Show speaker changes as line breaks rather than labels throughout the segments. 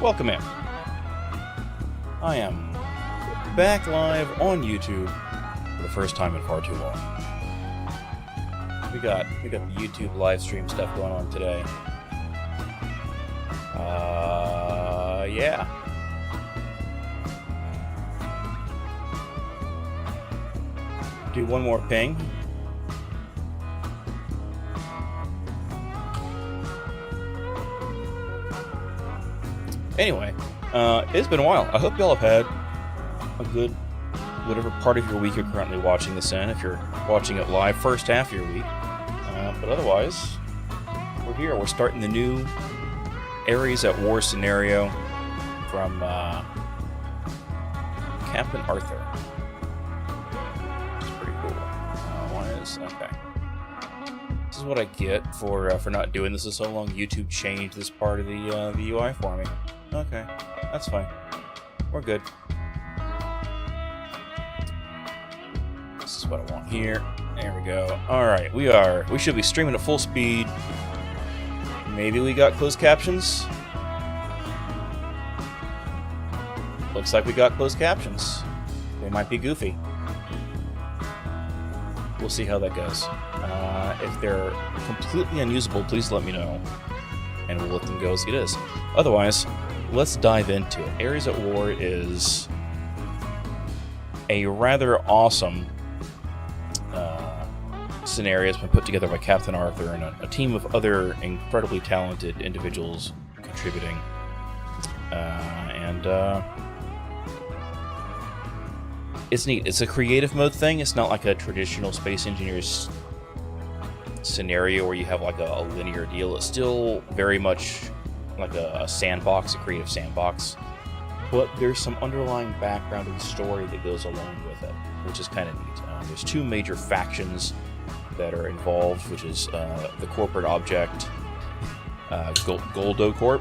Welcome in. I am back live on YouTube for the first time in far too long. We got the YouTube live stream stuff going on today. Yeah. Do one more ping. Anyway, it's been a while. I hope y'all have had a good, whatever part of your week you're currently watching this in. If you're watching it live, first half of your week. But otherwise, we're here. We're starting the new Ares at War scenario from CaptainArthur. It's pretty cool. Okay. This is what I get for not doing this in so long. YouTube changed this part of the UI for me. Okay, that's fine. We're good. This is what I want here. There we go. Alright, we should be streaming at full speed. Maybe we got closed captions? Looks like we got closed captions. They might be goofy. We'll see how that goes. If they're completely unusable, please let me know. And we'll let them go as it is. Otherwise, let's dive into it. Ares at War is a rather awesome scenario. It's been put together by CaptainArthur and a team of other incredibly talented individuals contributing. It's neat. It's a creative mode thing. It's not like a traditional Space Engineers scenario where you have like a linear deal. It's still very much like a sandbox, a creative sandbox, but there's some underlying background and story that goes along with it, which is kind of neat. There's two major factions that are involved, which is the corporate object, Goldo Corp,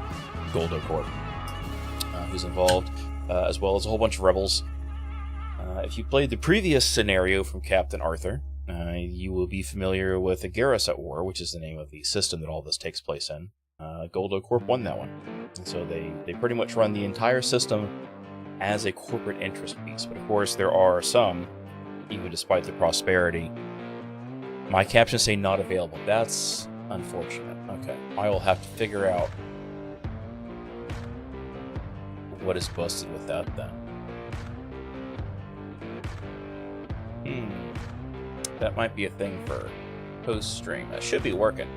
who's involved, as well as a whole bunch of rebels. If you played the previous scenario from CaptainArthur, you will be familiar with Agaris at War, which is the name of the system that all this takes place in. Goldo Corp won that one. And so they pretty much run the entire system as a corporate interest piece. But of course, there are some, even despite the prosperity, my captions say not available. That's unfortunate. Okay, I will have to figure out what is busted with that then. That might be a thing for post-stream. That should be working.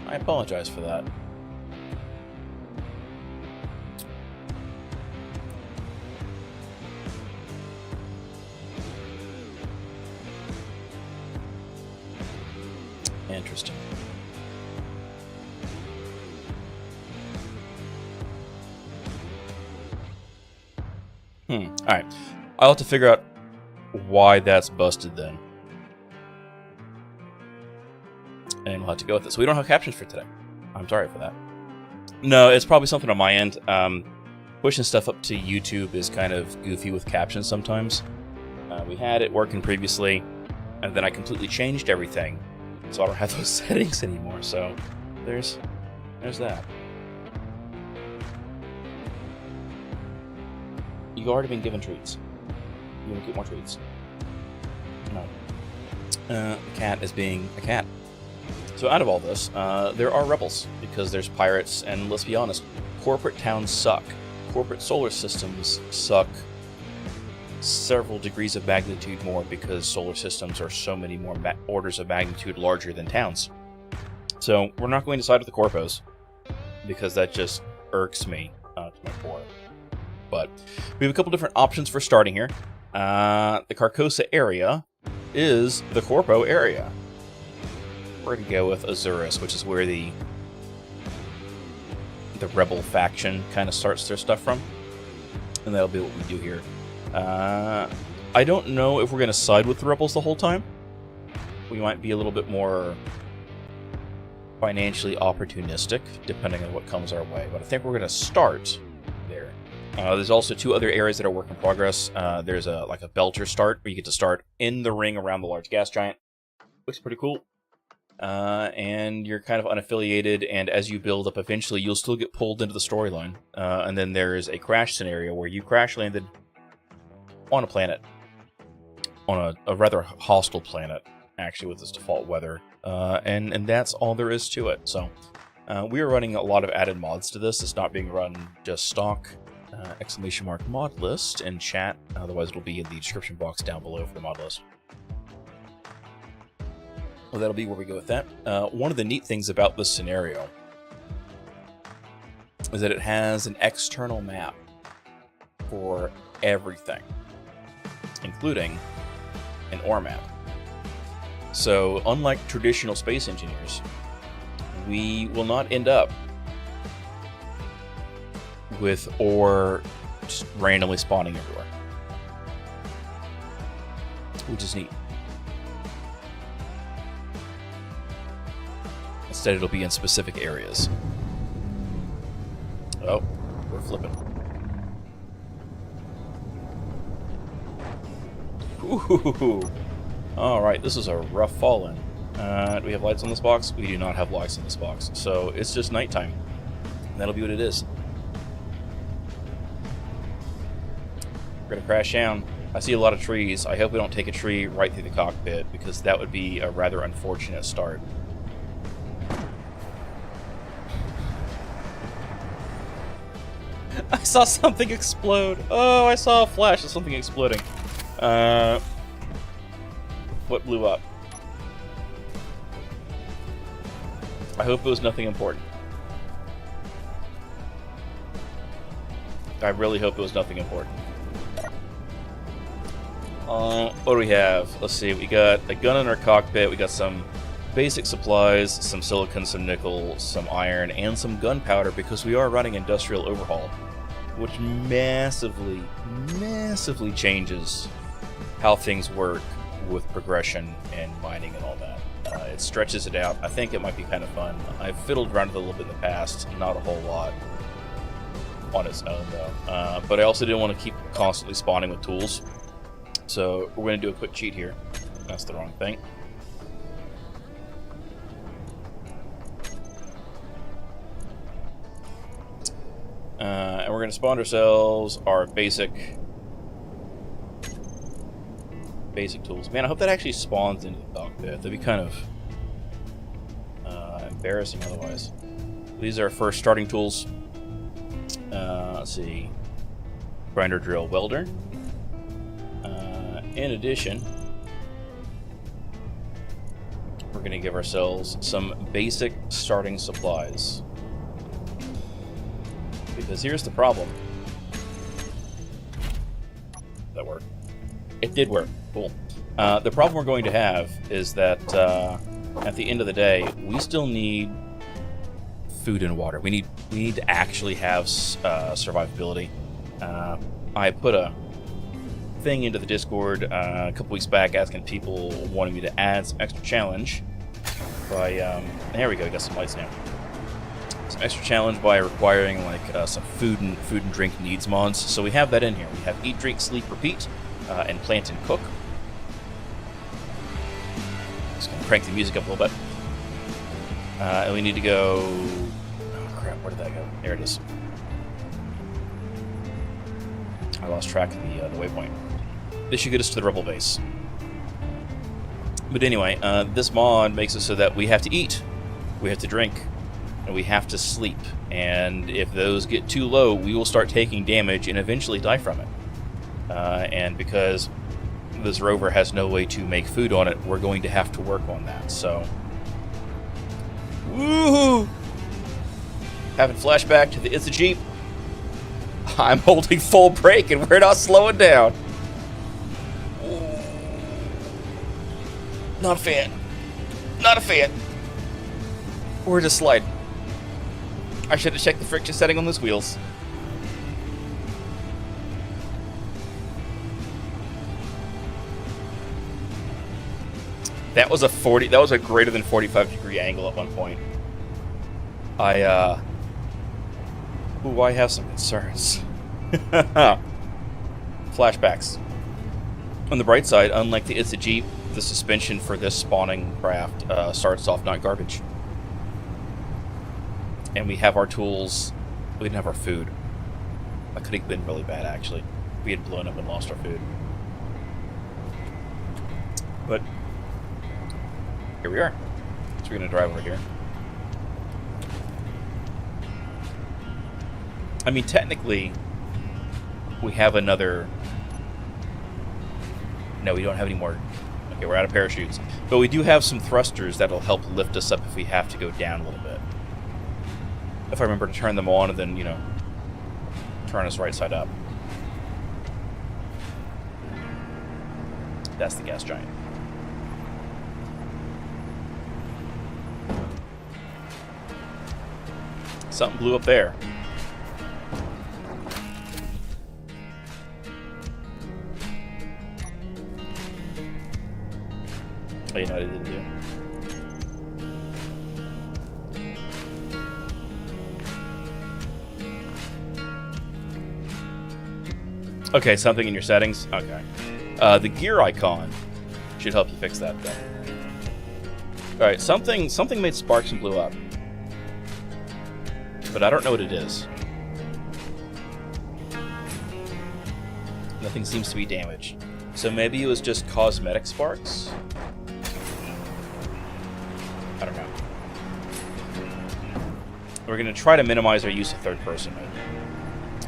I apologize for that. Interesting. Alright. I'll have to figure out why that's busted then. And we'll have to go with it. So we don't have captions for today. I'm sorry for that. No, it's probably something on my end. Pushing stuff up to YouTube is kind of goofy with captions sometimes. We had it working previously, and then I completely changed everything, so I don't have those settings anymore. So there's that. You've already been given treats. You want to get more treats? No. The cat is being a cat. So out of all this, there are rebels, because there's pirates, and let's be honest, corporate towns suck. Corporate solar systems suck several degrees of magnitude more, because solar systems are so many more orders of magnitude larger than towns. So we're not going to side with the corpos, because that just irks me to my core. But we have a couple different options for starting here. The Carcosa area is the corpo area. We're going to go with Agaris, which is where the rebel faction kind of starts their stuff from. And that'll be what we do here. I don't know if we're going to side with the rebels the whole time. We might be a little bit more financially opportunistic, depending on what comes our way. But I think we're going to start there. There's also two other areas that are work in progress. There's a belter start, where you get to start in the ring around the large gas giant. Looks pretty cool. and you're kind of unaffiliated, and as you build up, eventually you'll still get pulled into the storyline. And then there's a crash scenario where you crash landed on a planet, on a rather hostile planet, actually, with its default weather, and that's all there is to it. So we are running a lot of added mods to this. It's not being run just stock. ! Mod list in chat, otherwise it'll be in the description box down below for the mod list. Well, that'll be where we go with that. One of the neat things about this scenario is that it has an external map for everything, including an ore map. So, unlike traditional space engineers, we will not end up with ore just randomly spawning everywhere, which is neat. Instead, it'll be in specific areas. Oh, we're flipping. Ooh. Alright, this is a rough fall in. Do we have lights on this box? We do not have lights on this box. So it's just nighttime. And that'll be what it is. We're gonna crash down. I see a lot of trees. I hope we don't take a tree right through the cockpit, because that would be a rather unfortunate start. I saw something explode. Oh, I saw a flash of something exploding. What blew up? I hope it was nothing important. I really hope it was nothing important. What do we have? Let's see, we got a gun in our cockpit, we got some basic supplies, some silicon, some nickel, some iron, and some gunpowder, because we are running industrial overhaul, which massively changes how things work with progression and mining and all that. It stretches it out. I think it might be kind of fun. I've fiddled around with it a little bit in the past, not a whole lot on its own though. But I also didn't want to keep constantly spawning with tools. So we're going to do a quick cheat here. That's the wrong thing. And we're going to spawn ourselves our basic tools. Man, I hope that actually spawns into the cockpit. That'd be kind of embarrassing otherwise. These are our first starting tools. Let's see. Grinder, drill, welder. In addition, we're going to give ourselves some basic starting supplies. Because here's the problem. That worked. It did work. Cool. The problem we're going to have is that at the end of the day, we still need food and water. We need to actually have survivability. I put a thing into the Discord a couple weeks back asking people wanting me to add some extra challenge by there we go, got some lights now. Some extra challenge by requiring like some food and drink needs mods. So we have that in here. We have eat, drink, sleep, repeat, and plant and cook. Just gonna crank the music up a little bit. And we need to go. Oh crap! Where did that go? There it is. I lost track of the waypoint. This should get us to the rebel base. But anyway, this mod makes it so that we have to eat, we have to drink, and we have to sleep. And if those get too low, we will start taking damage and eventually die from it. And because this rover has no way to make food on it, we're going to have to work on that. So, woohoo! Having flashback to the It's a Jeep. I'm holding full brake and we're not slowing down. Not a fan. Not a fan. We're just sliding. I should have checked the friction setting on those wheels. That was a greater than 45-degree angle at one point. I have some concerns. Flashbacks. On the bright side, unlike the It's a Jeep, the suspension for this spawning craft starts off not garbage. And we have our tools. We didn't have our food. That could have been really bad, actually. We had blown up and lost our food. But here we are. So we're going to drive over here. I mean, technically, we have another... No, we don't have any more. Okay, we're out of parachutes. But we do have some thrusters that'll help lift us up if we have to go down a little bit. If I remember to turn them on and then, you know, turn us right side up. That's the gas giant. Something blew up there. Oh, you know what I didn't do? Okay, something in your settings? Okay. The gear icon should help you fix that thing. Alright, something made sparks and blew up. But I don't know what it is. Nothing seems to be damaged. So maybe it was just cosmetic sparks? I don't know. We're going to try to minimize our use of third-person mode.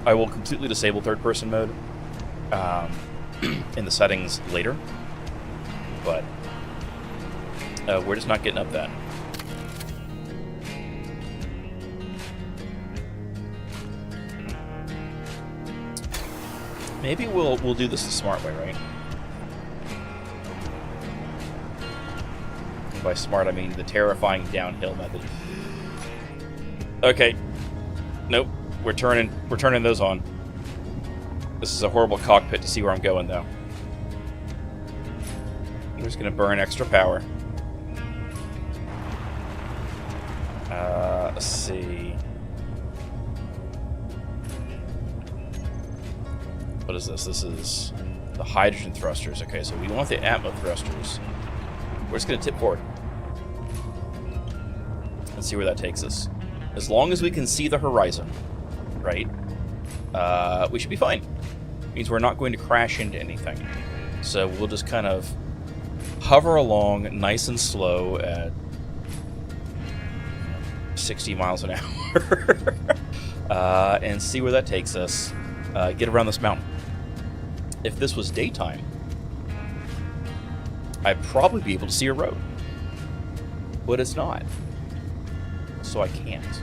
I will completely disable third-person mode in the settings later, but we're just not getting up that. Maybe we'll do this the smart way, right? And by smart, I mean the terrifying downhill method. Okay. Nope. We're turning those on. This is a horrible cockpit to see where I'm going, though. I'm just gonna burn extra power. Let's see. What is this? This is the hydrogen thrusters. Okay, so we want the atmo thrusters. We're just gonna tip forward. Let's see where that takes us. As long as we can see the horizon, right? We should be fine. It means we're not going to crash into anything. So we'll just kind of hover along nice and slow at 60 miles an hour and see where that takes us. Get around this mountain. If this was daytime, I'd probably be able to see a road. But it's not. So I can't.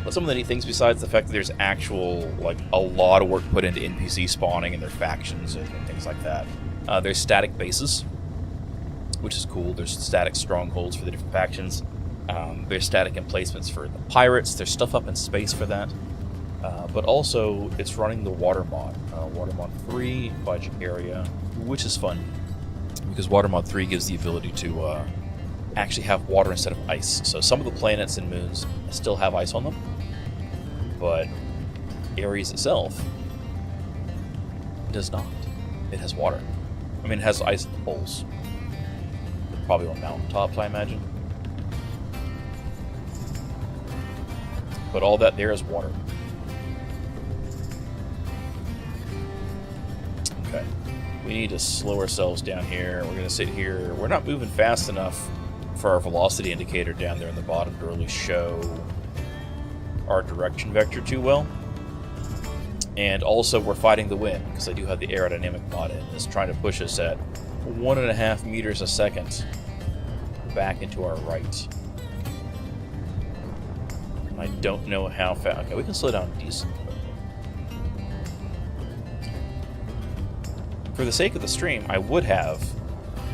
But some of the neat things, besides the fact that there's actual, like, a lot of work put into NPC spawning and their factions and things like that. There's static bases, which is cool. There's static strongholds for the different factions. There's static emplacements for the pirates. There's stuff up in space for that. But also, it's running the water mod. Water mod 3 budget area, which is fun. Because water mod 3 gives the ability to actually have water instead of ice. So some of the planets and moons still have ice on them. But Ares itself does not. It has water. I mean, it has ice at the poles. Probably on mountaintops, I imagine. But all that there is water. Okay. We need to slow ourselves down here. We're going to sit here. We're not moving fast enough for our velocity indicator down there in the bottom to really show our direction vector too well. And also we're fighting the wind, because I do have the aerodynamic mod in. It's trying to push us at 1.5 meters a second back into our right. I don't know how fast. Okay, we can slow down decent. For the sake of the stream, I would have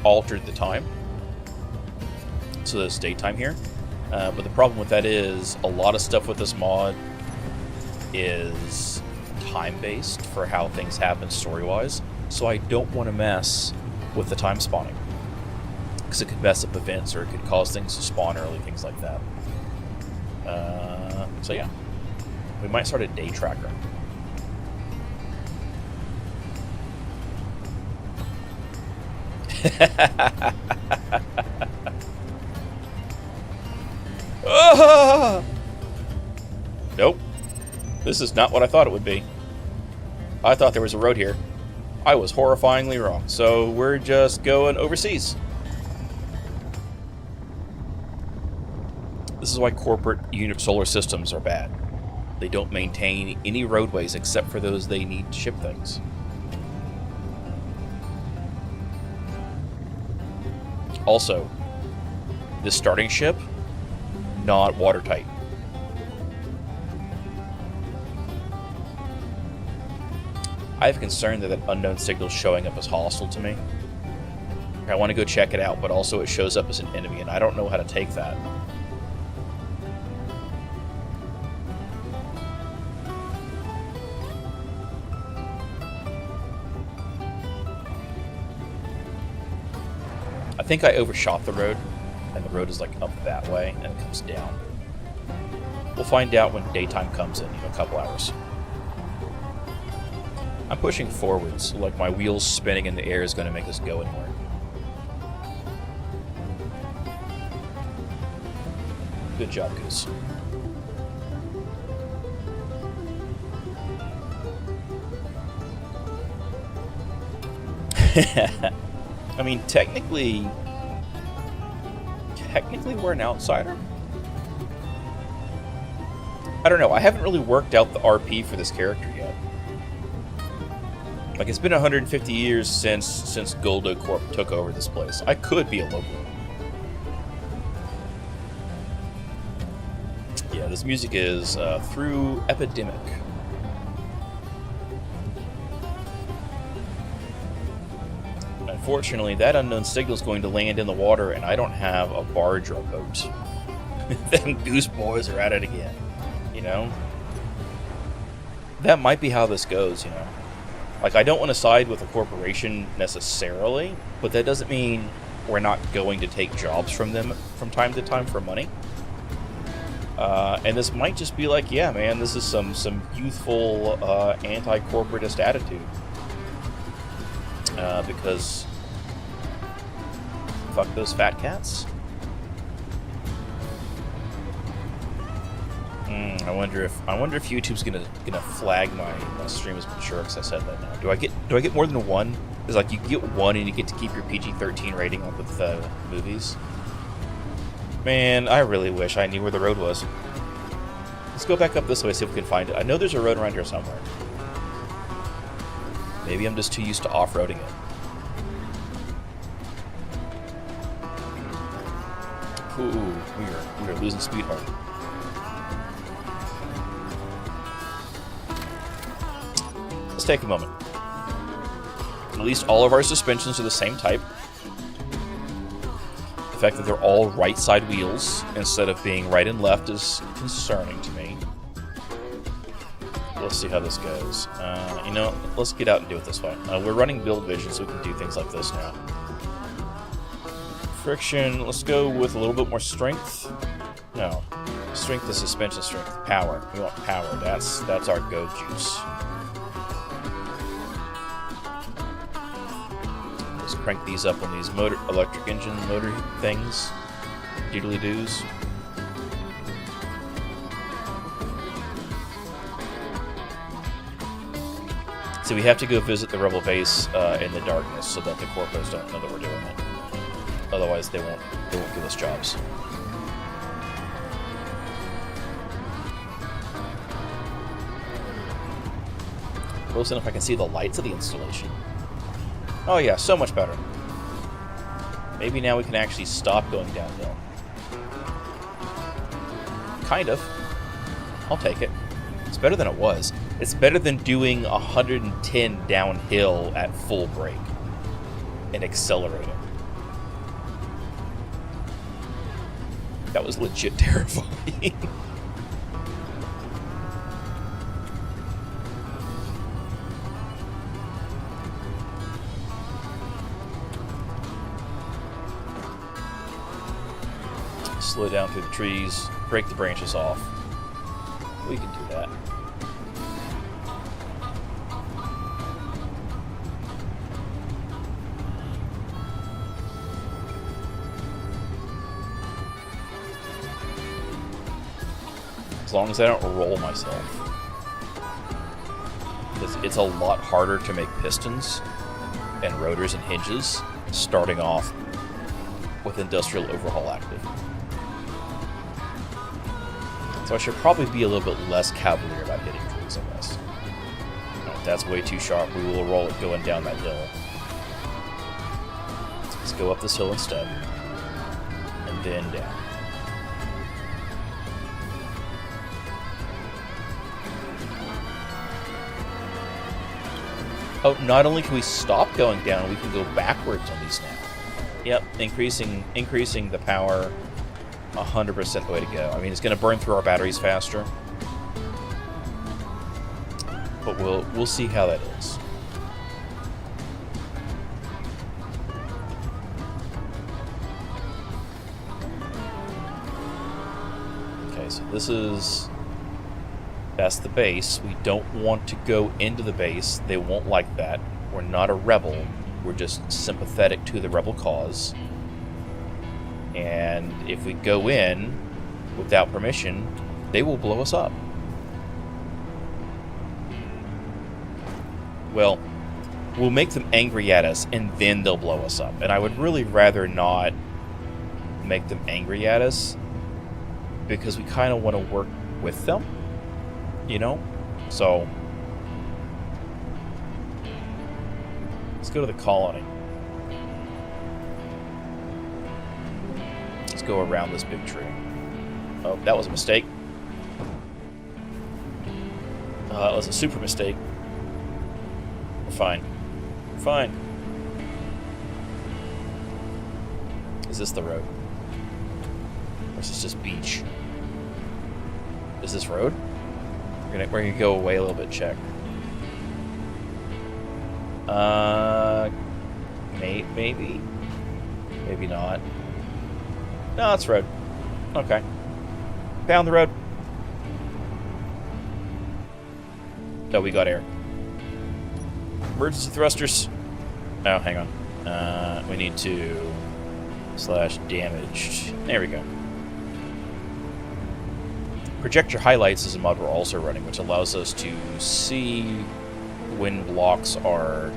altered the time so that it's daytime here. But the problem with that is a lot of stuff with this mod is time-based for how things happen story-wise. So I don't want to mess with the time spawning, because it could mess up events or it could cause things to spawn early, things like that. So yeah, we might start a day tracker. Ah! Nope. This is not what I thought it would be. I thought there was a road here. I was horrifyingly wrong. So we're just going overseas. This is why corporate solar systems are bad. They don't maintain any roadways except for those they need to ship things. Also, this starting ship, not watertight. I have concern that unknown signal showing up as hostile to me. I want to go check it out, but also it shows up as an enemy, and I don't know how to take that. I think I overshot the road, and the road is like up that way, and it comes down. We'll find out when daytime comes in a couple hours. I'm pushing forwards, so like my wheels spinning in the air is going to make us go anywhere. Good job, Goose. I mean, technically we're an outsider. I don't know. I haven't really worked out the RP for this character yet. Like, it's been 150 years since Goldo Corp took over this place. I could be a local. Yeah, this music is Through Epidemic. Unfortunately, that unknown signal is going to land in the water, and I don't have a barge or a boat. Them Goose Boys are at it again, you know? That might be how this goes, you know? Like, I don't want to side with a corporation necessarily, but that doesn't mean we're not going to take jobs from them from time to time for money. And this might just be like, yeah, man, this is some youthful anti-corporatist attitude. Because fuck those fat cats. I wonder if YouTube's gonna flag my stream as mature because I said that now. Do I get more than one? It's like you get one and you get to keep your PG-13 rating on with movies. Man, I really wish I knew where the road was. Let's go back up this way, see if we can find it. I know there's a road around here somewhere. Maybe I'm just too used to off-roading it. Ooh, we are losing speed hard. Let's take a moment. At least all of our suspensions are the same type. The fact that they're all right side wheels instead of being right and left is concerning to me. Let's see how this goes. You know, let's get out and do it this way. We're running build vision, so we can do things like this now. Friction, let's go with a little bit more strength. No. Strength is suspension strength. Power. We want power. That's our go juice. Let's crank these up on these electric engine motor things. Doodly doos. So we have to go visit the rebel base in the darkness so that the corpos don't know that we're doing it. Otherwise, they won't give us jobs. Close enough I can see the lights of the installation. Oh yeah, so much better. Maybe now we can actually stop going downhill. Kind of. I'll take it. It's better than it was. It's better than doing 110 downhill at full brake and accelerating. That was legit terrifying. Slow down through the trees, break the branches off. We can do that. as long as I don't roll myself. Because it's a lot harder to make pistons and rotors and hinges starting off with industrial overhaul active. So I should probably be a little bit less cavalier about hitting trees, I guess. No, if that's way too sharp, we will roll it going down that hill. Let's go up this hill instead. And then down. Oh, not only can we stop going down, we can go backwards on these now. Yep, increasing the power, 100% the way to go. I mean, it's going to burn through our batteries faster, but we'll see how that is. Okay, so that's the base. We don't want to go into the base. They won't like that. We're not a rebel. We're just sympathetic to the rebel cause. And if we go in without permission, they will blow us up. Well, we'll make them angry at us, and then they'll blow us up. And I would really rather not make them angry at us, because we kind of want to work with them. You know? So let's go to the colony. Let's go around this big tree. Oh, that was a mistake. That was a super mistake. We're fine. We're fine. Is this the road? Or is this just beach? Is this road? We're gonna go away a little bit, check. Maybe. Maybe not. No, it's road. Okay. Found the road. Oh, we got air. Emergency thrusters. Oh, hang on. We need to / damaged. There we go. Projector highlights is a mod we're also running, which allows us to see when blocks are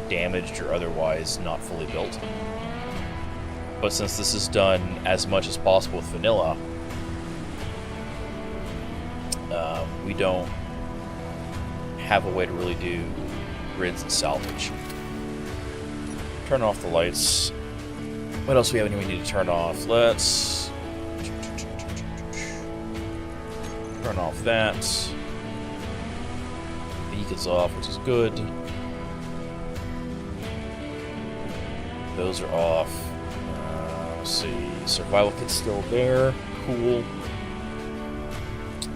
damaged or otherwise not fully built. But since this is done as much as possible with vanilla, we don't have a way to really do grids and salvage. Turn off the lights. What else do we have we need to turn off? Let's turn off that. The beacon's off, which is good. Those are off. Let's see. Survival kit's still there. Cool.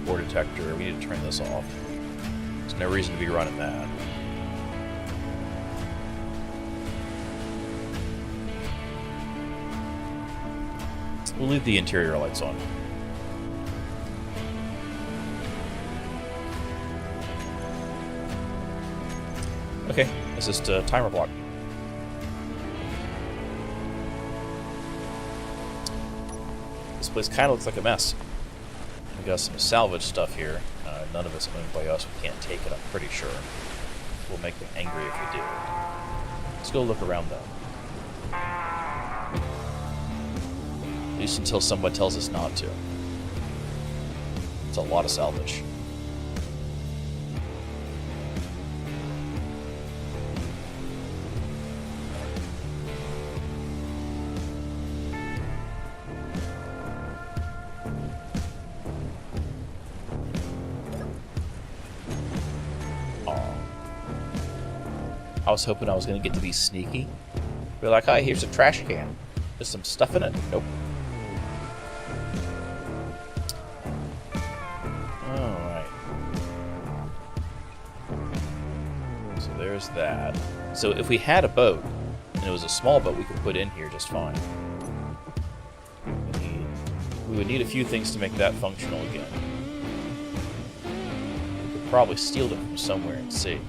Ore detector. We need to turn this off. There's no reason to be running that. We'll leave the interior lights on. Okay, it's just a timer block. This place kind of looks like a mess. We got some salvage stuff here. None of it's owned by us. We can't take it, I'm pretty sure. We'll make them angry if we do. Let's go look around, though. At least until someone tells us not to. It's a lot of salvage. I was hoping I was going to get to be sneaky. Be like, hi, here's a trash can. There's some stuff in it. Nope. Alright. So there's that. So if we had a boat, and it was a small boat, we could put in here just fine. We would need a few things to make that functional again. We could probably steal them from somewhere and see.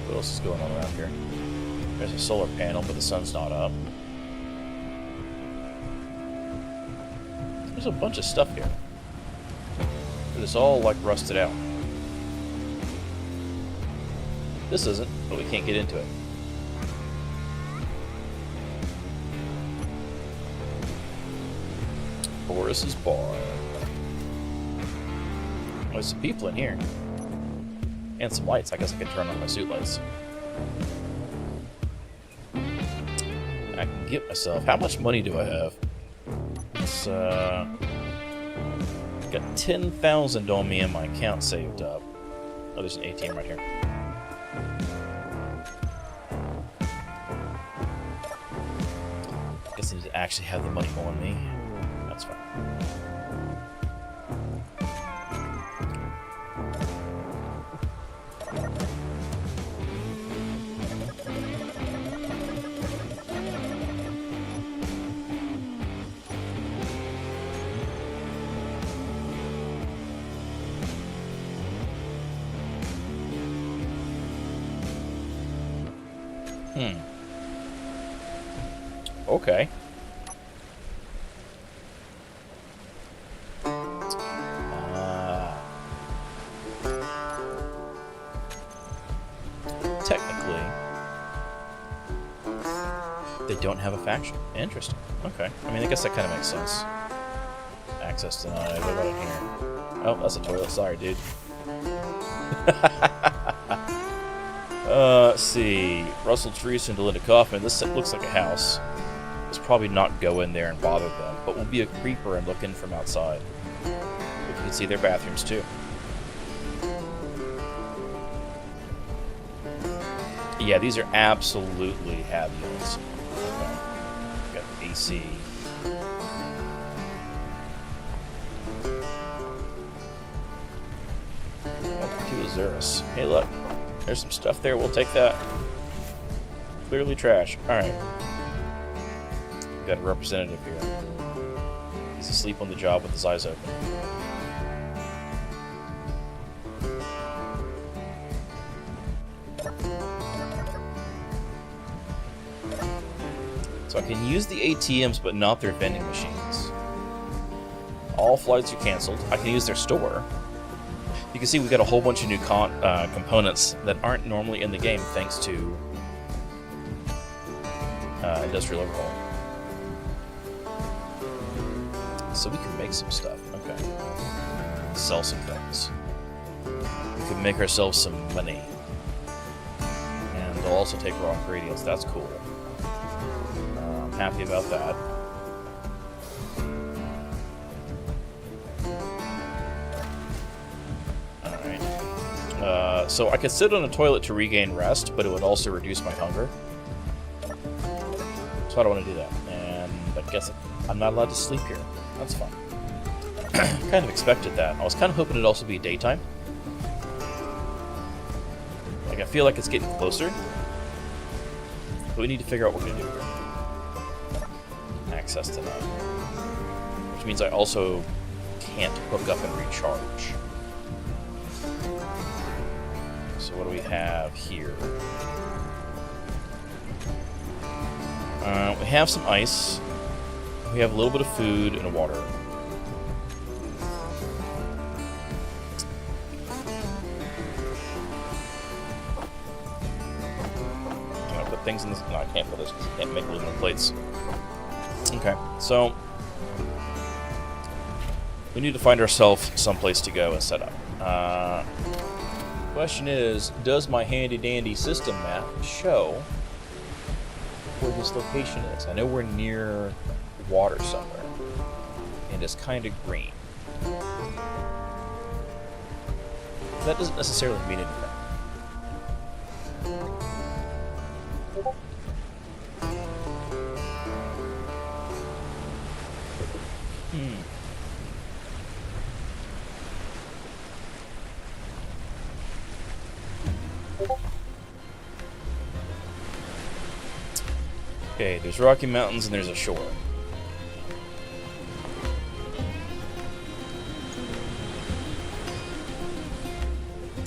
What else is going on around here? There's a solar panel, but the sun's not up. There's a bunch of stuff here. But it's all, like, rusted out. This isn't, but we can't get into it. Boris's bar. Oh, there's some people in here. And some lights. I guess I can turn on my suit lights. I can get myself... How much money do I have? It's, got 10,000 on me and my account saved up. Oh, there's an ATM right here. I guess I need to actually have the money on me. That's fine. Okay. Technically, they don't have a faction. Interesting. Okay. I mean, I guess that kind of makes sense. Access denied. What about in here? Oh, that's a toilet. Sorry, dude. Let's see. Russell Treese and Linda Kaufman. This looks like a house. Let's probably not go in there and bother them, but we'll be a creeper and look in from outside. You can see their bathrooms too. Yeah, these are absolutely have units. Okay. Got AC. Welcome to Agaris. Hey, look. There's some stuff there. We'll take that. Clearly trash. Alright. We've got a representative here. He's asleep on the job with his eyes open. So I can use the ATMs, but not their vending machines. All flights are canceled. I can use their store. You can see we've got a whole bunch of new components that aren't normally in the game thanks to Industrial Overhaul. So we can make some stuff. Okay. Sell some things. We can make ourselves some money. And they'll also take raw ingredients. That's cool. I'm happy about that. So I could sit on a toilet to regain rest, but it would also reduce my hunger. So I don't want to do that. And I guess I'm not allowed to sleep here. That's fine. Kind of expected that. I was kind of hoping it'd also be daytime. Like, I feel like it's getting closer. But we need to figure out what we're going to do here. Access to that. Which means I also can't hook up and recharge. So what do we have here? We have some ice. We have a little bit of food and water. I'm gonna put things in this. No, I can't put this because I can't make aluminum plates. Okay, so we need to find ourselves someplace to go and set up. Question is, does my handy-dandy system map show where this location is? I know we're near water somewhere, and it's kind of green. That doesn't necessarily mean anything. Okay, there's Rocky Mountains and there's a shore.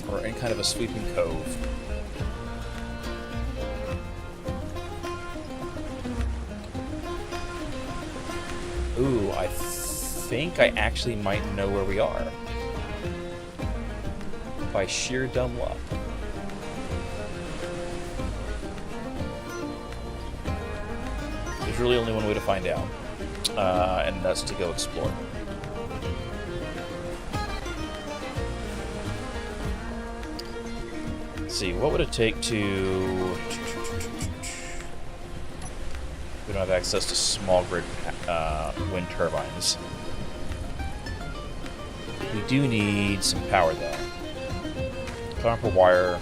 We're in kind of a sweeping cove. Ooh, I think I actually might know where we are. By sheer dumb luck. There's really only one way to find out. And that's to go explore. Let's see, what would it take to... We don't have access to small grid wind turbines. We do need some power, though. Copper wire,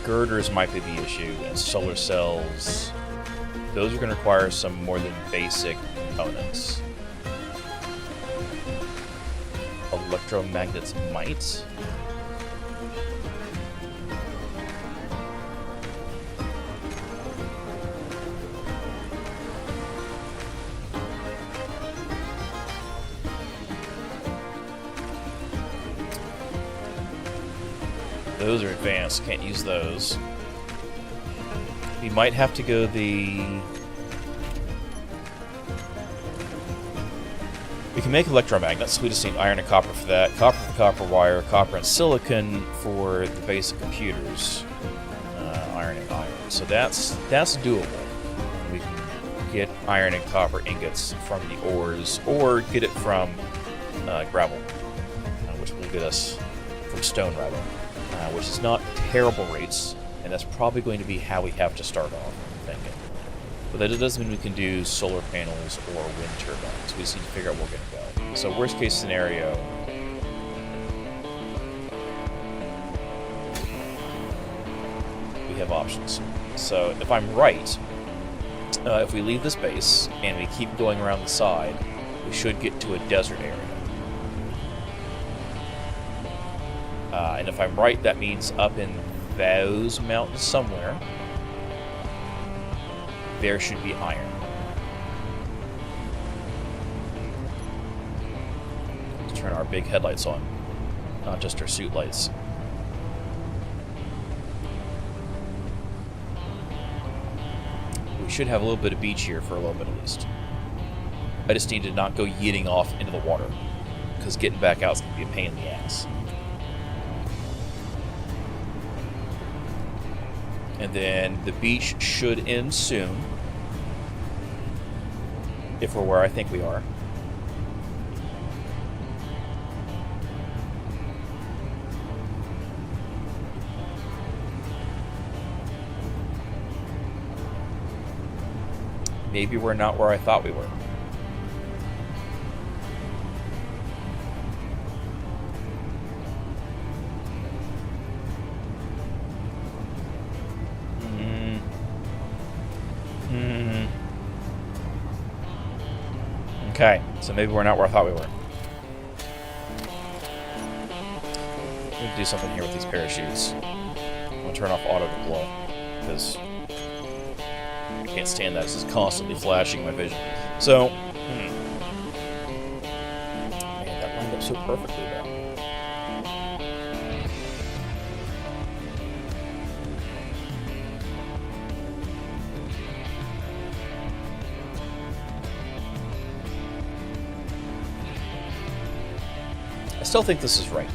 girders might be the issue, and solar cells. Those are going to require some more than basic components. Electromagnets might. Those are advanced, can't use those. We might have to go the... We can make electromagnets. We just need iron and copper for that. Copper for copper wire, copper and silicon for the basic computers. Iron and iron. So that's doable. We can get iron and copper ingots from the ores, or get it from gravel, which will get us from stone rather. Which is not terrible rates, and that's probably going to be how we have to start off, I'm thinking. But that doesn't mean we can do solar panels or wind turbines. We just need to figure out where we're going to go. So worst case scenario, we have options. So if I'm right, if we leave this base and we keep going around the side, we should get to a desert area. And if I'm right, that means up in those mountains somewhere, there should be iron. Let's turn our big headlights on, not just our suit lights. We should have a little bit of beach here for a little bit at least. I just need to not go yeeting off into the water, because getting back out is going to be a pain in the ass. And then the beach should end soon, if we're where I think we are. Maybe we're not where I thought we were. Okay, so maybe we're not where I thought we were. We need to do something here with these parachutes. I'm going to turn off auto deploy, because I can't stand that. It's just constantly flashing my vision. So, man, that lined up so perfectly though. I still think this is right.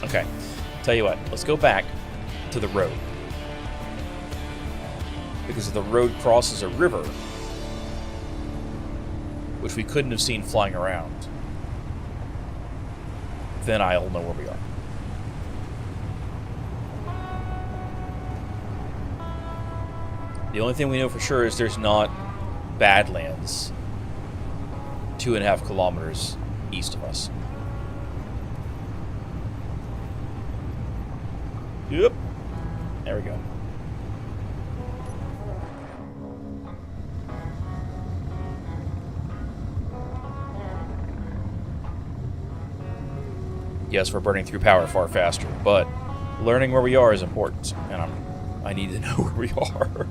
Okay, tell you what, let's go back to the road. Because if the road crosses a river, which we couldn't have seen flying around, then I'll know where we are. The only thing we know for sure is there's not Badlands 2.5 kilometers east of us. Yep. There we go. Yes, we're burning through power far faster, but learning where we are is important, and I need to know where we are.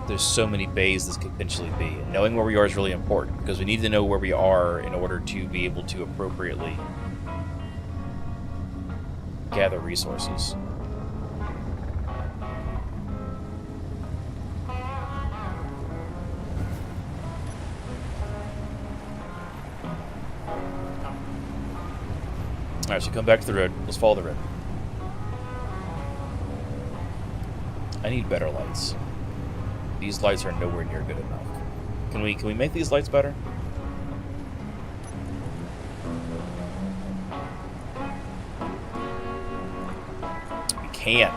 There's so many bays this could potentially be, and knowing where we are is really important, because we need to know where we are in order to be able to appropriately gather resources. Alright, so come back to the road. Let's follow the road. I need better lights. These lights are nowhere near good enough. Can we make these lights better? We can.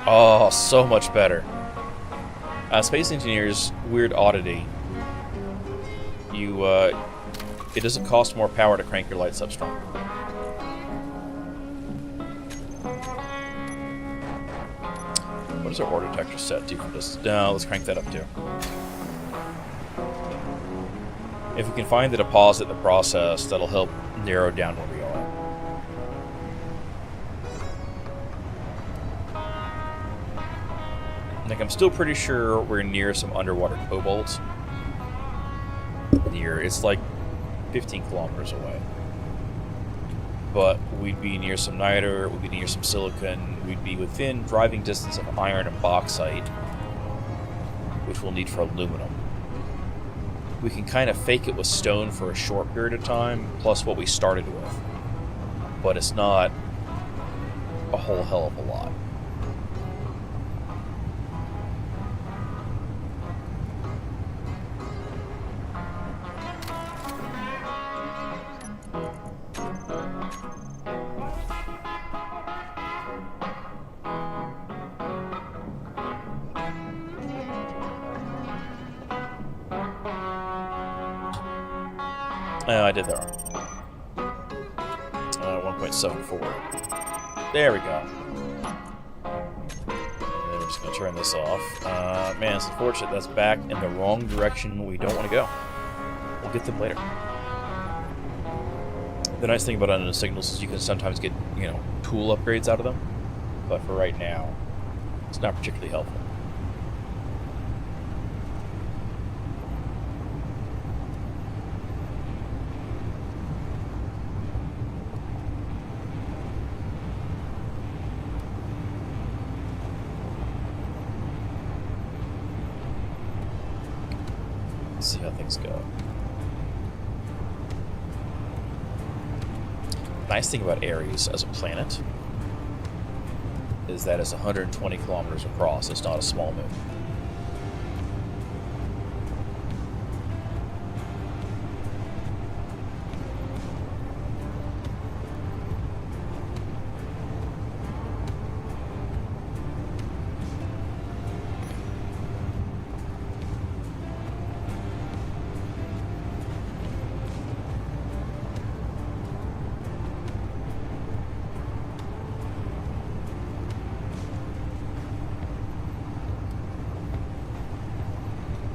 Oh, so much better. Space Engineers, weird oddity. It doesn't cost more power to crank your lights up stronger. What is our order detector set to from this? No, let's crank that up too. If we can find the deposit in the process, that'll help narrow down where we are. Like, I'm still pretty sure we're near some underwater cobalt. It's like 15 kilometers away. But we'd be near some niter, we'd be near some silicon, we'd be within driving distance of iron and bauxite, which we'll need for aluminum. We can kind of fake it with stone for a short period of time, plus what we started with. But it's not a whole hell of a lot. I did that wrong. 1.74. There we go. And we're just going to turn this off. Man, it's unfortunate that's back in the wrong direction we don't want to go. We'll get them later. The nice thing about unknown signals is you can sometimes get, tool upgrades out of them. But for right now, it's not particularly helpful. See how things go. Nice thing about Ares as a planet is that it's 120 kilometers across. It's not a small moon.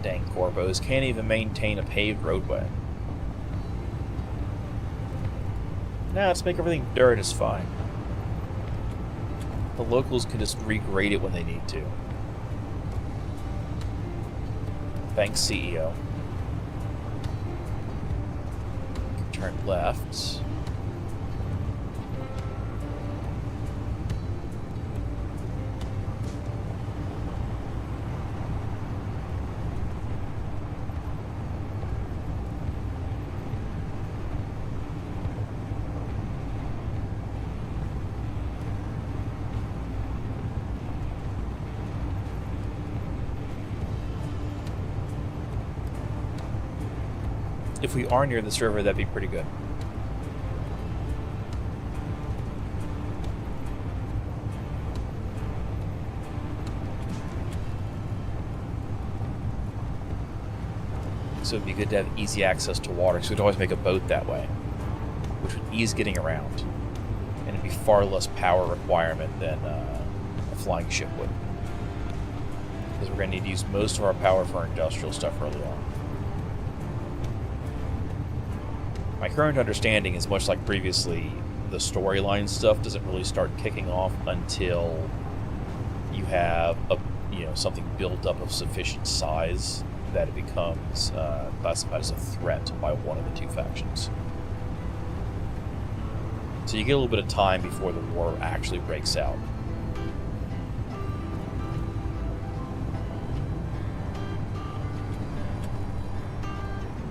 Dang corpos can't even maintain a paved roadway. Nah, let's make everything dirt, is fine. The locals can just regrade it when they need to. Thanks, CEO. Turn left. If we are near this river, that'd be pretty good. So it'd be good to have easy access to water, because we'd always make a boat that way, which would ease getting around, and it'd be far less power requirement than a flying ship would. Because we're going to need to use most of our power for our industrial stuff early on. My current understanding is much like previously, the storyline stuff doesn't really start kicking off until you have something built up of sufficient size that it becomes classified as a threat by one of the two factions. So you get a little bit of time before the war actually breaks out.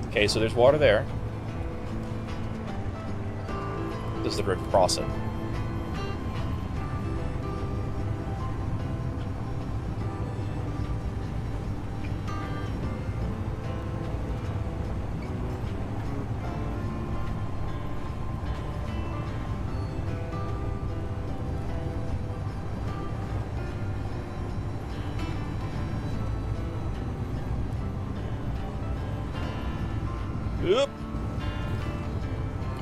Okay, so there's water there. Does the road cross it? Yep.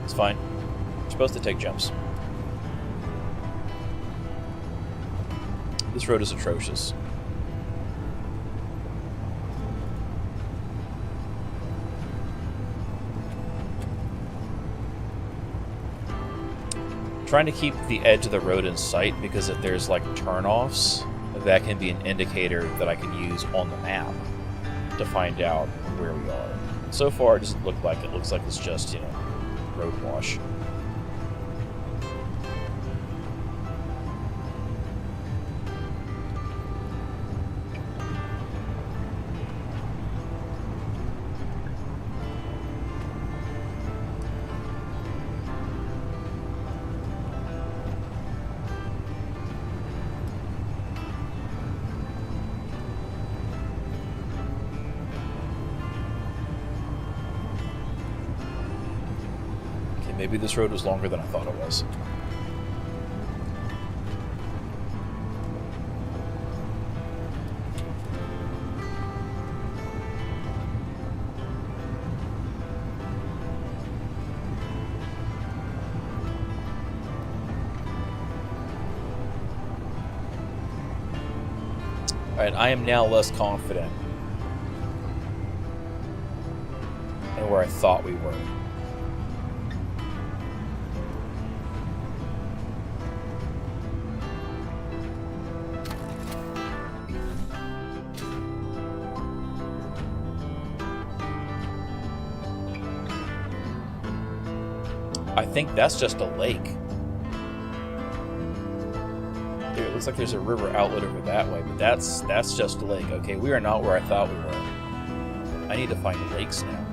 It's fine. You're supposed to take jumps. This road is atrocious. Trying to keep the edge of the road in sight, because if there's like turnoffs, that can be an indicator that I can use on the map to find out where we are. So far, it doesn't look like it. It looks like it's just, road wash. Maybe this road was longer than I thought it was. Alright, I am now less confident in where I thought we were. I think that's just a lake. Dude, it looks like there's a river outlet over that way, but that's just a lake. Okay, we are not where I thought we were. I need to find lakes now.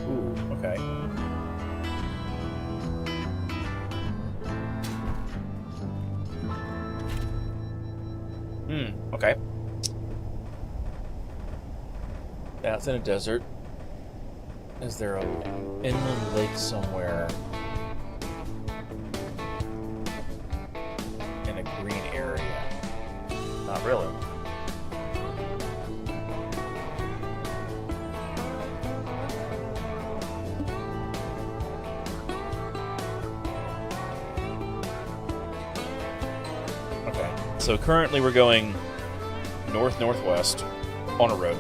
Ooh, okay. Okay. That's in a desert. Is there an inland lake somewhere in a green area? Not really. Okay, so currently we're going north-northwest on a road.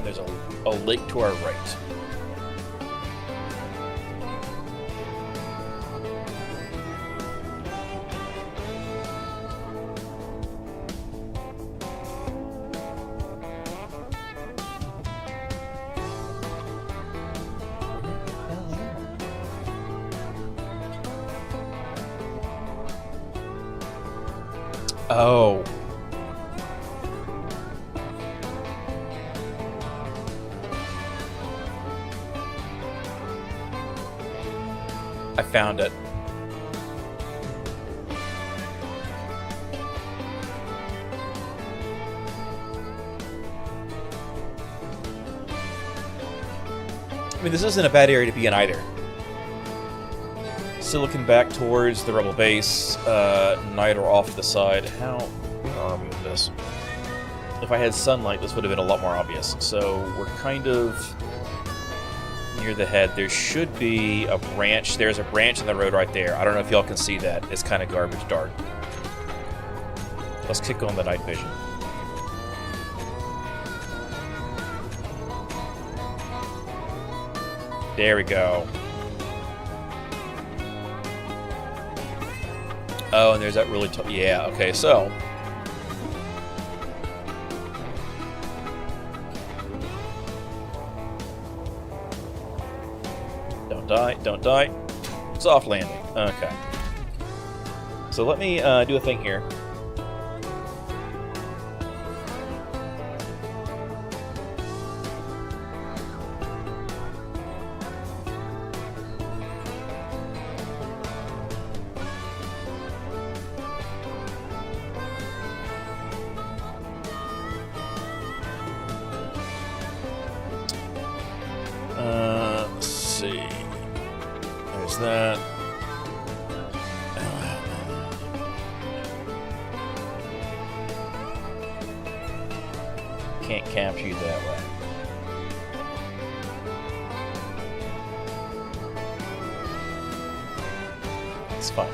There's a lake to our right. Oh. I found it. I mean, this isn't a bad area to be in either. Still looking back towards the rebel base, Night or off to the side. Where are we with this? If I had sunlight, this would have been a lot more obvious. So we're kind of near the head. There should be a branch. There's a branch in the road right there. I don't know if y'all can see that. It's kind of garbage dark. Let's kick on the night vision. There we go. Oh, and there's that really yeah, okay, so... Don't die, don't die. Soft landing. Okay. So let me do a thing here. Let's see. There's that. Can't capture you that way. It's fine.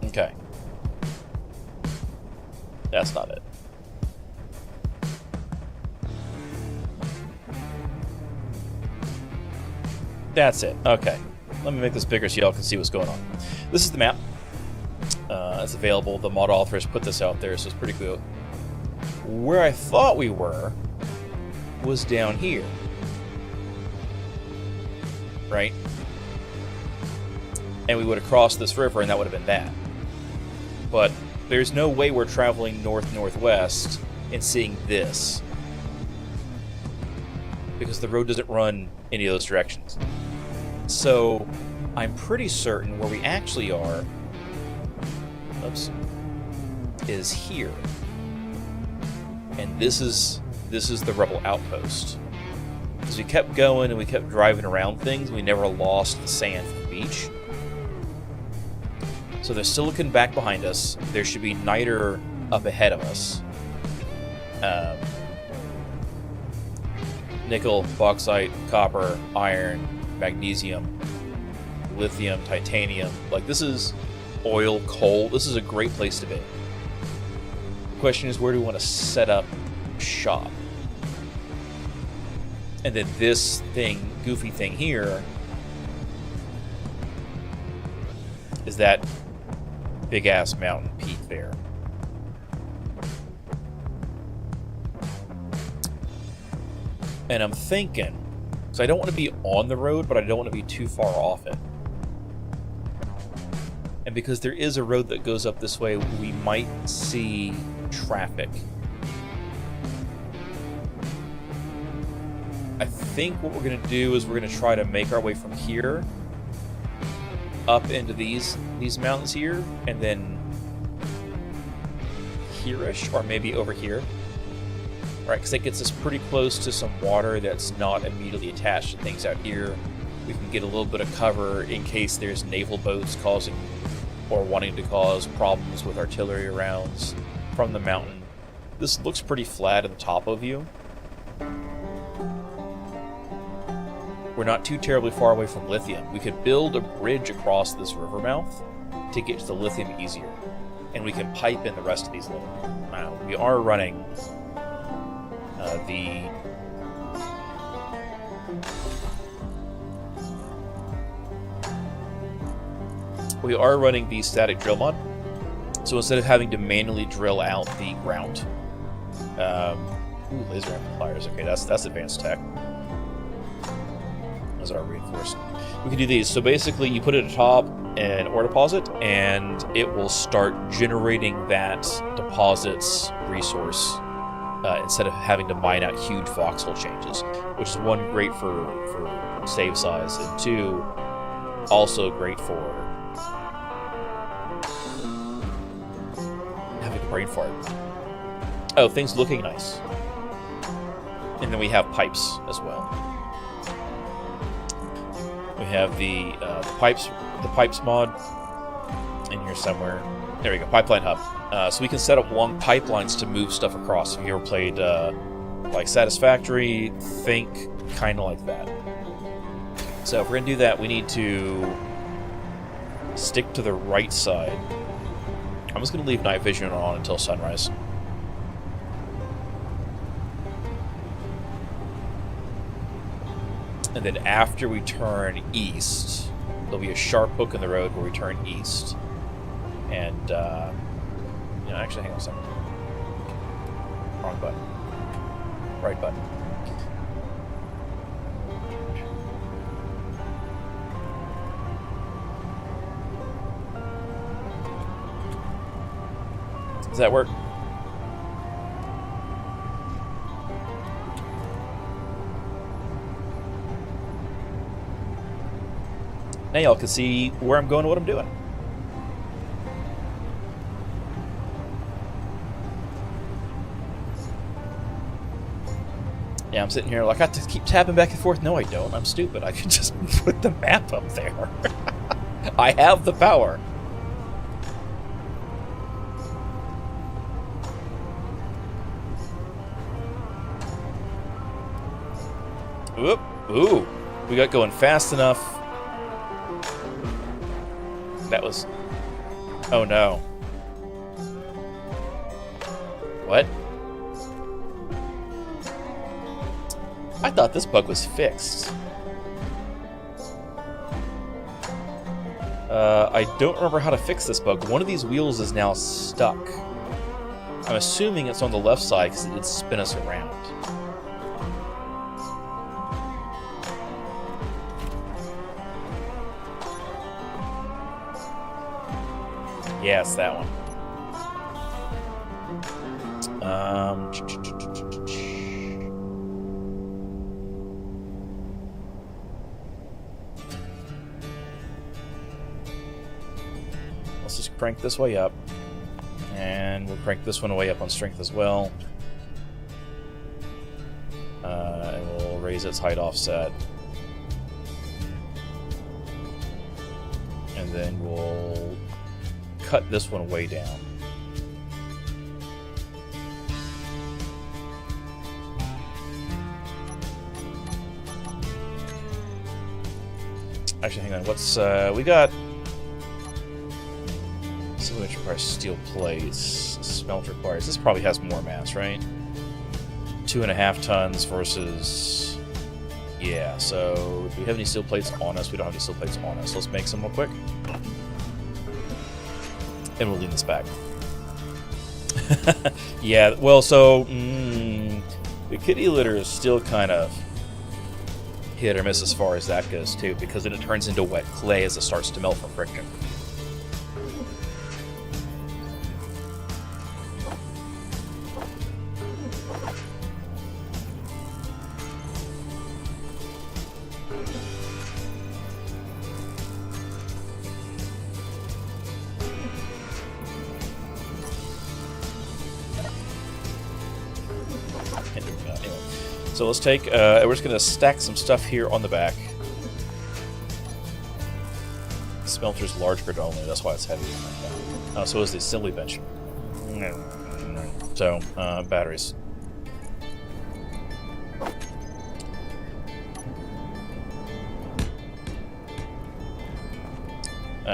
Okay. That's not it. That's it. Okay. Let me make this bigger so y'all can see what's going on. This is the map. It's available. The mod authors put this out there, so it's pretty cool. Where I thought we were was down here. Right? And we would have crossed this river, and that would have been that. But there's no way we're traveling north-northwest and seeing this. Because the road doesn't run any of those directions. So, I'm pretty certain where we actually are... Oops. Is here. And this is the rebel outpost. Because we kept going and we kept driving around things, we never lost the sand from the beach. So they're still looking back behind us. There should be Niter up ahead of us. Nickel, bauxite, copper, iron, magnesium, lithium, titanium. Like, this is oil, coal. This is a great place to be. The question is, where do we want to set up shop? And then this thing, goofy thing here, is that big-ass mountain peak there. And I'm thinking, because I don't want to be on the road, but I don't want to be too far off it. And because there is a road that goes up this way, we might see traffic. I think what we're going to do is we're going to try to make our way from here up into these mountains here, and then here-ish, or maybe over here. Right, because that gets us pretty close to some water that's not immediately attached to things out here. We can get a little bit of cover in case there's naval boats causing or wanting to cause problems with artillery rounds from the mountain. This looks pretty flat at the top of you. We're not too terribly far away from lithium. We could build a bridge across this river mouth to get to the lithium easier. And we can pipe in the rest of these little... we are running we are running the static drill mod. So instead of having to manually drill out the ground... laser amplifiers. Okay, that's advanced tech. Those are reinforced. We can do these. So basically, you put it atop an ore deposit, and it will start generating that deposit's resource instead of having to mine out huge voxel changes, which is one, great for save size, and two, also great for having a brain fart. Oh, things looking nice. And then we have pipes as well. We have the pipes mod, in here somewhere. There we go, pipeline hub. So we can set up long pipelines to move stuff across. If you ever played like Satisfactory, think kind of like that. So if we're going to do that, we need to stick to the right side. I'm just going to leave night vision on until sunrise. And then after we turn east, there'll be a sharp hook in the road where we turn east. And, you know, actually, hang on a second. Wrong button. Right button. Does that work? Now y'all can see where I'm going and what I'm doing. Yeah, I'm sitting here like I have to keep tapping back and forth. No, I don't. I'm stupid. I can just put the map up there. I have the power. Oop. Ooh. We got going fast enough. That was... Oh, no. What? I thought this bug was fixed. I don't remember how to fix this bug. One of these wheels is now stuck. I'm assuming it's on the left side because it did spin us around. Yeah, it's that one. Let's just crank this way up. And we'll crank this one way up on strength as well. And we'll raise its height offset. And then we'll cut this one way down. Actually, hang on. What's we got? So which requires steel plates. Smelt requires. This probably has more mass, right? 2.5 tons versus. Yeah. So do we have any steel plates on us? We don't have any steel plates on us. Let's make some real quick. And we'll lean this back. Yeah, well, so the kitty litter is still kind of hit or miss as far as that goes, too, because then it turns into wet clay as it starts to melt from friction. So let's take, we're just going to stack some stuff here on the back. Smelter's large grid only, that's why it's heavy. So is the assembly bench. So, batteries.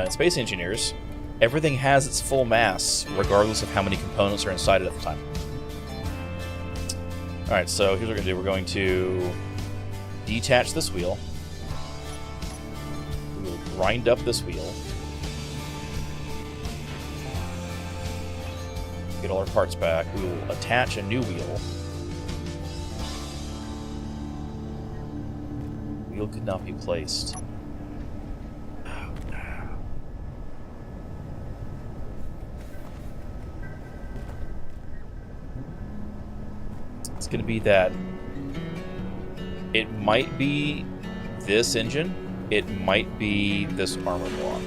Space engineers, everything has its full mass, regardless of how many components are inside it at the time. Alright, so here's what we're going to do. We're going to detach this wheel. We will grind up this wheel. Get all our parts back. We will attach a new wheel. Wheel could not be placed. It's going to be that it might be this engine, it might be this armor block.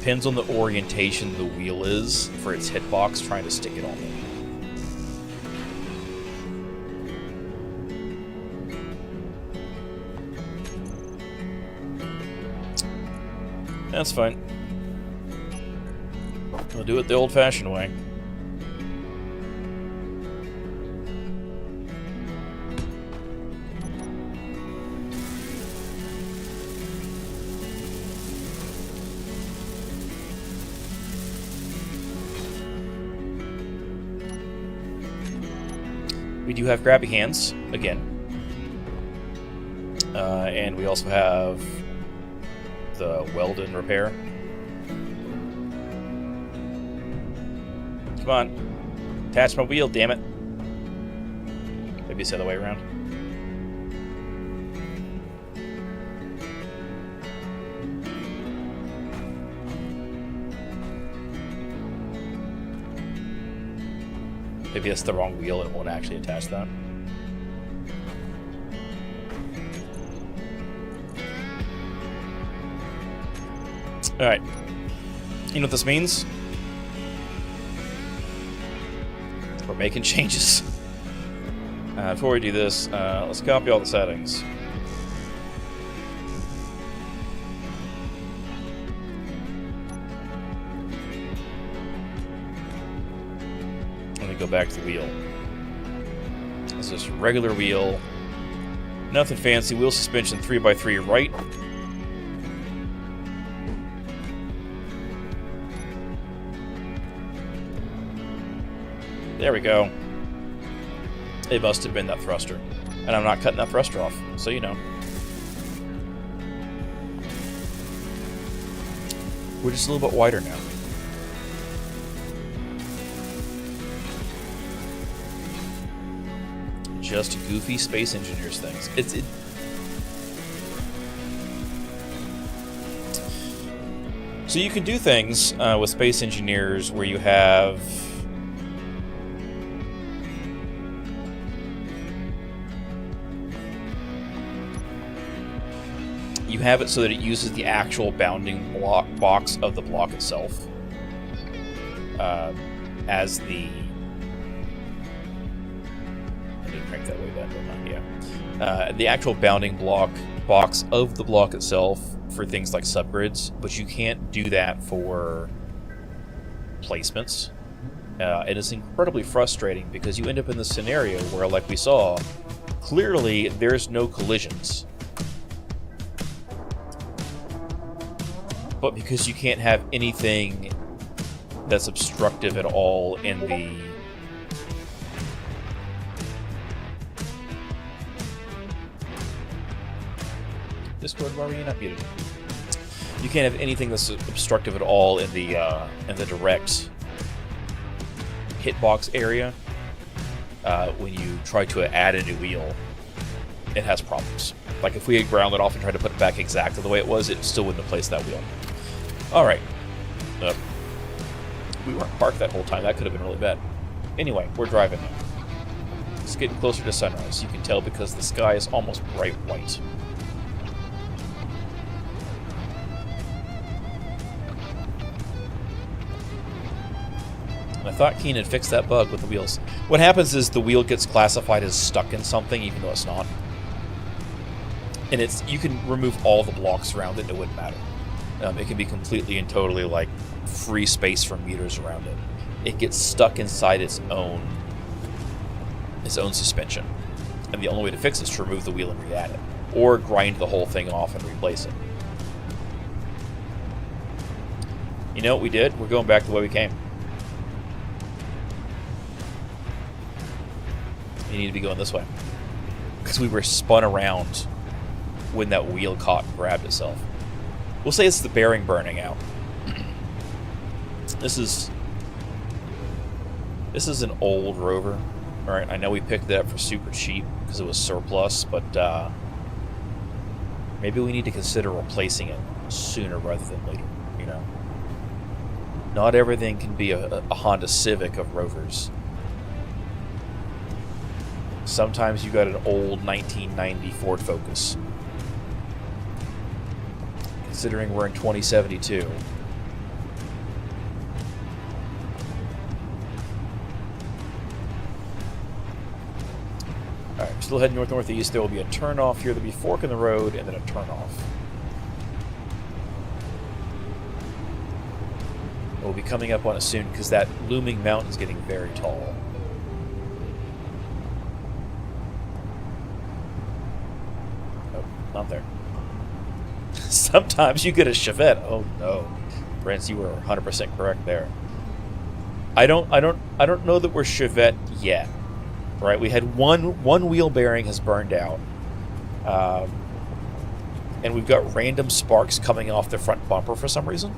depends on the orientation the wheel is for its hitbox trying to stick it on it. That's fine. We'll do it the old-fashioned way. We do have grabby hands, again. And we also have the weld and repair. Come on. Attach my wheel, damn it. Maybe it's the other way around. Maybe it's the wrong wheel and it won't actually attach that. Alright. You know what this means? We're making changes. Before we do this, let's copy all the settings. Let me go back to the wheel. This is regular wheel. Nothing fancy. Wheel suspension 3x3 right. There we go. It must have been that thruster. And I'm not cutting that thruster off, so you know. We're just a little bit wider now. Just goofy space engineers things. So you can do things with space engineers where you have it so that it uses the actual bounding box of the block itself as the... I didn't crank that way down, but not, yeah. The actual bounding box of the block itself for things like subgrids, but you can't do that for placements. It is incredibly frustrating because you end up in this scenario where, like we saw, clearly there's no collisions. But because you can't have anything that's obstructive at all in the Discord, why were you not muted? You can't have anything that's obstructive at all in the direct hitbox area. When you try to add a new wheel, it has problems. Like if we had ground it off and tried to put it back exactly the way it was, it still wouldn't have placed that wheel. Alright. We weren't parked that whole time. That could have been really bad. Anyway, we're driving now. It's getting closer to sunrise. You can tell because the sky is almost bright white. And I thought Keen had fixed that bug with the wheels. What happens is the wheel gets classified as stuck in something, even though it's not. And you can remove all the blocks around it, and it wouldn't matter. It can be completely and totally like free space for meters around it. It gets stuck inside its own suspension. And the only way to fix it is to remove the wheel and re-add it. Or grind the whole thing off and replace it. You know what we did? We're going back the way we came. You need to be going this way. Because we were spun around when that wheel caught and grabbed itself. We'll say it's the bearing burning out. This is an old rover. Alright, I know we picked it up for super cheap because it was surplus, but maybe we need to consider replacing it sooner rather than later, you know? Not everything can be a Honda Civic of rovers. Sometimes you got an old 1990 Ford Focus. Considering we're in 2072, Still heading north-northeast. There will be a turnoff here. There'll be a fork in the road and then a turnoff. We'll be coming up on it soon because that looming mountain is getting very tall. Oh, not there. Sometimes you get a Chevette. Oh no, Brent, you were 100% correct there. I don't know that we're Chevette yet. Right, we had one wheel bearing has burned out, and we've got random sparks coming off the front bumper for some reason.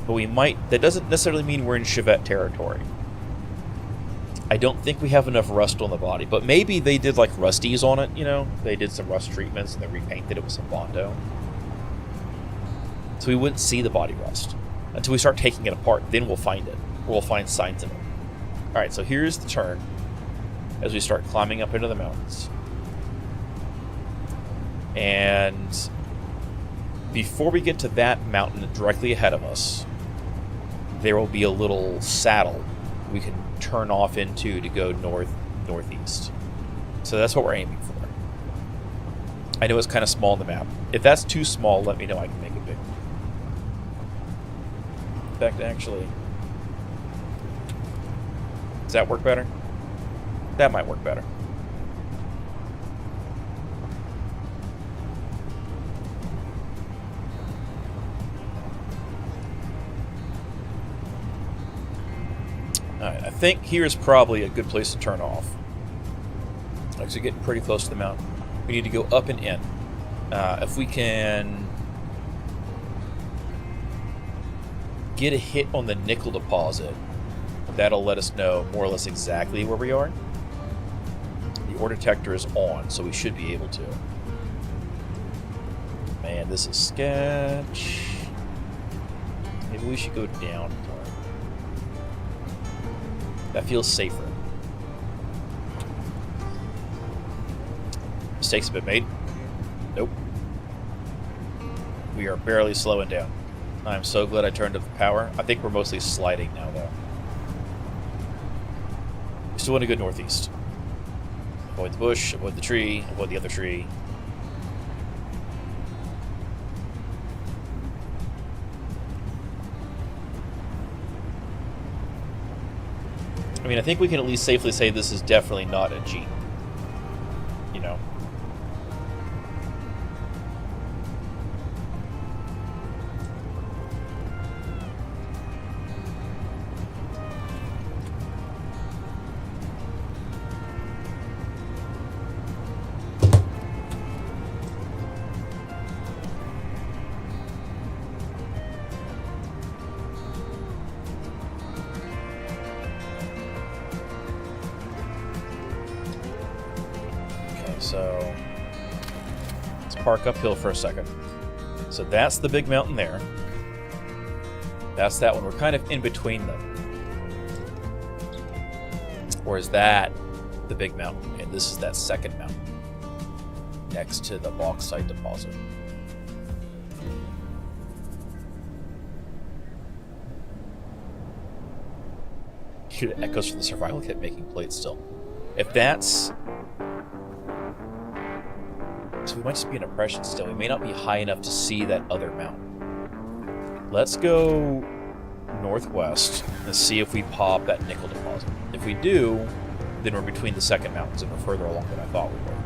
But we might. That doesn't necessarily mean we're in Chevette territory. I don't think we have enough rust on the body, but maybe they did like rusties on it. You know, they did some rust treatments and they repainted it with some Bondo, so we wouldn't see the body rust until we start taking it apart. Then we'll find it. We'll find signs of it. All right, so here's the turn as we start climbing up into the mountains. And before we get to that mountain directly ahead of us, there will be a little saddle we can turn off into to go northeast. So that's what we're aiming for. I know it's kind of small on the map. If that's too small, let me know. I can make it bigger. In fact, actually, does that work better? That might work better. Alright, I think here's probably a good place to turn off. Actually, getting pretty close to the mountain. We need to go up and in. If we can get a hit on the nickel deposit, that'll let us know more or less exactly where we are. The ore detector is on, so we should be able to. Man, this is sketch. Maybe we should go down. That feels safer. Mistakes have been made. Nope. We are barely slowing down. I'm so glad I turned up the power. I think we're mostly sliding now, though. We still want to go northeast. Avoid the bush, avoid the tree, avoid the other tree. I mean, I think we can at least safely say this is definitely not a Jeep. You know? So let's park uphill for a second. So that's the big mountain there. That's that one. We're kind of in between them. Or is that the big mountain? And this is that second mountain next to the bauxite deposit. Hear the echoes from the survival kit making plates still. If that's... So we might just be in oppression still. We may not be high enough to see that other mountain. Let's go northwest and see if we pop that nickel deposit. If we do, then we're between the second mountains and we're further along than I thought we were.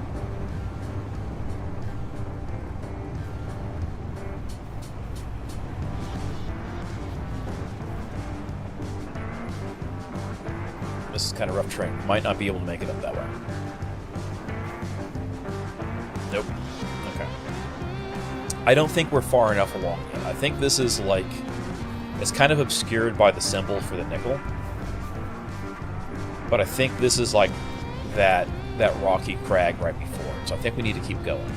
This is kind of rough terrain. Might not be able to make it up that way. Nope. Okay. I don't think we're far enough along yet. I think this is like... It's kind of obscured by the symbol for the nickel. But I think this is like that rocky crag right before. So I think we need to keep going.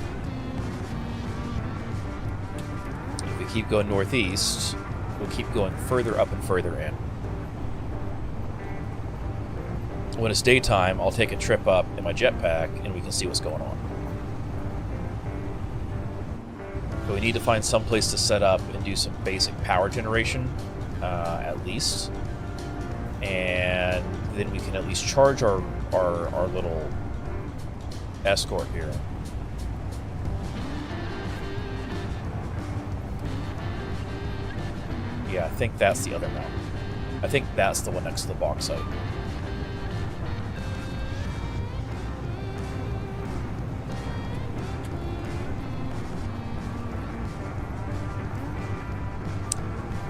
If we keep going northeast, we'll keep going further up and further in. When it's daytime, I'll take a trip up in my jetpack and we can see what's going on. But we need to find some place to set up and do some basic power generation, at least. And then we can at least charge our little escort here. Yeah, I think that's the other mountain. I think that's the one next to the bauxite.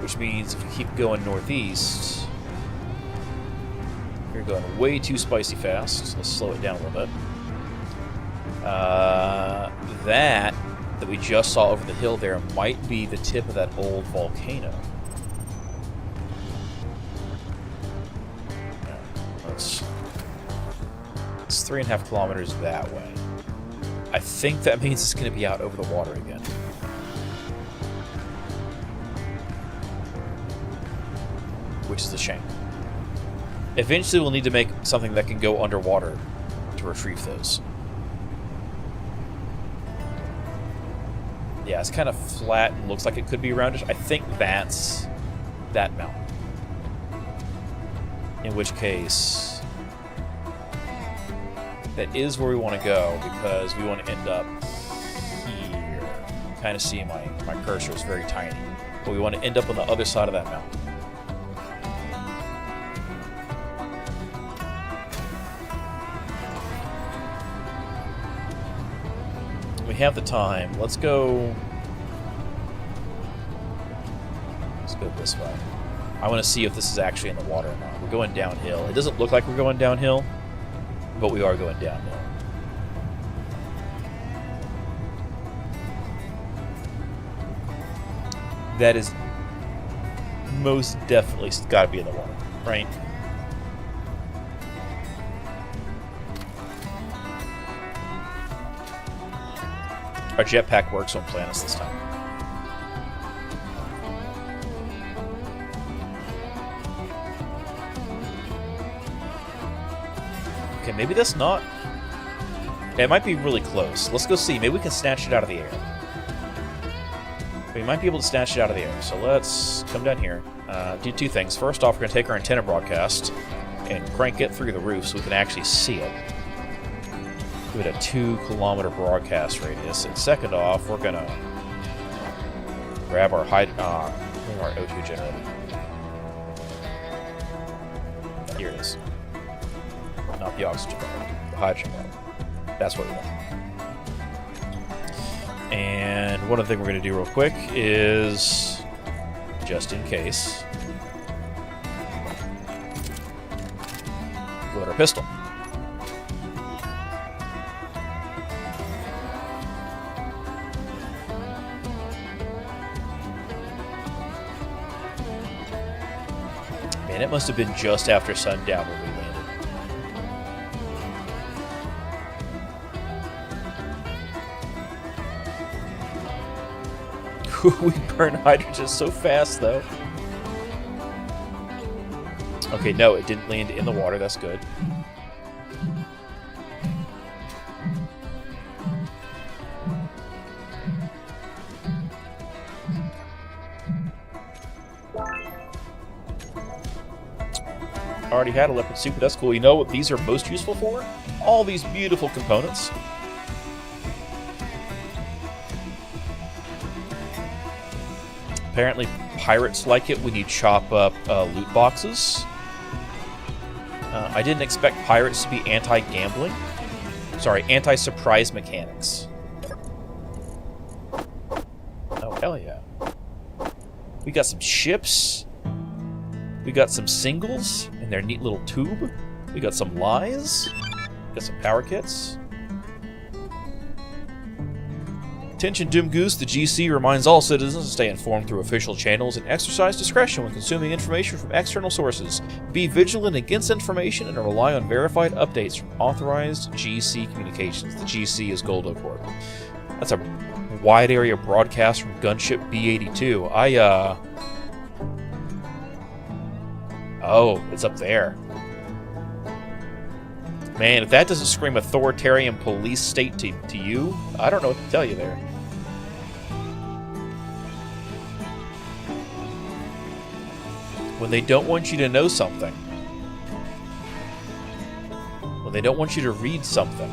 Which means if we keep going northeast, we're going way too spicy fast. Let's slow it down a little bit. That we just saw over the hill there might be the tip of that old volcano. It's 3.5 kilometers that way. I think that means it's going to be out over the water again. Which is a shame. Eventually we'll need to make something that can go underwater to retrieve those. Yeah, it's kind of flat and looks like it could be roundish. I think that's that mountain. In which case, that is where we want to go, because we want to end up here. You kind of see my cursor is very tiny. But we want to end up on the other side of that mountain. We have the time. Let's go this way. I want to see if this is actually in the water or not. We're going downhill. It doesn't look like we're going downhill, but we are going downhill. That is most definitely got to be in the water, right? Our jetpack works on planets this time. Okay, maybe that's not... It might be really close. Let's go see. Maybe we can snatch it out of the air. We might be able to snatch it out of the air. So let's come down here. Do two things. First off, we're going to take our antenna broadcast and crank it through the roof so we can actually see it. Give it a 2-kilometer broadcast radius. And second off, we're going to grab our O2 generator. Here it is. Not the oxygen bottle, the hydrogen bottle. That's what we want. And one other thing we're going to do real quick is, just in case, load our pistol. Man, it must have been just after sundown when we landed. We burn hydrogen so fast, though. Okay, no, it didn't land in the water. That's good. Already had a leopard suit, but that's cool. You know what these are most useful for? All these beautiful components. Apparently, pirates like it when you chop up loot boxes. I didn't expect pirates to be anti-gambling. Sorry, anti-surprise mechanics. Oh, hell yeah. We got some ships. We got some singles in their neat little tube. We got some lies. We got some power kits. Attention Doom Goose, the GC reminds all citizens to stay informed through official channels and exercise discretion when consuming information from external sources. Be vigilant against information and rely on verified updates from authorized GC communications. The GC is Goldo Corp. That's a wide area broadcast from gunship B-82. Oh, it's up there. Man, if that doesn't scream authoritarian police state to you, I don't know what to tell you there. When they don't want you to know something. When they don't want you to read something,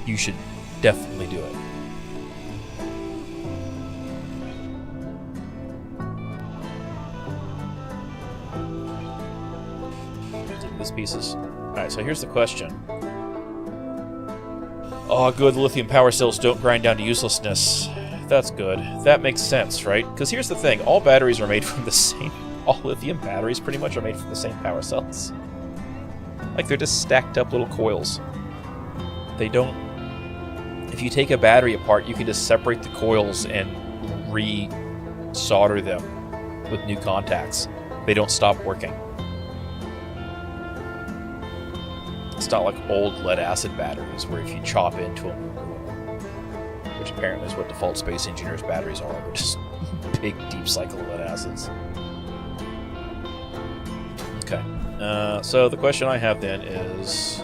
you should definitely do it. These pieces. Alright, so here's the question. Oh, good, the lithium power cells don't grind down to uselessness. That's good. That makes sense, right? Because here's the thing, all batteries are made from the same... All lithium batteries pretty much are made from the same power cells. Like, they're just stacked up little coils. They don't... If you take a battery apart, you can just separate the coils and re-solder them with new contacts. They don't stop working. It's not like old lead-acid batteries, where if you chop into them, you ruin them. Which apparently is what default Space Engineers batteries are. They're just big, deep cycle lead-acids. Okay. So the question I have then is...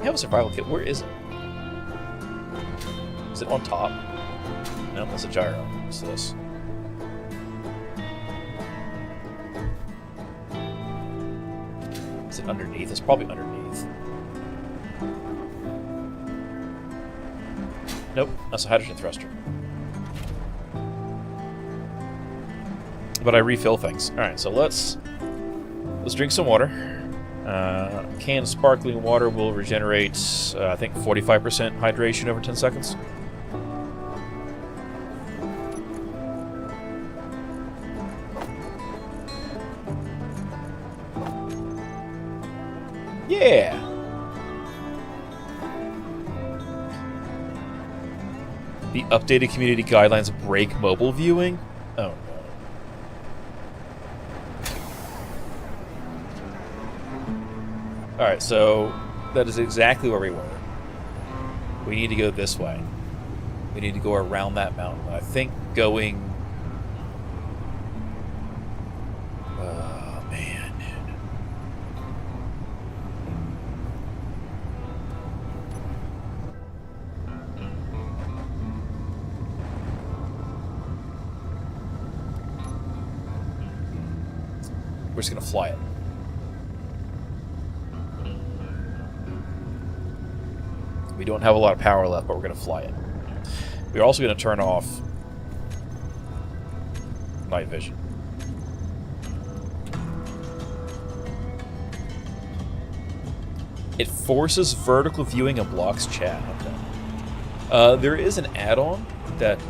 I have a survival kit. Where is it? Is it on top? No, that's a gyro. What's this? Is it underneath? It's probably underneath. Nope, that's a hydrogen thruster. But I refill things. Alright, so let's drink some water. Canned sparkling water will regenerate, I think, 45% hydration over 10 seconds. Yeah! The updated community guidelines break mobile viewing? Oh no. Alright, so that is exactly where we were. We need to go this way. We need to go around that mountain. I think going... Oh, man. We're just going to fly it. We don't have a lot of power left, but we're going to fly it. We're also going to turn off night vision. It forces vertical viewing and blocks chat. Okay. There is an add-on that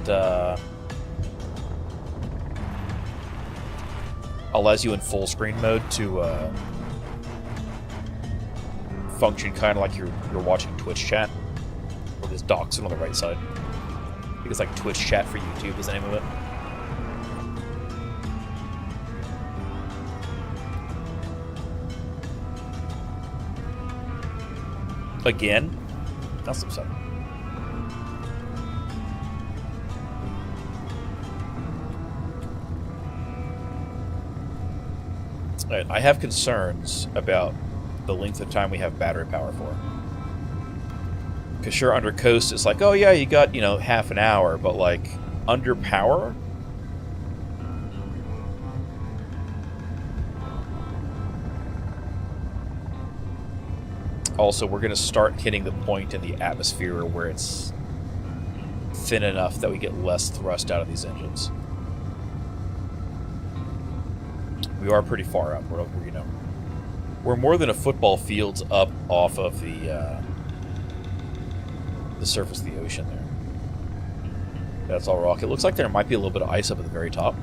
allows you in full screen mode to function kind of like you're watching Twitch chat. Or this Doxon on the right side. I think it's like Twitch chat for YouTube is the name of it. Again? That's upsetting. Alright, I have concerns about the length of time we have battery power for. Because sure, under coast, it's like, oh yeah, you got, half an hour, but like, under power? Also, we're going to start hitting the point in the atmosphere where it's thin enough that we get less thrust out of these engines. We are pretty far up. We're more than a football field's up off of the surface of the ocean there. That's all rock. It looks like there might be a little bit of ice up at the very top.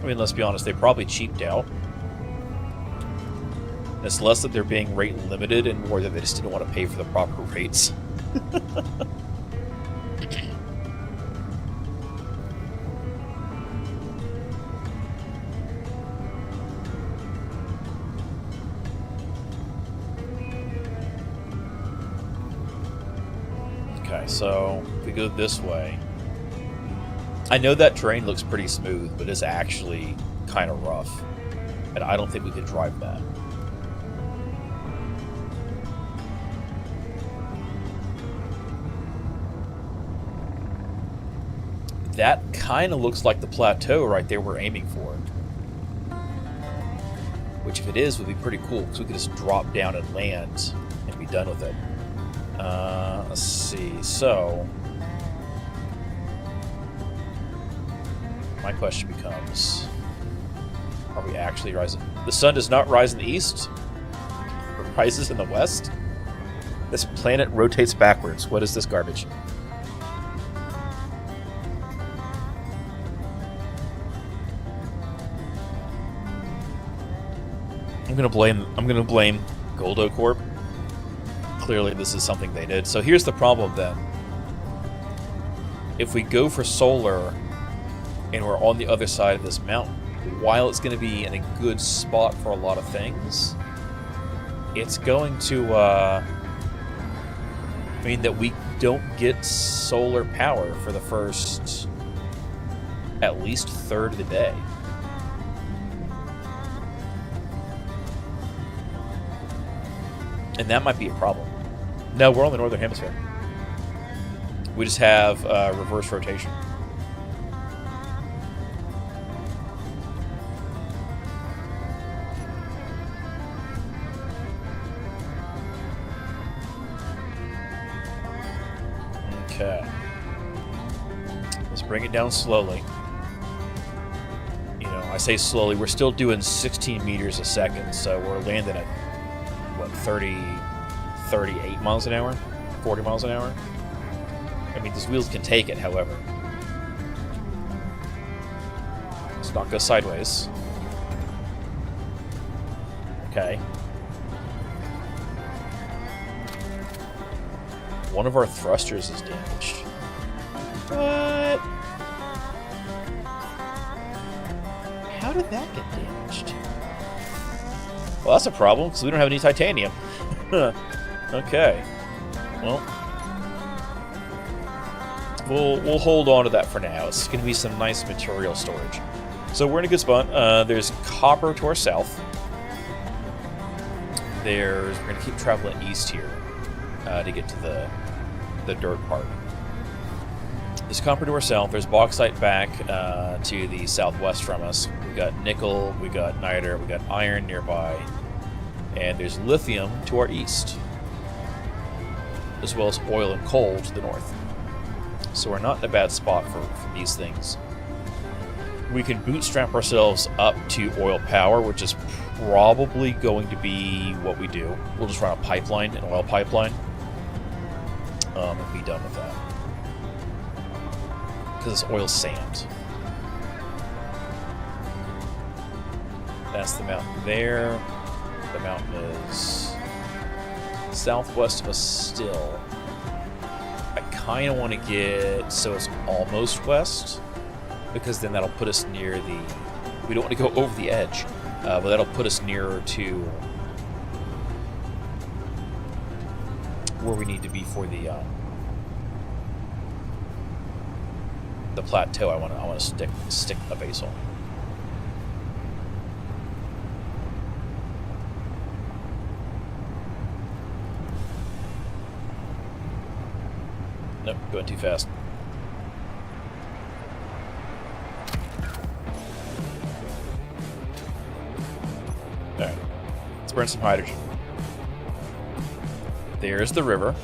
I mean, let's be honest, they probably cheaped out. It's less that they're being rate limited and more that they just didn't want to pay for the proper rates. Okay, so if we go this way. I know that terrain looks pretty smooth, but it's actually kind of rough. And I don't think we could drive that. that kind of looks like the plateau right there we're aiming for. Which, if it is, would be pretty cool, because we could just drop down and land and be done with it. Let's see. So, my question becomes, are we actually rising? The sun does not rise in the east. It rises in the west. This planet rotates backwards. What is this garbage? I'm gonna blame Goldo Corp. Clearly this is something they did. So here's the problem then. If we go for solar and we're on the other side of this mountain, while it's going to be in a good spot for a lot of things, it's going to mean that we don't get solar power for the first at least third of the day. And that might be a problem. No, we're on the northern hemisphere. We just have reverse rotation. Okay. Let's bring it down slowly. You know, I say slowly, we're still doing 16 meters a second, so we're landing at, what, 38 miles an hour? 40 miles an hour? I mean, these wheels can take it, however. Let's not go sideways. Okay. One of our thrusters is damaged. What? How did that get damaged? Well, that's a problem, because we don't have any titanium. Okay. Well, we'll hold on to that for now. It's going to be some nice material storage. So we're in a good spot. There's copper to our south. We're going to keep traveling east here to get to the dirt part. There's copper to our south. There's bauxite back to the southwest from us. We got nickel. We got niter. We got iron nearby. And there's lithium to our east, as well as oil and coal to the north. So we're not in a bad spot for these things. We can bootstrap ourselves up to oil power, which is probably going to be what we do. We'll just run a pipeline, an oil pipeline, and be done with that. Because it's oil sand. That's the mountain there. The mountain is southwest of us still. I kind of want to get so it's almost west, because then that'll put us near the... We don't want to go over the edge, but that'll put us nearer to where we need to be for the plateau. I want to stick a base on. Nope, going too fast. Alright, let's burn some hydrogen. There's the river.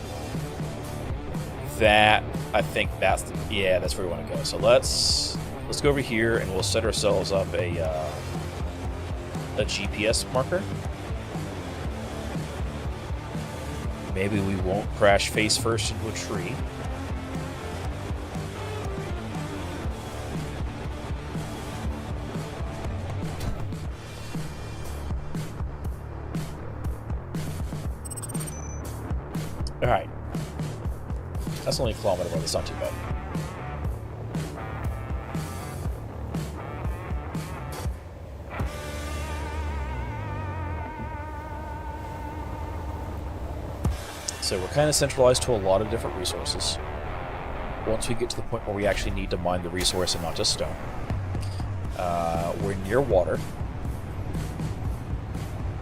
I think that's that's where we want to go. So let's go over here and we'll set ourselves up a GPS marker. Maybe we won't crash face first into a tree. Alright. That's only a kilometer away, that's not too bad. So we're kind of centralized to a lot of different resources. Once we get to the point where we actually need to mine the resource and not just stone. We're near water.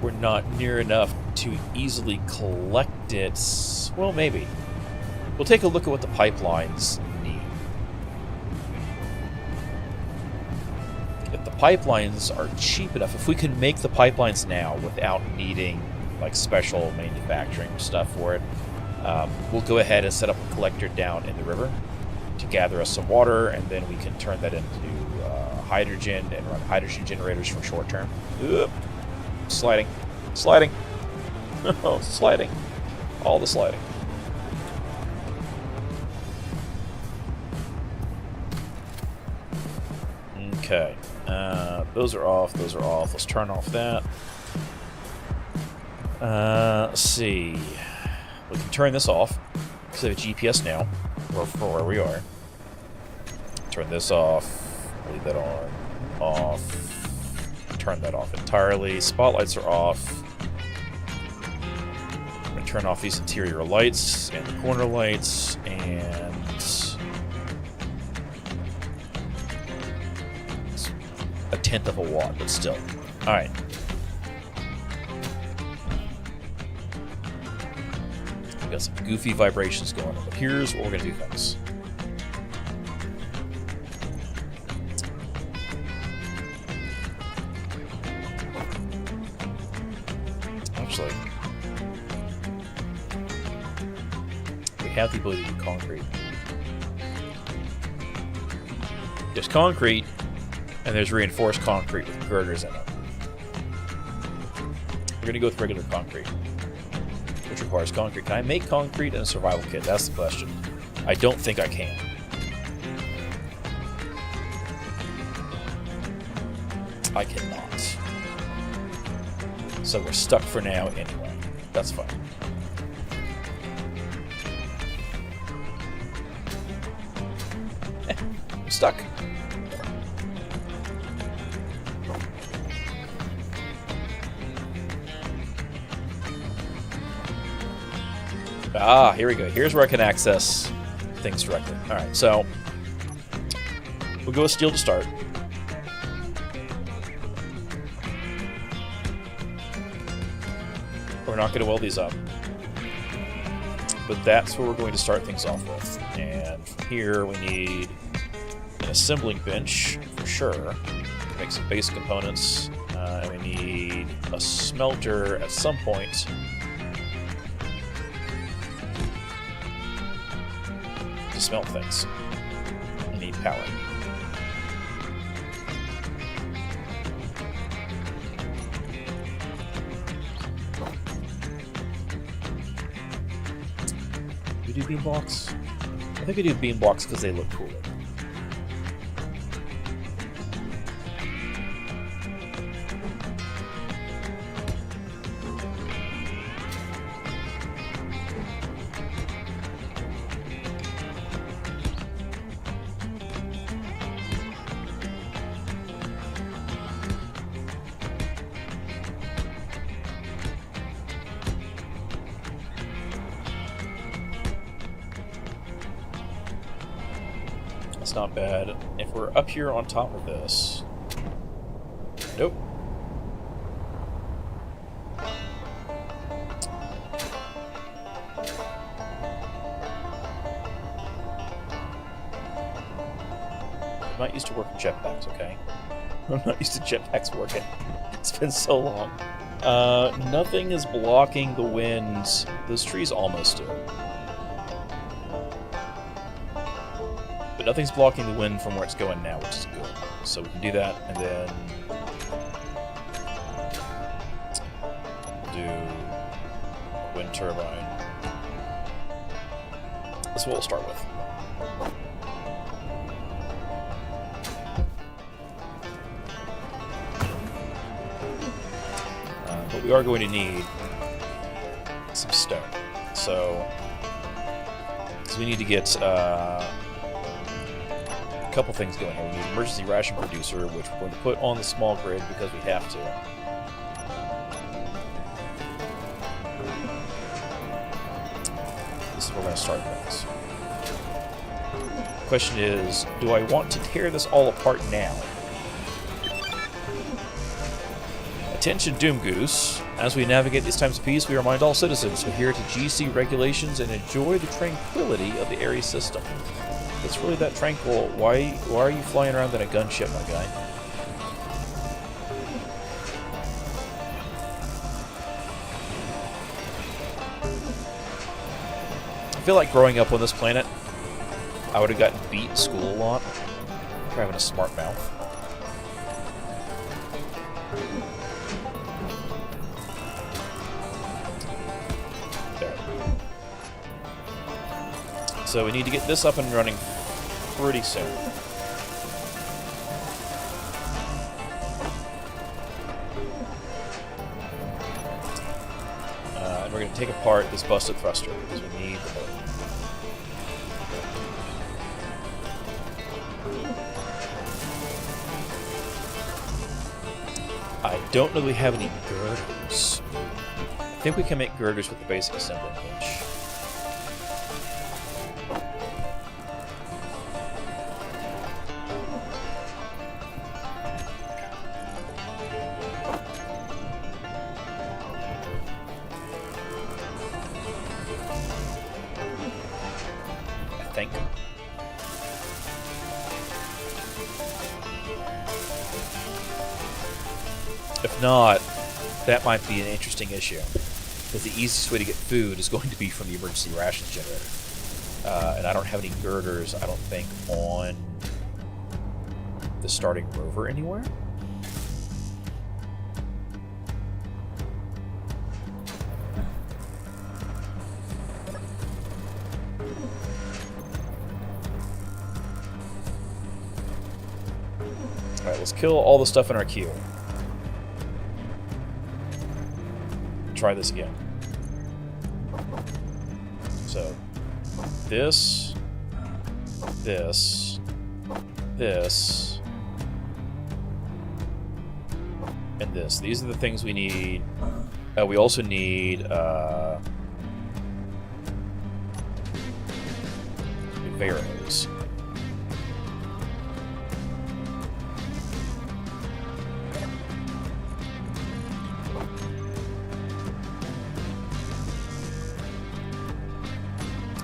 We're not near enough to easily collect it. Well, maybe. We'll take a look at what the pipelines need. the pipelines are cheap enough. If we can make the pipelines now without needing like special manufacturing stuff for it, we'll go ahead and set up a collector down in the river to gather us some water, and then we can turn that into hydrogen and run hydrogen generators for short term. Oop. Sliding. Sliding. Oh, sliding. All the sliding. Okay. Those are off. Those are off. Let's turn off that. Let's see. We can turn this off because I have a GPS now for where we are. Turn this off. Leave that on. Off. Turn that off entirely. Spotlights are off. I'm going to turn off these interior lights and the corner lights and a tenth of a watt, but still. Alright. We got some goofy vibrations going on, but here's what we're going to do, folks. Actually, we have the ability to do concrete. There's concrete, and there's reinforced concrete with girders in it. We're going to go with regular concrete, which requires concrete. Can I make concrete in a survival kit? That's the question. I don't think I can. I cannot. So we're stuck for now anyway. That's fine. I'm stuck. Ah, here we go. Here's where I can access things directly. Alright, so we'll go with steel to start. We're not going to weld these up. But that's where we're going to start things off with. And from here we need an assembling bench for sure to make some base components. And we need a smelter at some point. To smelt things. I need power. Do we do beam blocks? I think we do beam blocks because they look cooler. That's not bad. If we're up here on top of this... Nope. I'm not used to working jetpacks, okay? I'm not used to jetpacks working. It's been so long. Nothing is blocking the winds. Those trees almost do. But nothing's blocking the wind from where it's going now, which is good. So we can do that, and then do a wind turbine. That's what we'll start with. But we are going to need some stone. So, we need to get a couple things going here. We need an emergency ration producer, which we're going to put on the small grid because we have to. This is where we're going to start things. The question is, do I want to tear this all apart now? Attention, Doom Goose. As we navigate these times of peace, we remind all citizens to adhere to GC regulations and enjoy the tranquility of the Ares system. If it's really that tranquil, why are you flying around in a gunship, my guy? feel like growing up on this planet, I would have gotten beat in school a lot for having a smart mouth. There. So we need to get this up and running pretty soon. And we're going to take apart this busted thruster because we need the motor. I don't know that we have any girders. I think we can make girders with the basic assembly hinge. I think. If not, that might be an interesting issue, because the easiest way to get food is going to be from the emergency rations generator. And I don't have any girders, I don't think, on the starting rover anywhere. Alright, let's kill all the stuff in our queue. Try this again. So, this, and this. These are the things we need. We also need Avaris.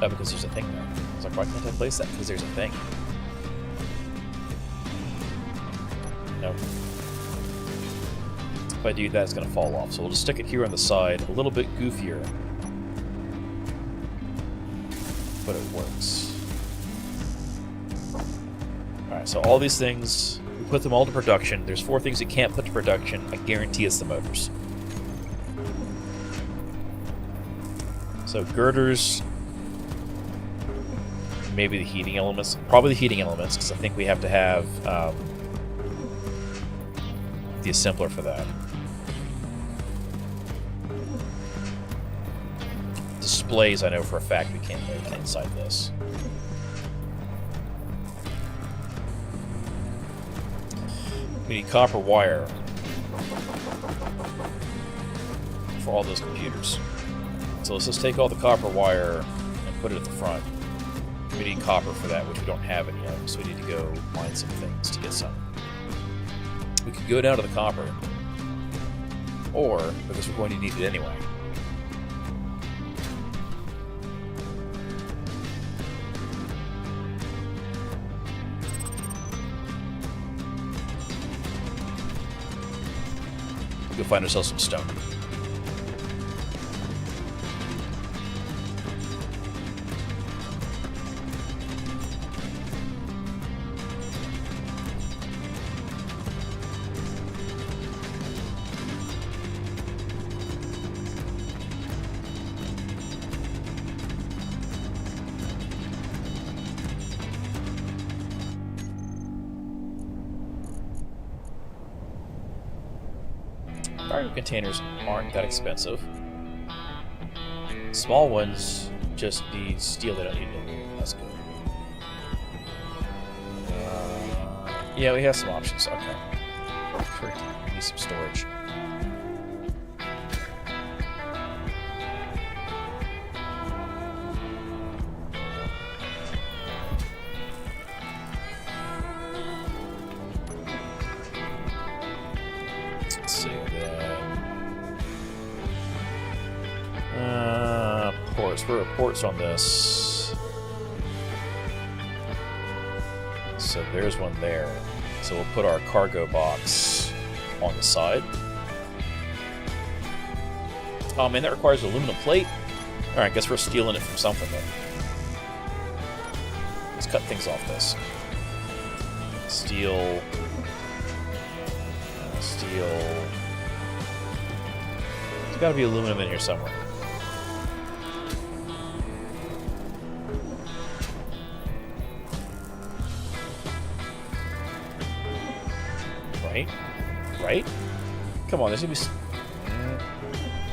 Because there's a thing there. I was like, why can't I place that? Because there's a thing. Nope. If I do that, it's going to fall off. So we'll just stick it here on the side, a little bit goofier. But it works. Alright, so all these things, we put them all to production. There's 4 things you can't put to production. I guarantee it's the motors. So girders... maybe the heating elements. Probably the heating elements, because I think we have to have the assembler for that. Displays, I know for a fact we can't make inside this. We need copper wire for all those computers. So let's just take all the copper wire and put it at the front. We need copper for that, which we don't have any of, so we need to go mine some things to get some. We could go down to the copper, or, because we're going to need it anyway, we'll find ourselves some stone. Cargo containers aren't that expensive. Small ones just need steel, they don't need aluminum. That's good. Yeah, we have some options. Okay. Pretty. We need some storage. Let's see then. Ports. Where are ports on this? So there's one there. So we'll put our cargo box on the side. Oh man, that requires aluminum plate. Alright, guess we're stealing it from something then. cut things off this. Steel. Steel. There's got to be aluminum in here somewhere. Right? Right? Come on, there's gonna be.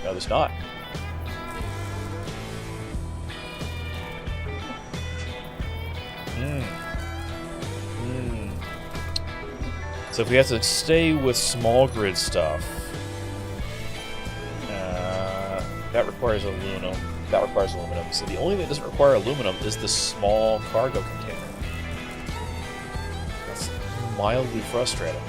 No, there's not. So if we have to stay with small grid stuff, that requires aluminum. That requires aluminum. So the only thing that doesn't require aluminum is the small cargo container. That's mildly frustrating.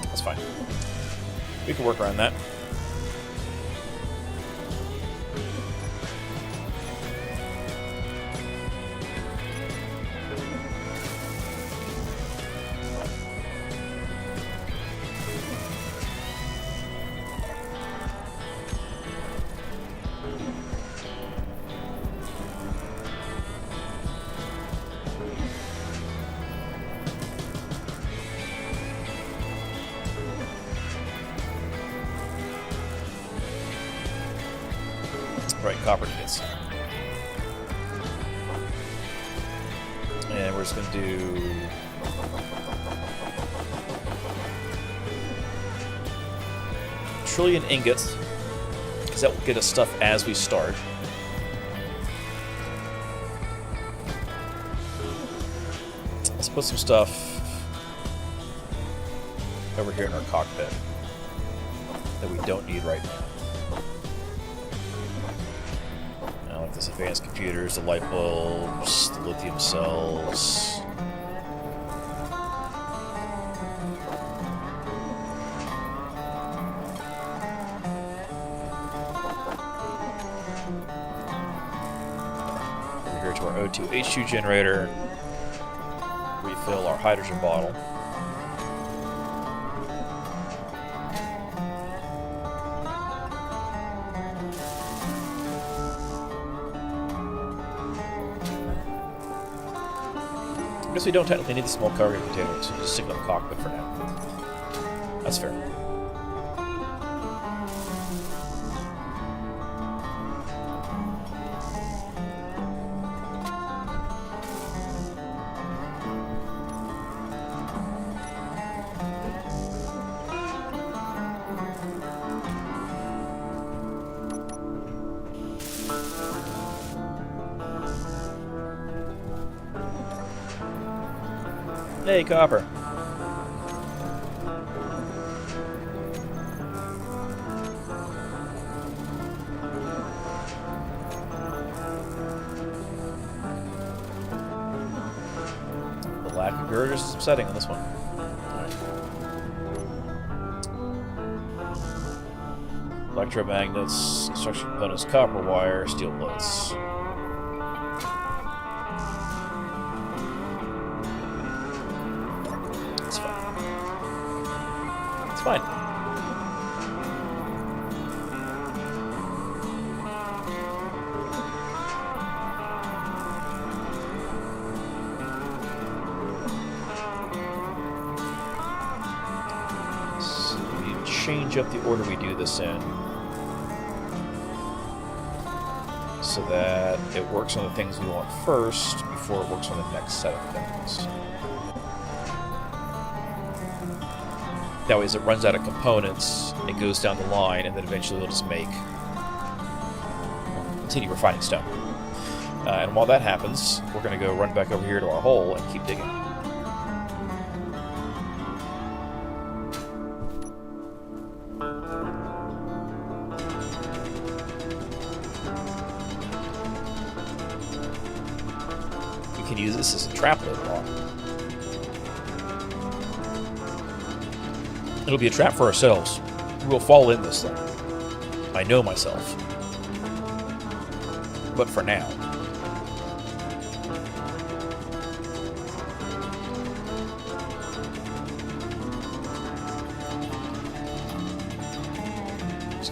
That's fine. We can work around that. Right, copper tickets. And we're just going to do... trillion ingots, because that will get us stuff as we start. Let's put some stuff over here in our cockpit that we don't need right now. Like this advanced computers, the light bulbs, the lithium cells. Over here to our O2H2 generator. Refill our hydrogen bottle. I guess we don't technically need the small cargo container, so just stick it in the cockpit for now. That's fair. Hey, copper. The lack of girders is upsetting on this one. Right. Electromagnets, construction components, copper wire, steel plates. Fine. So we change up the order we do this in so that it works on the things we want first before it works on the next set of things. That way, as it runs out of components, it goes down the line, and then eventually it'll just continue refining stone. And while that happens, we're going to go run back over here to our hole and keep digging. We can use this as a trap later on. It'll be a trap for ourselves. We'll fall in this thing. I know myself. But for now.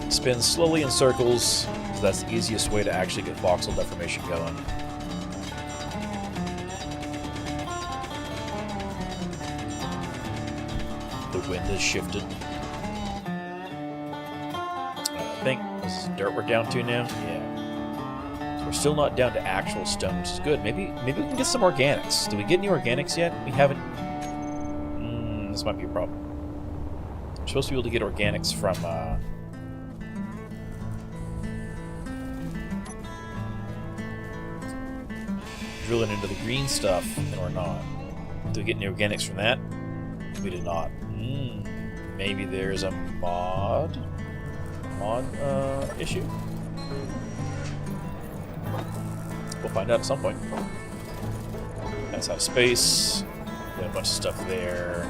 spin slowly in circles, so that's the easiest way to actually get voxel deformation going. The wind has shifted. I think this is dirt we're down to now. Yeah. So we're still not down to actual stone, which is good. Maybe we can get some organics. Did we get any organics yet? We haven't. This might be a problem. We're supposed to be able to get organics from. Drilling into the green stuff, and we're not. Did we get any organics from that? We did not. Maybe there's a mod issue. We'll find out at some point. That's out of space. Got a bunch of stuff there.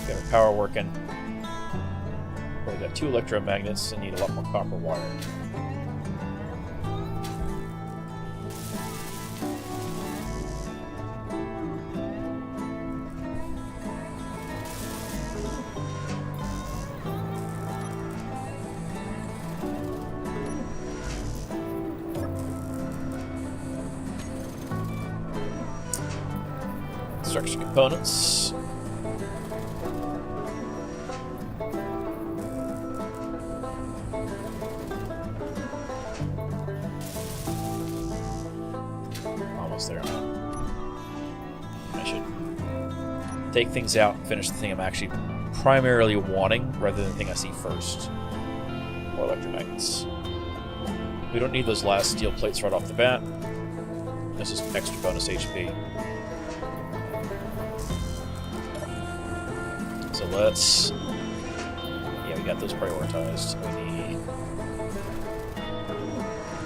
Got our power working. We got 2 electromagnets and need a lot more copper wire. Structure components. Almost there. I should take things out and finish the thing I'm actually primarily wanting rather than the thing I see first. More electromagnets. We don't need those last steel plates right off the bat. This is extra bonus HP. So let's... Yeah, we got those prioritized. We need...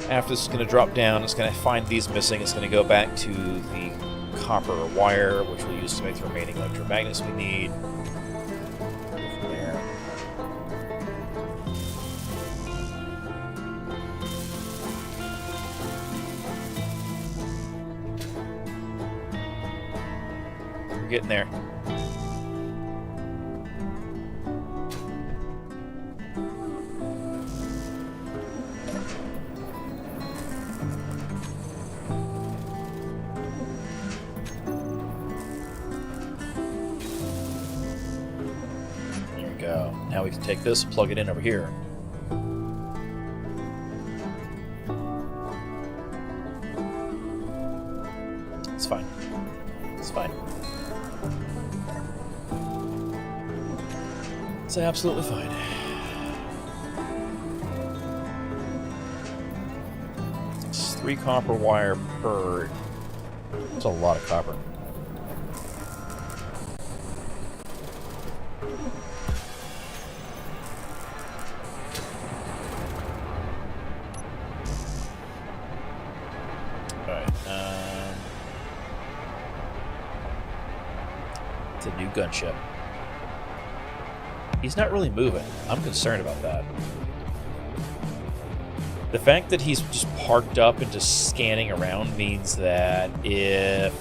After this is going to drop down, it's going to find these missing. It's going to go back to the copper wire, which we'll use to make the remaining electromagnets we need. From there. We're getting there. Now we can take this, plug it in over here. It's fine. It's fine. It's absolutely fine. It's 3 copper wire per. That's a lot of copper. It's a new gunship. He's not really moving. I'm concerned about that. The fact that he's just parked up and just scanning around means that if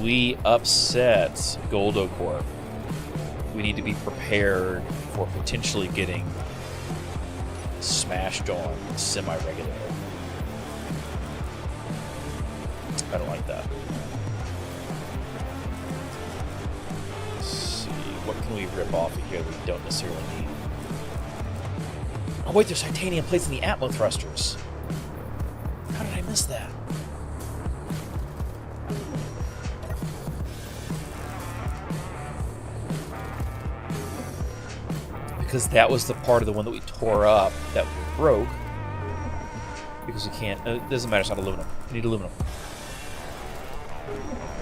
we upset Goldo Corp, we need to be prepared for potentially getting smashed on semi-regularly. I don't like that. What can we rip off of here that we don't necessarily need? Oh wait, there's titanium plates in the Atmo thrusters. How did I miss that? Because that was the part of the one that we tore up that we broke. Because we can't... it doesn't matter, it's not aluminum. We need aluminum.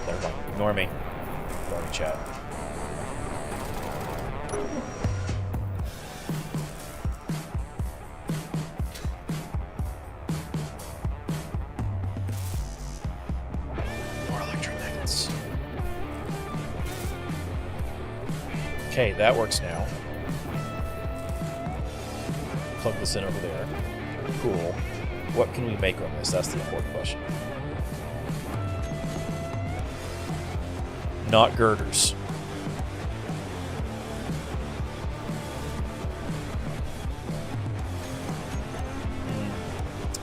Never mind. Ignore me. Ignore me, chat. Okay, that works now. Plug this in over there. Cool. What can we make on this? That's the important question. not girders.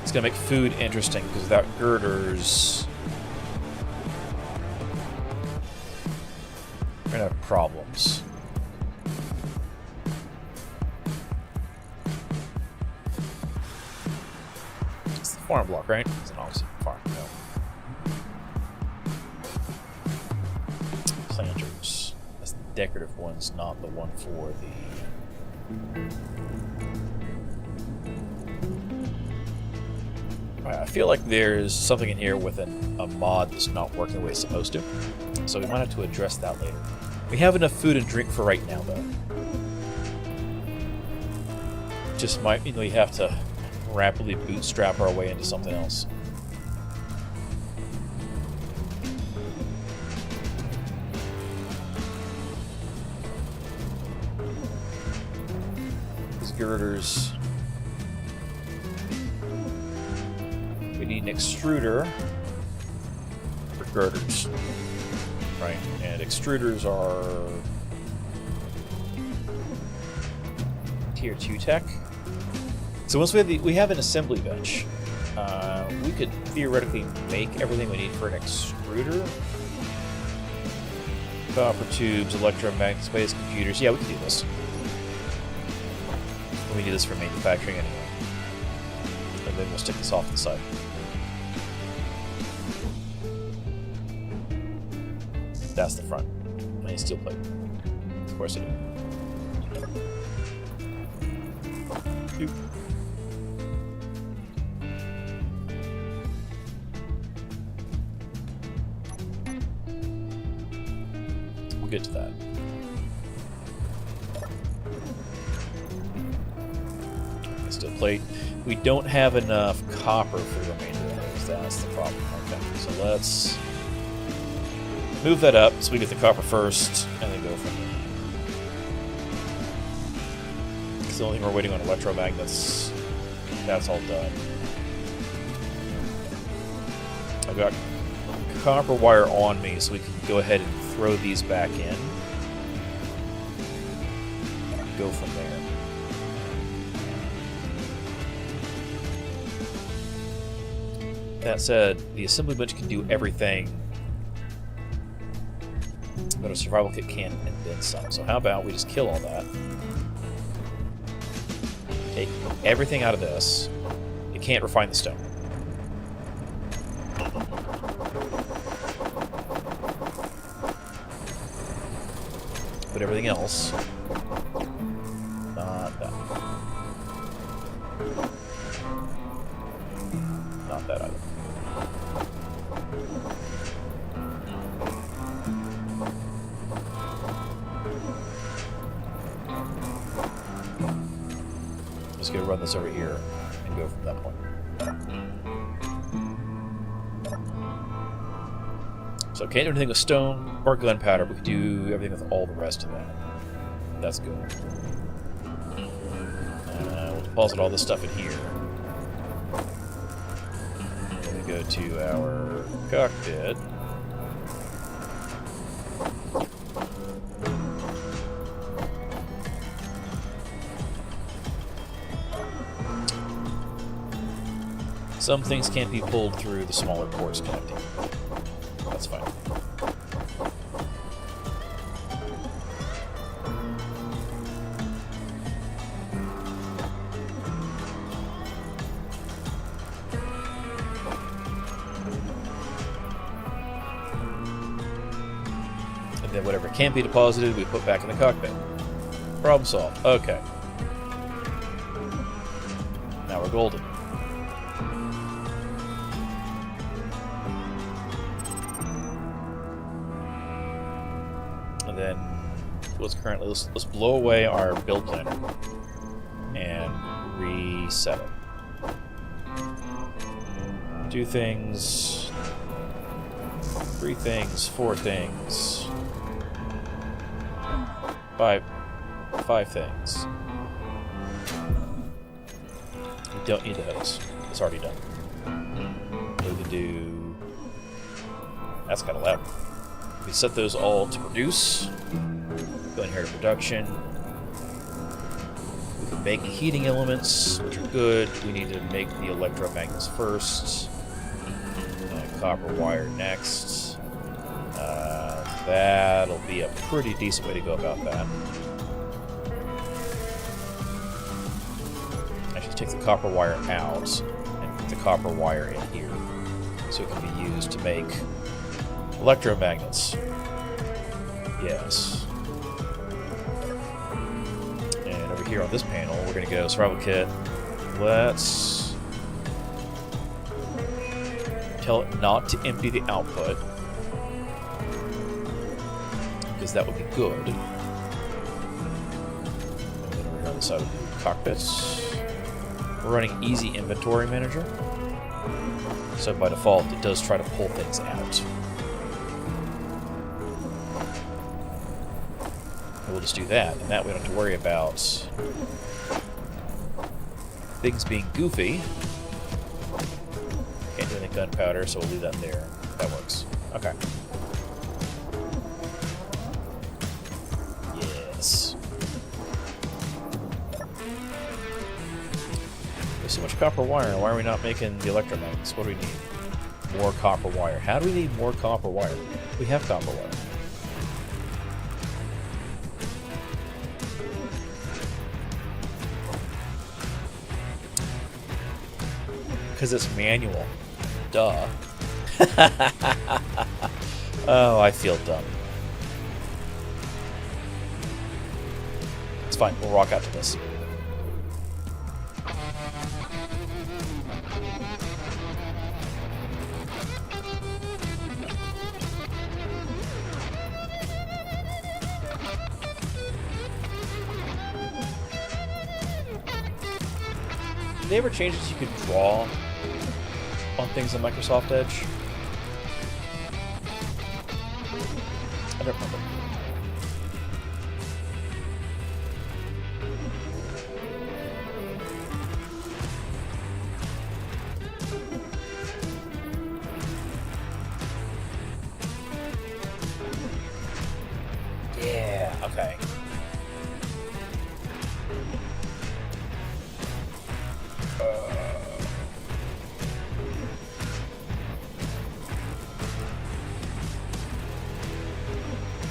It's going to make food interesting, because without girders, we're going to have problems. It's the farm block, right? It's an obviously farm, no. Planters. That's the decorative ones, not the one for the... I feel like there's something in here with a mod that's not working the way it's supposed to. So we might have to address that later. We have enough food and drink for right now, though. Just might, you know, you have to rapidly bootstrap our way into something else. These girders. We need an extruder for girders. Right, and extruders are tier 2 tech. So once we have an assembly bench, we could theoretically make everything we need for an extruder. Copper tubes, electromagnet space, computers. Yeah, we can do this. We do this for manufacturing anyway. And then we'll stick this off to the side. That's the front. I need steel plate. Of course I do. Doop. We'll get to that. Steel plate. We don't have enough copper for the remainder of those. That's the problem. Okay, so let's move that up so we get the copper first, and then go from there. Because the only thing we're waiting on electromagnets. That's all done. I've got copper wire on me, so we can go ahead and throw these back in. Go from there. That said, the assembly bench can do everything but a survival kit can, and then some. So how about we just kill all that, take everything out of this. It can't refine the stone. But everything else, not that. Not that either. Just go run this over here and go from that point. So can't do anything with stone or gunpowder, but we can do everything with all the rest of that. That's good. We'll deposit all this stuff in here. Then we go to our cockpit. Some things can't be pulled through the smaller ports connecting. That's fine. And then whatever can't be deposited, we put back in the cockpit. Problem solved. Okay. Now we're golden. Then what's currently, let's blow away our build planner and reset it. 2 things, 3 things, 4 things, 5 things. We don't need those. It's already done. We can do. That's kind of loud. we set those all to produce. Go in here to production. We can make heating elements, which are good. We need to make the electromagnets first. Copper wire next. That'll be a pretty decent way to go about that. Actually, take the copper wire out and put the copper wire in here, so it can be used to make electromagnets. Yes. And over here on this panel, we're going to go survival kit. Let's tell it not to empty the output, because that would be good. And then over here on the side of the cockpits, we're running easy inventory manager. So by default, it does try to pull things out. And we'll just do that, and that we don't have to worry about things being goofy. Can't do any gunpowder, so we'll leave that there. That works. Okay. Yes. There's so much copper wire. Why are we not making the electromagnets? What do we need? More copper wire. How do we need more copper wire? We have copper wire. Because it's manual. Duh. Oh, I feel dumb. It's fine. We'll rock out to this. Did they ever change it so you could draw on things in Microsoft Edge? I don't remember. Yeah, okay.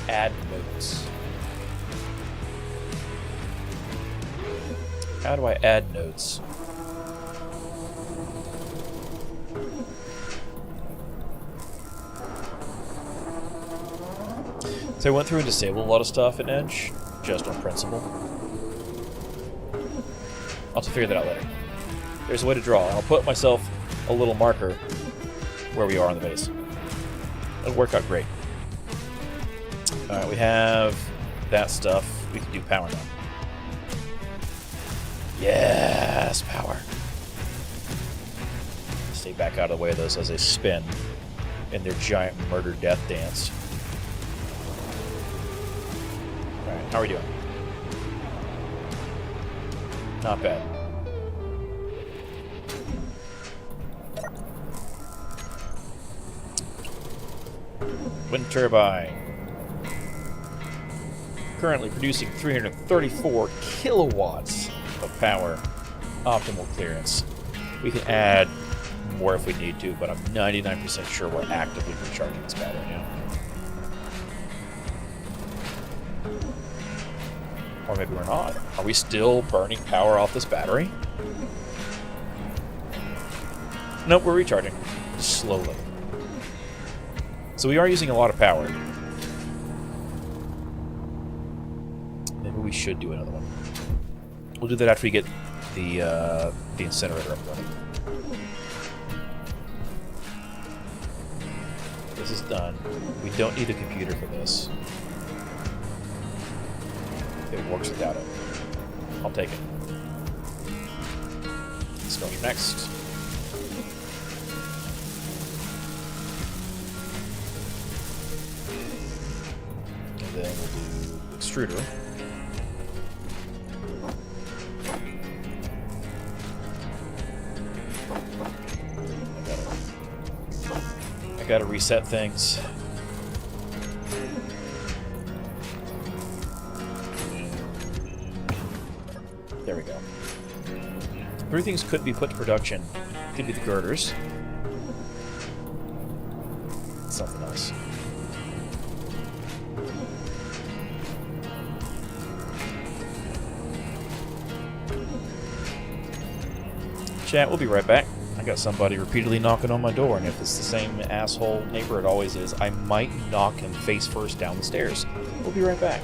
Add notes. How do I add notes? So I went through and disabled a lot of stuff in Edge, just on principle. I'll have to figure that out later. There's a way to draw. I'll put myself a little marker where we are on the base. It'll work out great. Alright, we have that stuff. We can do power now. Yes, power. Stay back out of the way of those as they spin in their giant murder death dance. Alright, how are we doing? Not bad. Wind turbine. Currently producing 334 kilowatts of power. Optimal clearance. We can add more if we need to, but I'm 99% sure we're actively recharging this battery now. Or maybe we're not. Are we still burning power off this battery? Nope, we're recharging. Slowly. So we are using a lot of power. Maybe we should do another one. We'll do that after we get the incinerator up running. This is done. We don't need a computer for this. It works without it. I'll take it. Smelter next. And then we'll do extruder. I gotta reset things. Three things could be put to production. Could be the girders. Something else. Chat, we'll be right back. I got somebody repeatedly knocking on my door, and if it's the same asshole neighbor it always is, I might knock him face first down the stairs. We'll be right back.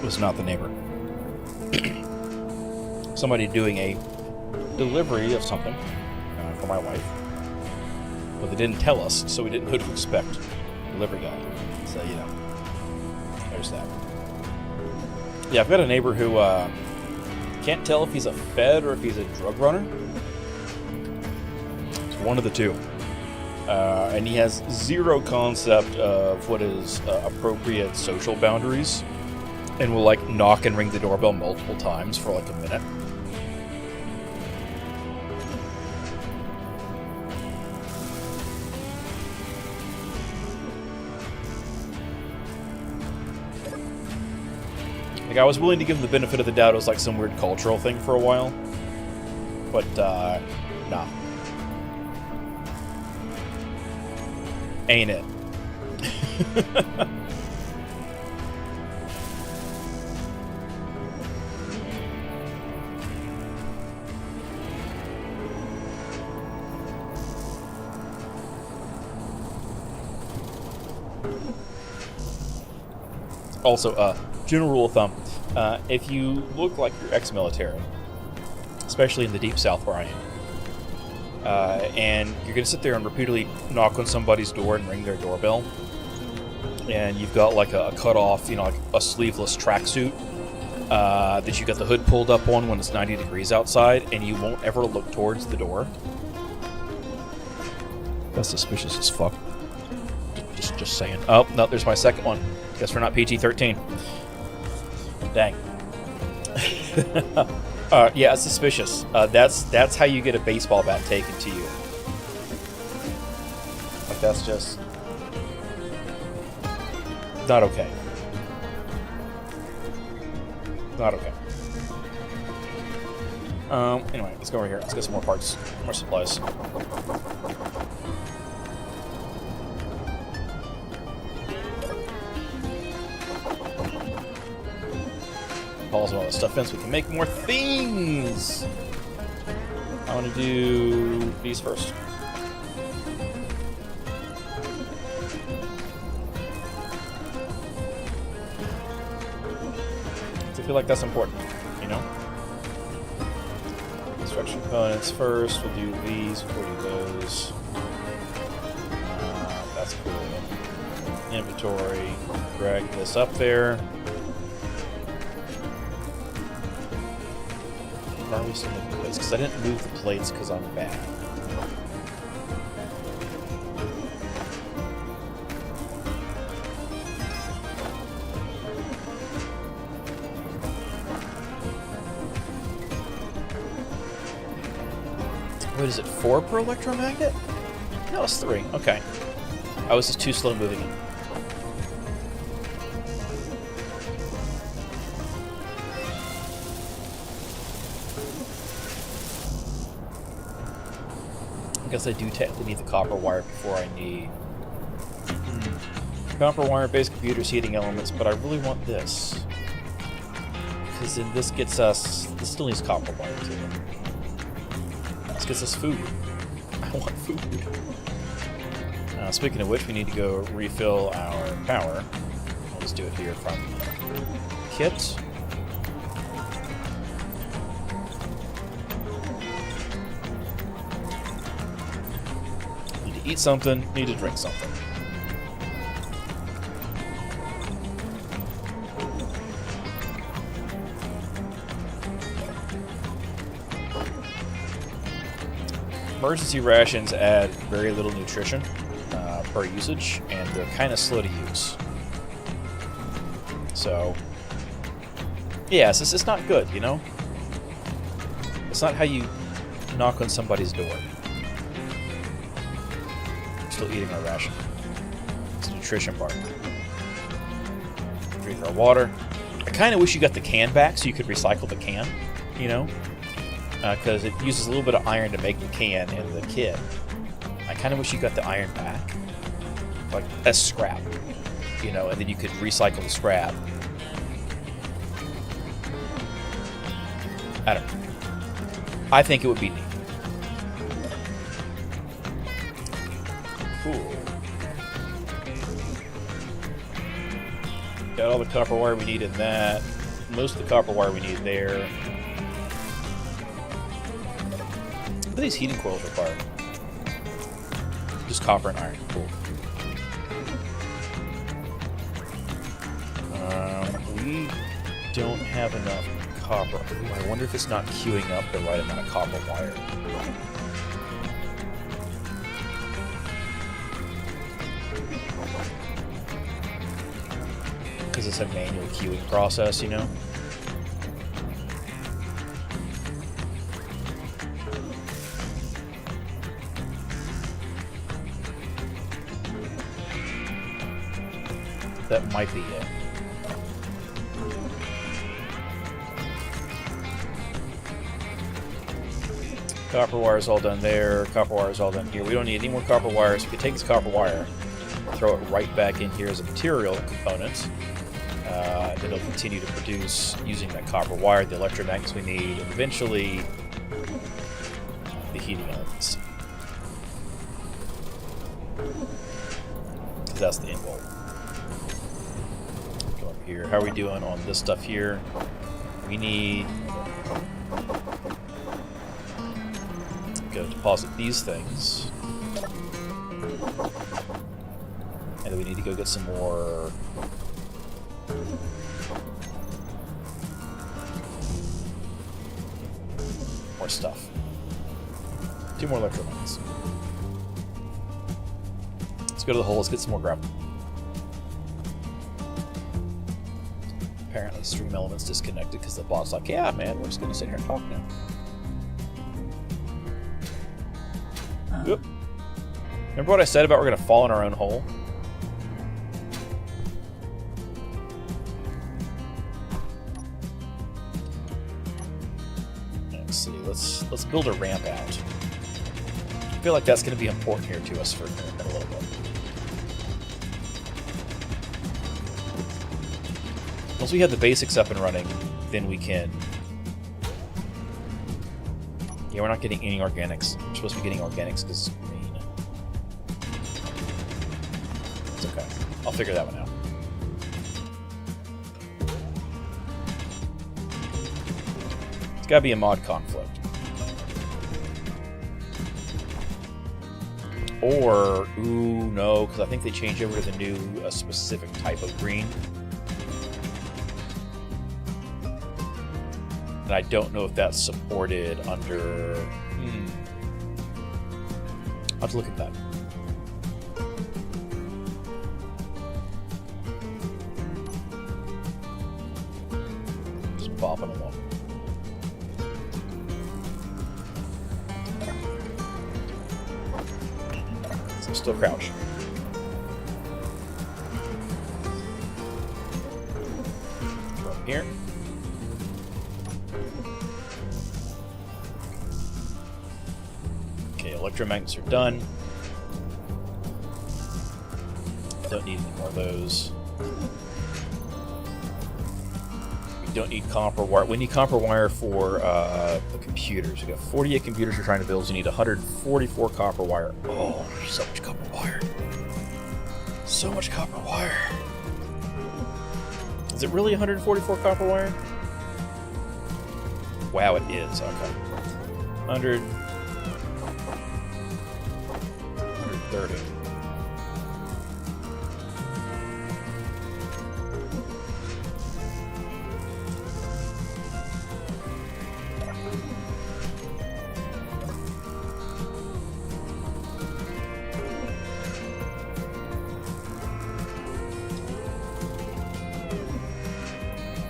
Was not the neighbor. Somebody doing a delivery of something for my wife, but they didn't tell us, so we didn't know to expect. Delivery guy. So, you know, there's that. Yeah, I've got a neighbor who can't tell if he's a Fed or if he's a drug runner. It's one of the two. And he has zero concept of what is appropriate social boundaries. And will, like, knock and ring the doorbell multiple times for, like, a minute. Like, I was willing to give him the benefit of the doubt it was, like, some weird cultural thing for a while. But, nah. Ain't it? Also, general rule of thumb, if you look like you're ex-military, especially in the deep south where I am, and you're going to sit there and repeatedly knock on somebody's door and ring their doorbell, and you've got like a cut-off, you know, like a sleeveless tracksuit that you got the hood pulled up on when it's 90 degrees outside, and you won't ever look towards the door, that's suspicious as fuck. Just saying. Oh, no, there's my second one. Guess we're not PG-13. Dang. Yeah, it's suspicious. That's how you get a baseball bat taken to you. Like, that's just not okay. Not okay. Anyway, let's go over here. Let's get some more parts, more supplies. Pause all this stuff in so we can make more things. I want to do these first. I feel like that's important, you know? Construction components first. We'll do these before we do those. That's cool. Inventory. Drag this up there. Why are we still moving plates? Because I didn't move the plates because I'm bad. What is it, 4 per electromagnet? No, it's 3. Okay. I was just too slow moving it. I guess I do technically need the copper wire before I need copper wire, base computers, heating elements, but I really want this. Because then this gets us... This still needs copper wire too. This gets us food. I want food. Speaking of which, we need to go refill our power. I'll just do it here from kit. Need to eat something, need to drink something. Emergency rations add very little nutrition per usage, and they're kind of slow to use. So, yeah, it's not good, you know? It's not how you knock on somebody's door. We're still eating our ration. It's a nutrition bar. Drink our water. I kind of wish you got the can back so you could recycle the can, you know? Because it uses a little bit of iron to make the can and the kit. I kind of wish you got the iron back. Like, as scrap. You know, and then you could recycle the scrap. I don't know. I think it would be neat. Cool. Got all the copper wire we need in that. Most of the copper wire we need there. What do these heating coils require? Just copper and iron. Cool. We don't have enough copper. Ooh, I wonder if it's not queuing up the right amount of copper wire. Because it's a manual queuing process, you know? That might be it. Copper wire is all done there. Copper wire is all done here. We don't need any more copper wires. If we take this copper wire, throw it right back in here as a material component, then it'll continue to produce using that copper wire, the electromagnets we need, and eventually the heating elements. Because that's the end goal. Go up here. How are we doing on this stuff here? We need... Go deposit these things. And then we need to go get some more... more stuff. 2 more electromagnets. Let's go to the hole, let's get some more gravel. apparently stream elements disconnected because the bot's like, yeah, man, we're just going to sit here and talk now. Yep. Remember what I said about we're going to fall in our own hole? Let's see. Let's build a ramp out. I feel like that's going to be important here to us for a little bit. Once we have the basics up and running, then we can... Yeah, we're not getting any organics. We're supposed to be getting organics because it's green. It's okay. I'll figure that one out. It's gotta be a mod conflict. Or, ooh, no, because I think they changed over to the new specific type of green. And I don't know if that's supported under... I'll have to look at that. Just bopping along. So I'm still crouched. From here. Electromagnets are done. Don't need any more of those. We don't need copper wire. We need copper wire for the computers. We got 48 computers we're trying to build. So you need 144 copper wire. Oh, so much copper wire. So much copper wire. Is it really 144 copper wire? Wow, it is. Okay. 130.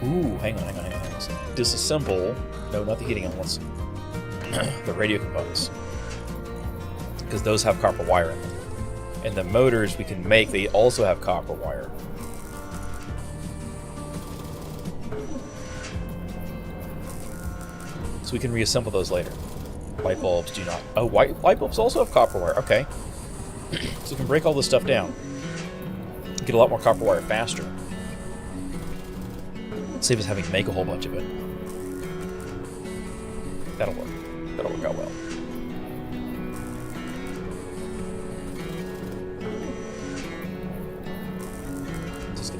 Ooh, hang on. Disassemble. No, not the heating elements. The radio components. Because those have copper wire in them. And the motors we can make, they also have copper wire. So we can reassemble those later. Light bulbs do not. Oh, light bulbs also have copper wire. Okay. So we can break all this stuff down. Get a lot more copper wire faster. Save us having to make a whole bunch of it. That'll work. That'll work out well.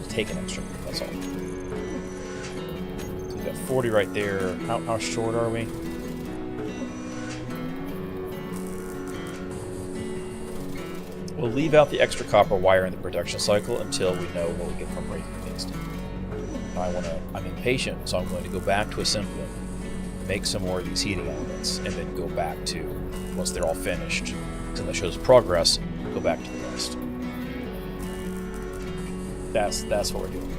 Take an extra, that's all. So we've got 40 right there. How short are we? We'll leave out the extra copper wire in the production cycle until we know what we get from breaking things down. I'm impatient, so I'm going to go back to assembling, make some more of these heating elements, and then go back to, once they're all finished, and that shows progress, go back to the rest. That's what we're doing.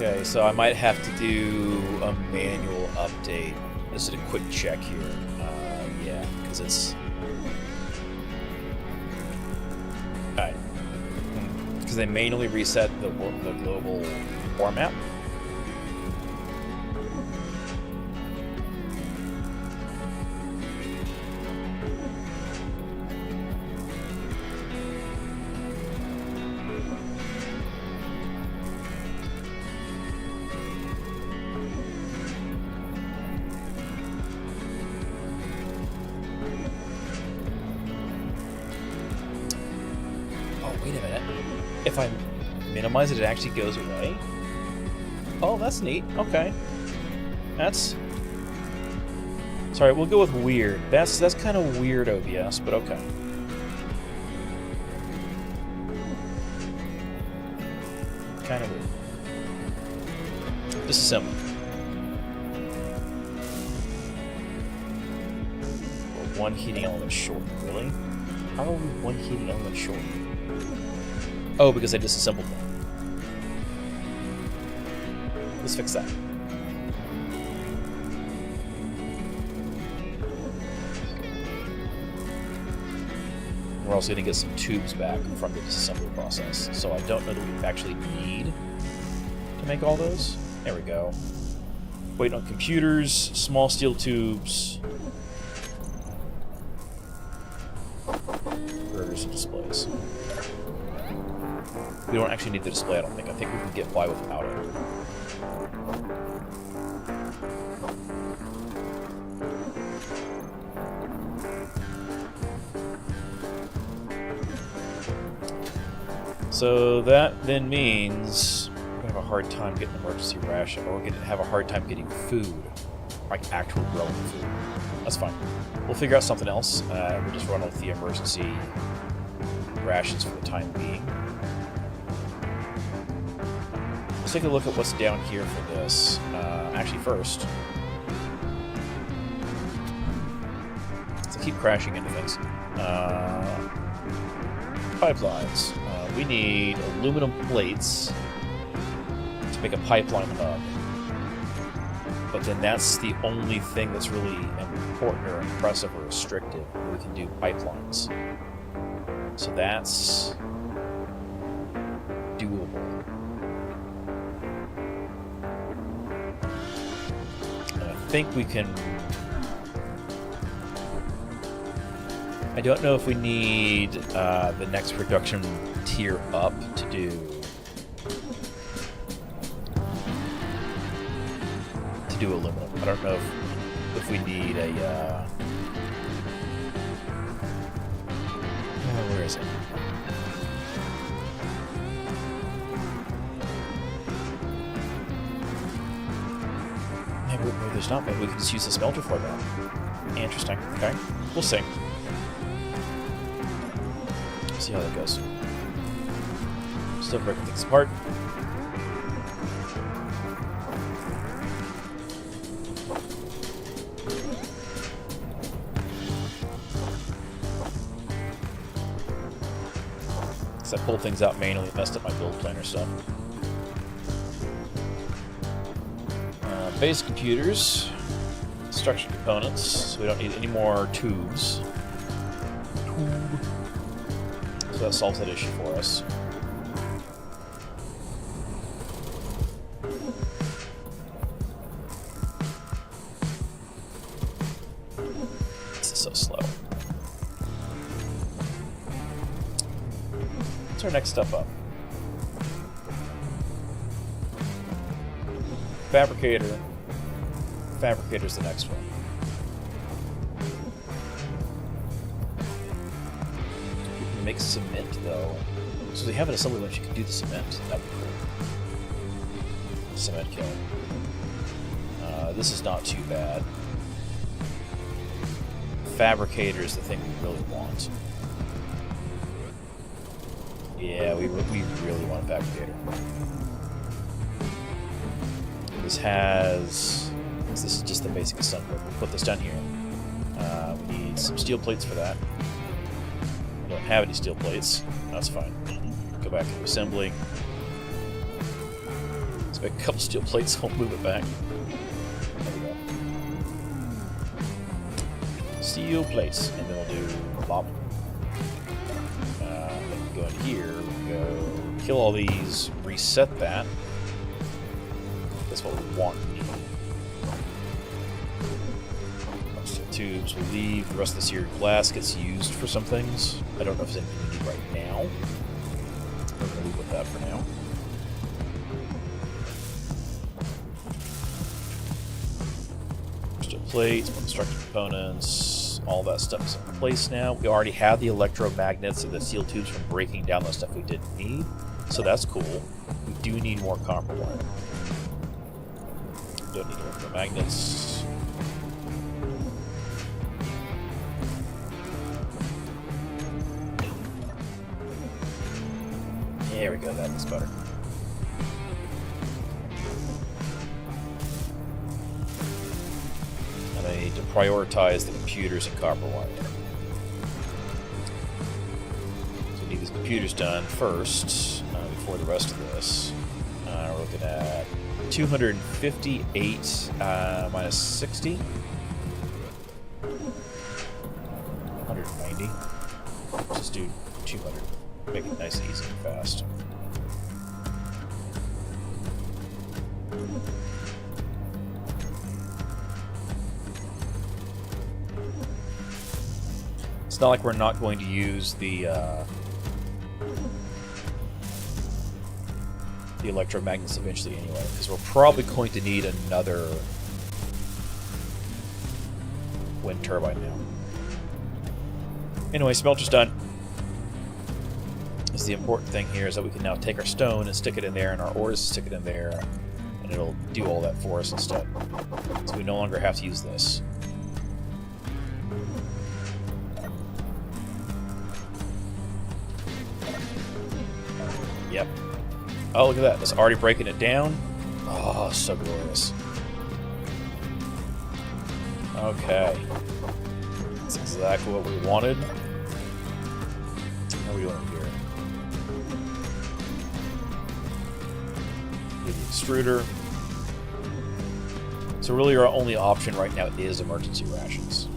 Okay, so I might have to do a manual update. Just a quick check here. Yeah, because it's... Alright. Because they manually reset the global war map. Wait a minute. If I minimize it, it actually goes away? Oh, that's neat. Okay. That's... Sorry, we'll go with weird. That's kind of weird OBS, but okay. Kind of weird. Disassemble. We're one heating element short. Really? How are we one heating element short? Oh, because I disassembled one. Let's fix that. We're also going to get some tubes back from the disassembly process, so I don't know that we actually need to make all those. There we go. Waiting on computers, small steel tubes, inverters and displays. We don't actually need the display, I don't think. I think we can get by without it. So that then means we're going to have a hard time getting an emergency ration, or we're going to have a hard time getting food, like actual growing food. That's fine. We'll figure out something else. We'll just run with the emergency rations for the time being. Let's take a look at what's down here for this. Actually, first, so I keep crashing into things. Pipelines. We need aluminum plates to make a pipeline hub. But then that's the only thing that's really important or impressive or restrictive. We can do pipelines. So that's doable. And I think we can... I don't know if we need the next production tier up to do aluminum. I don't know if we need a where is it? Maybe there's not. Maybe we can just use the smelter for that. Interesting. Okay, we'll see. See how that goes. Still breaking things apart. Because I pulled things out manually, messed up my build planner stuff. Base computers, structured components, so we don't need any more tubes. So that solves that issue for us. This is so slow. What's our next step up? Fabricator. Fabricator's the next one. Make cement though. So they have an assembly line, you can do the cement. That'd be cool. Cement kiln. This is not too bad. Fabricator is the thing we really want. Yeah, we really want a fabricator. This is just the basic assembly. We'll put this down here. We need some steel plates for that. We don't have any steel plates. That's fine. Go back to assembly. Let's make a couple steel plates. We'll move it back. There we go. Steel plates, and then we'll do plop. Then we go in here. We go kill all these. Reset that. That's what we want. Tubes will leave. The rest of the seared glass gets used for some things. I don't know if there's anything we need right now. We're going to leave with that for now. Steel plates, constructed components, All that stuff is in place now. We already have the electromagnets and the steel tubes from breaking down the stuff we didn't need. So that's cool. We do need more copper wire. Don't need electromagnets. There we go, that looks better. And I need to prioritize the computers and copper wire. So we need these computers done first, before the rest of this. We're looking at 258 minus 60. 190. Just do 200. Make it nice and easy and fast. It's not like we're not going to use the electromagnets eventually anyway, because we're probably going to need another wind turbine now. Anyway, smelter's done. The important thing here is that we can now take our stone and stick it in there, and our ores stick it in there, and it'll do all that for us instead. So we no longer have to use this. Yep. Oh, look at that. It's already breaking it down. Oh, so glorious. Okay. That's exactly what we wanted. How are we doing here? The extruder. So really our only option right now is emergency rations.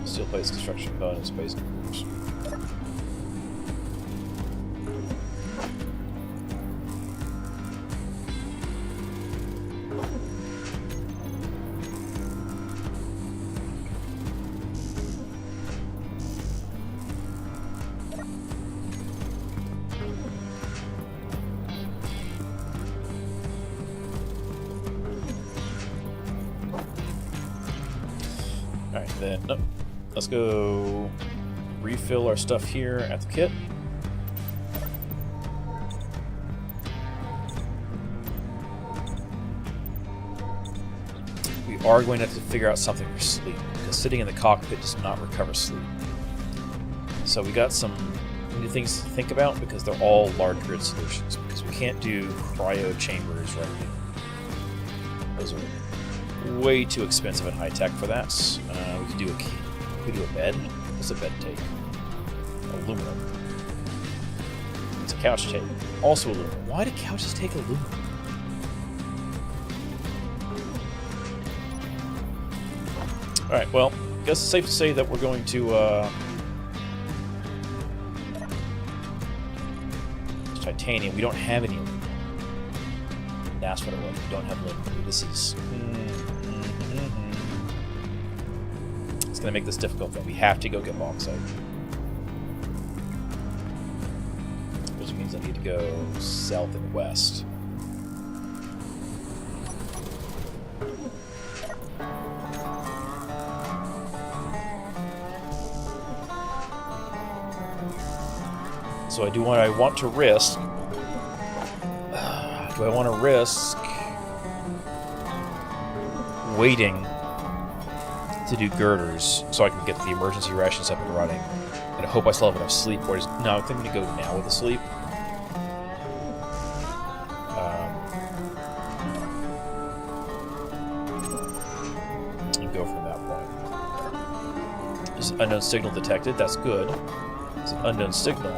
Steel plates, construction components, space computers. Alright, then, no, let's go refill our stuff here at the kit. We are going to have to figure out something for sleep, because sitting in the cockpit does not recover sleep. So we got some new things to think about, because they're all large grid solutions, because we can't do cryo chambers right now. Those are way too expensive and high tech for that. We could do a bed. What's a bed take? Aluminum. It's a couch take. Also aluminum. Why do couches take aluminum? Alright, well, I guess it's safe to say that we're going to titanium. We don't have any aluminum. That's what it was. We don't have aluminum. This is it's going to make this difficult, though. We have to go get bauxite. Which means I need to go south and west. So do I want to risk... do I want to risk waiting to do girders so I can get the emergency rations up and running and hope I still have enough sleep? Or just, no, I think I'm going to go now with the sleep. And go from that point. There's an unknown signal detected. That's good. It's an unknown signal.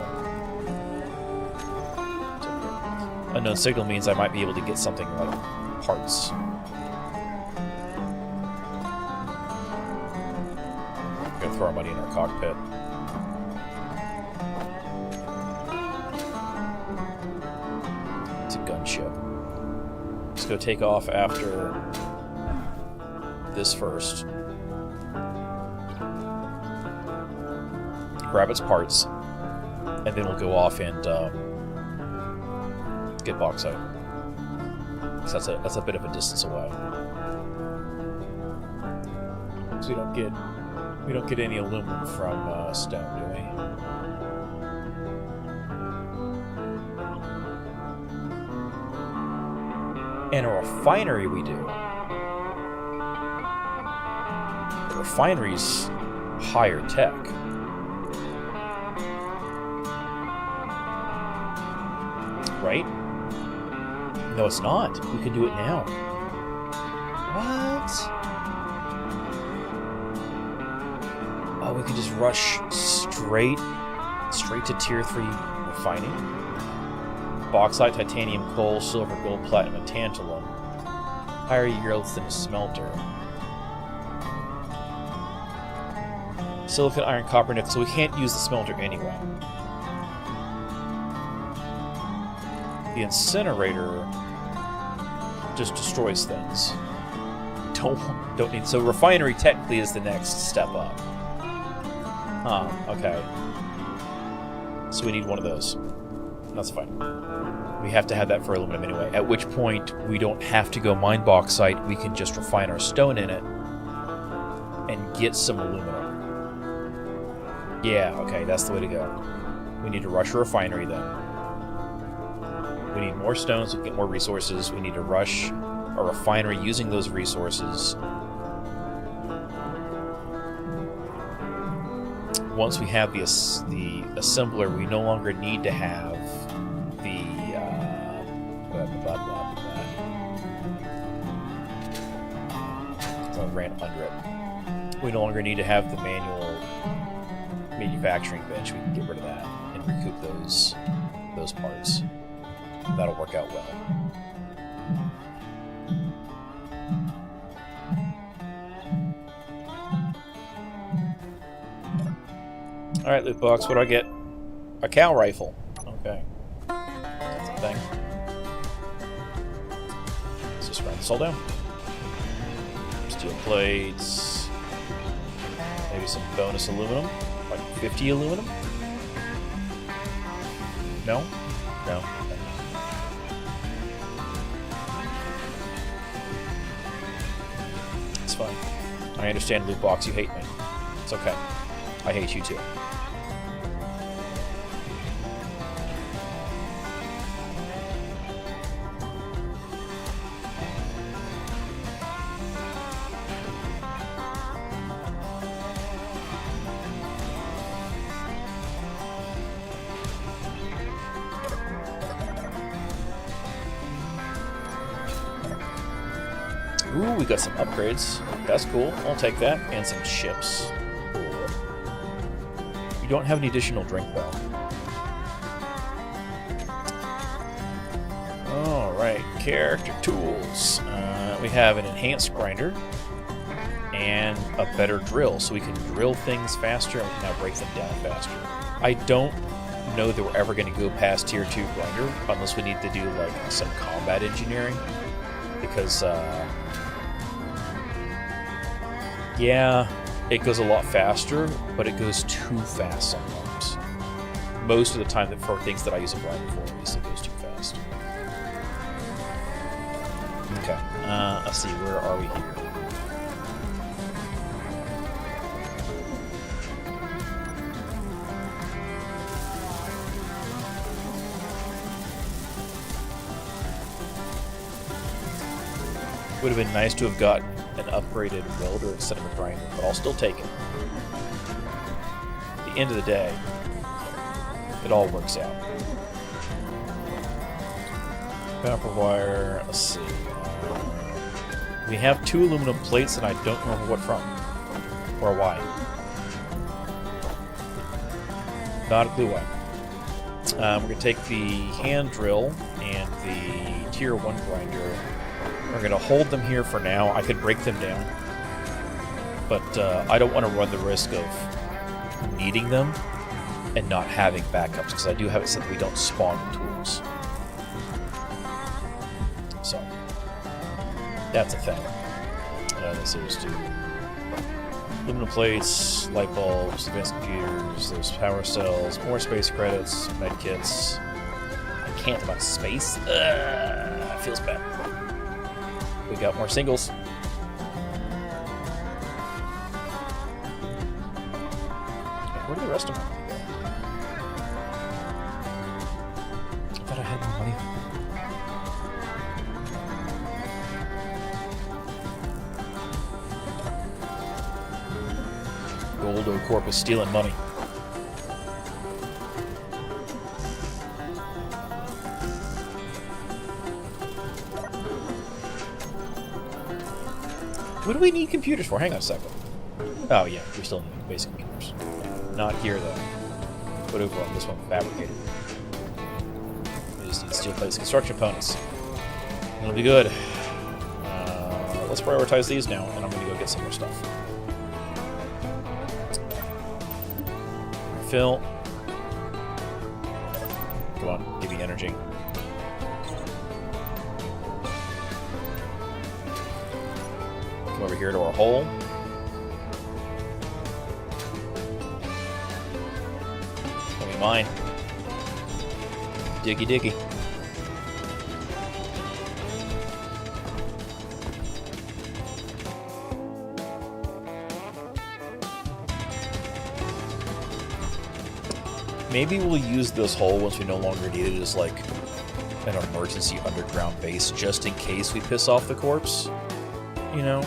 Unknown signal means I might be able to get something like parts. We're gonna throw our money in our cockpit. It's a gunship. Let's go take off after this first. Grab its parts, and then we'll go off and get bauxite. Because that's a bit of a distance away. So we don't get We don't get any aluminum from stone, do we? And a refinery we do. The refinery's higher tech. Right? No, it's not. We can do it now. What? Oh, we can just rush straight to tier 3 refining. Bauxite, titanium, coal, silver, gold, platinum, and tantalum. Higher yields than a smelter. Silicon, iron, copper, nickel. So we can't use the smelter anyway. The incinerator just destroys things. Don't need. So refinery technically is the next step up. Huh. Okay. So we need one of those. That's fine. We have to have that for aluminum anyway. At which point we don't have to go mine bauxite. We can just refine our stone in it and get some aluminum. Yeah. Okay. That's the way to go. We need to rush a refinery then. We need more stones so we can get more resources. We need to rush a refinery using those resources. Once we have the assembler, we no longer need to have the I ran under it. We no longer need to have the manual manufacturing bench. We can get rid of that and recoup those parts. That'll work out well. Alright, loot box, what do I get? A cow rifle. Okay. That's a thing. Let's just write this all down. Steel plates. Maybe some bonus aluminum. Like 50 aluminum? No? No. Okay. It's fine. I understand, loot box, you hate me. It's okay. I hate you too. Ooh, we got some upgrades. That's cool. I'll take that. And some ships. Cool. You don't have any additional drink, though. Alright, character tools. We have an enhanced grinder and a better drill, so we can drill things faster and we can now break them down faster. I don't know that we're ever going to go past tier 2 grinder unless we need to do like some combat engineering, because yeah, it goes a lot faster, but it goes too fast sometimes. Most of the time, for things that I use a grinder for, at least it goes too fast. Okay, let's see, where are we here? Would have been nice to have gotten an upgraded welder instead of a grinder, but I'll still take it. At the end of the day, it all works out. Copper wire, let's see. We have 2 aluminum plates and I don't remember what from, or why. Not a clue why. We're going to take the hand drill and the tier 1 grinder. We're going to hold them here for now. I could break them down, but I don't want to run the risk of needing them and not having backups, because I do have it set that we don't spawn the tools. So, that's a thing. This is to aluminum plates, light bulbs, advanced computers, those power cells, more space credits, med kits. I can't about space. Feels bad. We got more singles. rest of my money go? I thought I had more money. Goldo Corp is stealing money. What do we need computers for? Hang on a second. Oh yeah, we still need basic computers. Not here though. What over on this one? Fabricated. We just need steel plates, construction components. It'll be good. Let's prioritize these now, and I'm gonna go get some more stuff. Fill. Come on, give me energy. Come over here to our hole. That'll be mine. Diggy diggy. Maybe we'll use this hole once we no longer need it as like an emergency underground base, just in case we piss off the corpse. You know?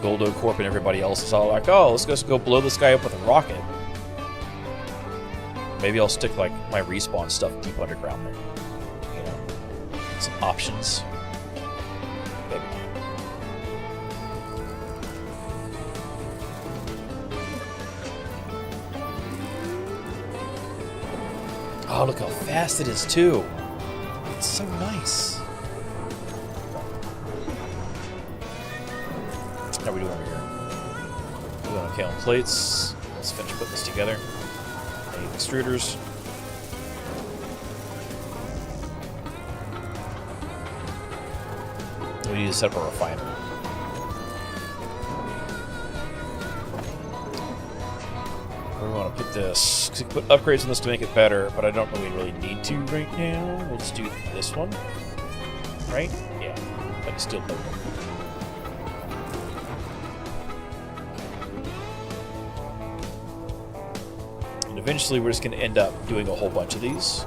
Goldo Corp and everybody else is all like, oh, let's just go blow this guy up with a rocket. Maybe I'll stick like my respawn stuff deep underground there. You know? Some options. Maybe. Oh, look how fast it is, too. It's so nice. How are we doing over here? Doing okay on plates. Let's finish putting this together. I need extruders. We need to set up a refinery. Where do we want to put this? Because we can put upgrades on this to make it better, but I don't really need to right now. We'll just do this one. Right? Yeah. Like a steel plate. And eventually we're just going to end up doing a whole bunch of these.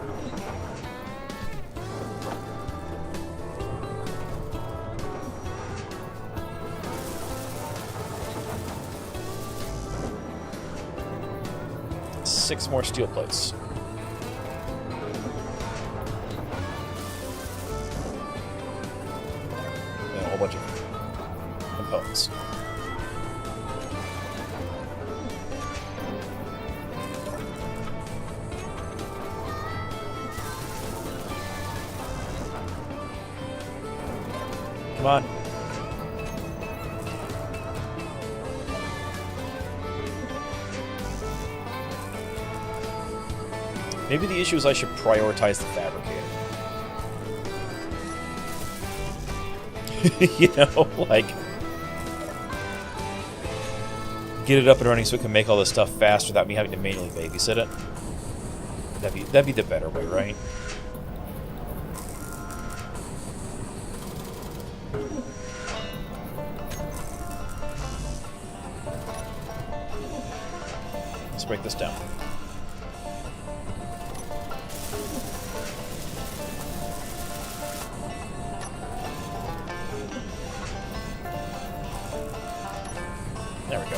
Six more steel plates. And a whole bunch of components. Come on. Maybe the issue is I should prioritize the fabricator. You know, like, get it up and running so we can make all this stuff fast without me having to manually babysit it. That'd be the better way, right? Let's break this down. There we go.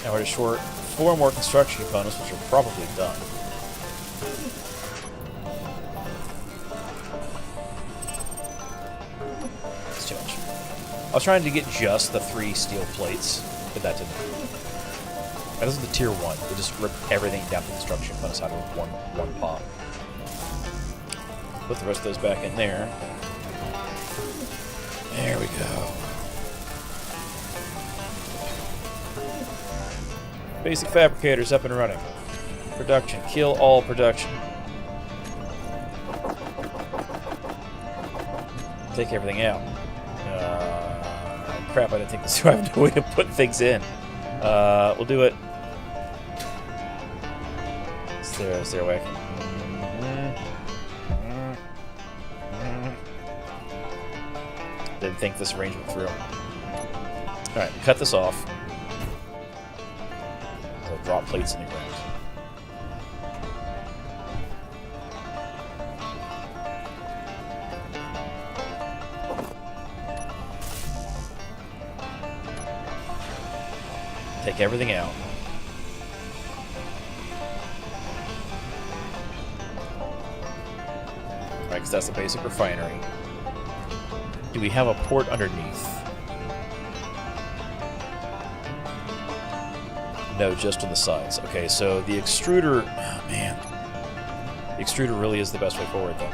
Now we're just short 4 more construction components, which are probably done. It's too much. I was trying to get just the 3 steel plates, but that didn't work. That is the tier 1. They just rip everything down to construction components out of one pop. Put the rest of those back in there. There we go. Basic fabricators up and running. Production. Kill all production. Take everything out. Crap, I didn't think this. I have no way to put things in. We'll do it. Is there a way? Didn't think this arrangement through. Alright, cut this off. drop plates in the ground. Take everything out. Right, because that's the basic refinery. Do we have a port underneath? No, just on the sides. Okay, so the extruder... Oh, man. The extruder really is the best way forward, though.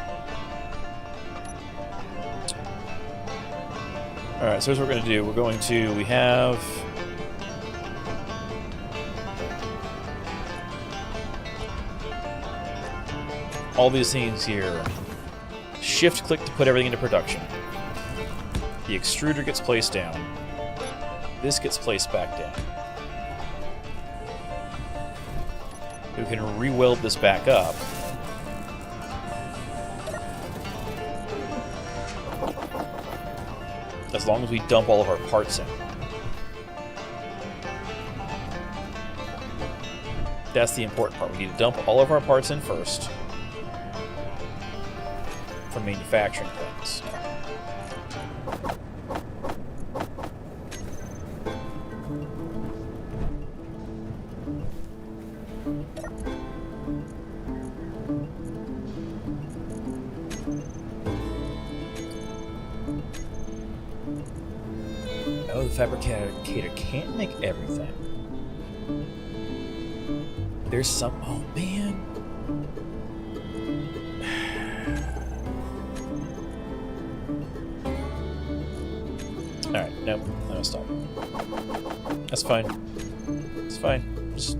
Alright, so here's what we're going to do. We're going to... We have... all these things here. Shift-click to put everything into production. The extruder gets placed down. This gets placed back down. We can re-weld this back up. As long as we dump all of our parts in. That's the important part. We need to dump all of our parts in first. For manufacturing things. Oh, the fabricator can't make everything. There's some... Oh, man. Alright, nope. I'm gonna stop. That's fine. It's fine. Just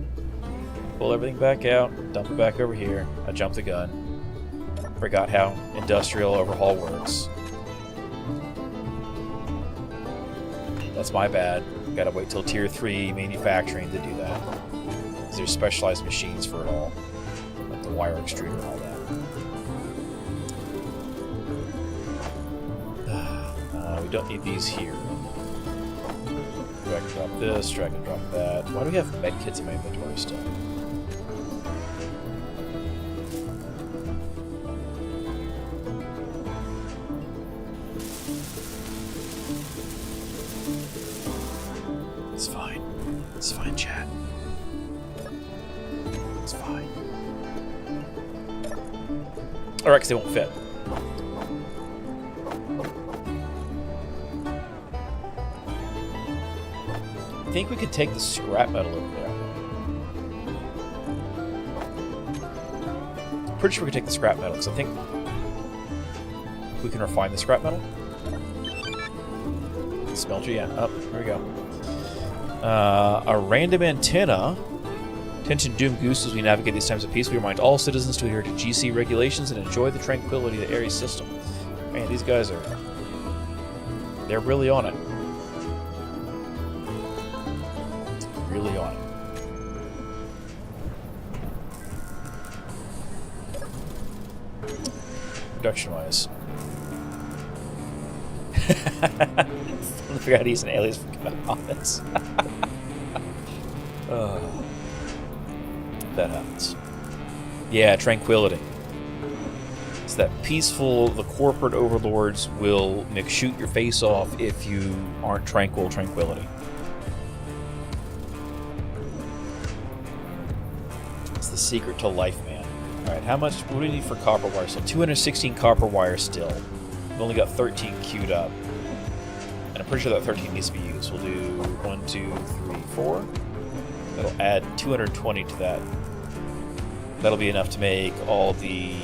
pull everything back out, dump it back over here. I jumped the gun. Forgot how industrial overhaul works. That's my bad. Gotta wait till Tier 3 manufacturing to do that. Because there's specialized machines for it all. Like the wire extruder and all that. We don't need these here. Drag and drop this, drag and drop that. Why do we have medkits in my inventory still? It's fine. It's fine, chat. It's fine. Alright, because they won't fit. I think we could take the scrap metal over there. Pretty sure we could take the scrap metal, because I think we can refine the scrap metal. Smelter, yeah. Up, there we go. A random antenna. Attention Doom Goose, as we navigate these times of peace, we remind all citizens to adhere to GC regulations and enjoy the tranquility of the Ares system. Man, these guys are... they're really on it. Really on it. Production-wise. I figure out how to use an alias for comments. That happens. Yeah, tranquility. It's that peaceful, the corporate overlords will shoot your face off if you aren't tranquility. It's the secret to life, man. Alright, how much, what do we need for copper wire? So 216 copper wire still. We've only got 13 queued up. And I'm pretty sure that 13 needs to be used. We'll do 1, 2, 3, 4. That'll add 220 to that. That'll be enough to make all the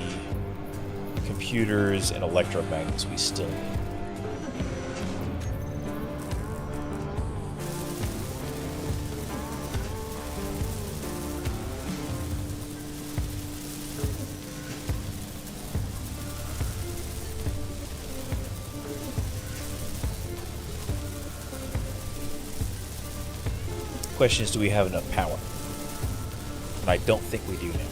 computers and electromagnets we still need. Question is, do we have enough power? And I don't think we do now.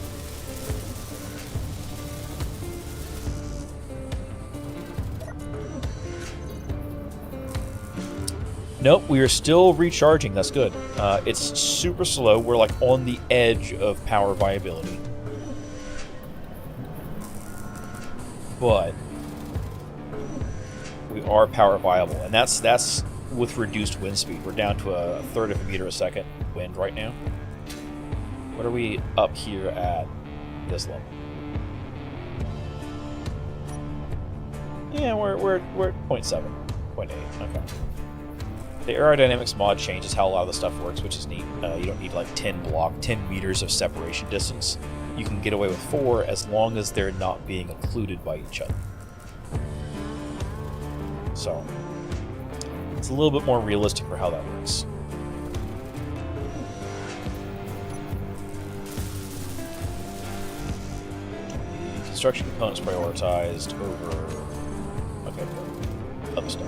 Nope, we are still recharging. That's good. It's super slow. We're like on the edge of power viability. But we are power viable, and that's with reduced wind speed. We're down to a third of a meter a second wind right now. What are we up here at this level? Yeah, we're at 0.7, 0.8. Okay. The aerodynamics mod changes how a lot of the stuff works, which is neat. You don't need like 10 meters of separation distance. You can get away with 4 as long as they're not being occluded by each other. So it's a little bit more realistic for how that works. Construction components prioritized over other stuff.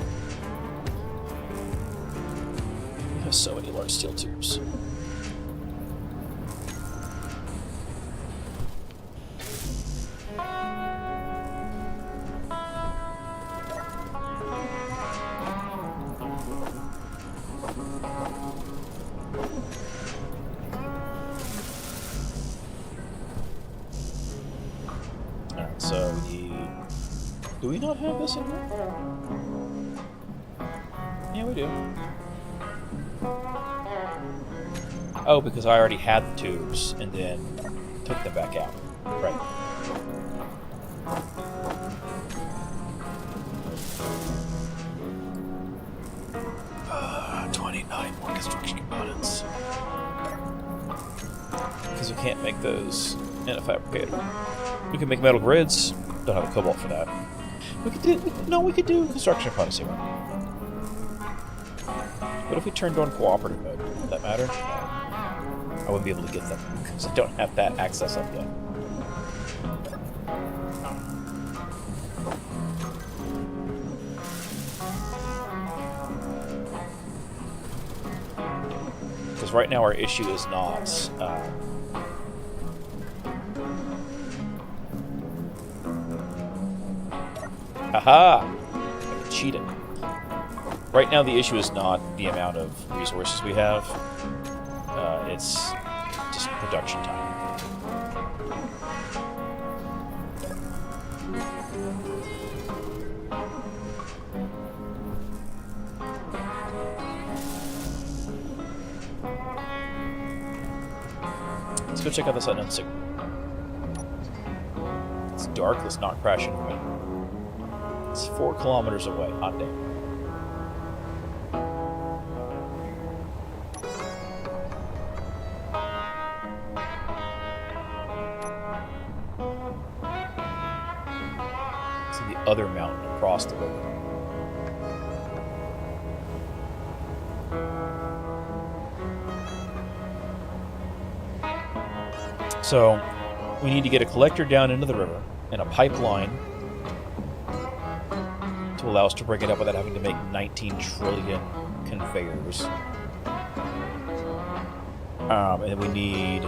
We have so many large steel tubes. Alright, so do we not have this in here? Yeah, we do. Oh, because I already had the tubes and then took them back out. Right. 29 more construction components. Because we can't make those in a fabricator. We can make metal grids. Don't have a cobalt for that. We could do construction components here. What if we turned on cooperative mode? Would that matter? No. I wouldn't be able to get them because I don't have that access up yet. Because right now our issue is not haha! I cheated. Right now the issue is not the amount of resources we have. It's just production time. Let's go check out this unknown signal. It's dark, let's not crash into it. It's 4 kilometers away, hot day. Other mountain across the river. So we need to get a collector down into the river and a pipeline to allow us to bring it up without having to make 19 trillion conveyors. And we need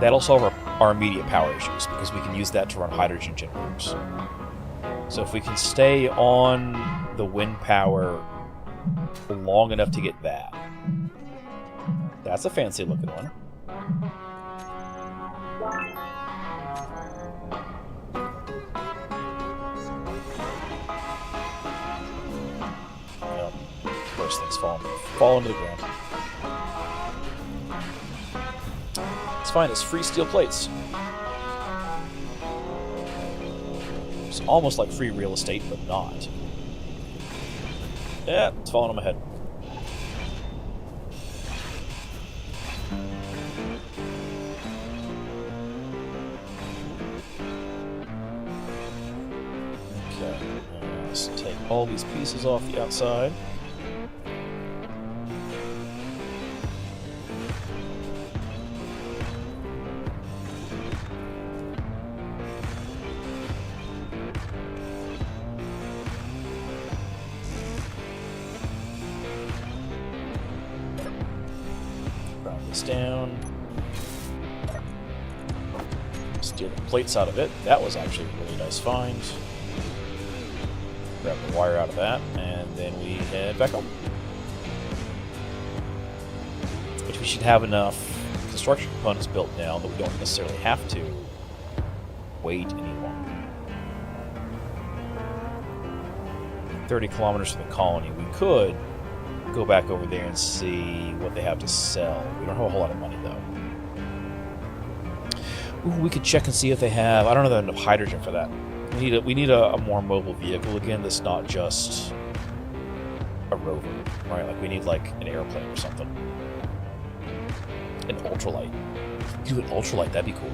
that'll solve our immediate power issues because we can use that to run hydrogen generators. So if we can stay on the wind power long enough to get that, that's a fancy looking one. Yep. First things fall into the ground. It's fine, it's free steel plates. It's almost like free real estate, but not. Yeah, it's falling on my head. Okay, let's take all these pieces off the outside. Down. Steal the plates out of it. That was actually a really nice find. Grab the wire out of that, and then we head back home. Which we should have enough construction components built now that we don't necessarily have to wait any longer. 30 kilometers from the colony. We could go back over there and see what they have to sell. We don't have a whole lot of money, though. Ooh, we could check and see if they have... I don't know if they have enough hydrogen for that. We need a more mobile vehicle again that's not just a rover, right? Like, we need, like, an airplane or something. An ultralight. Do an ultralight, that'd be cool.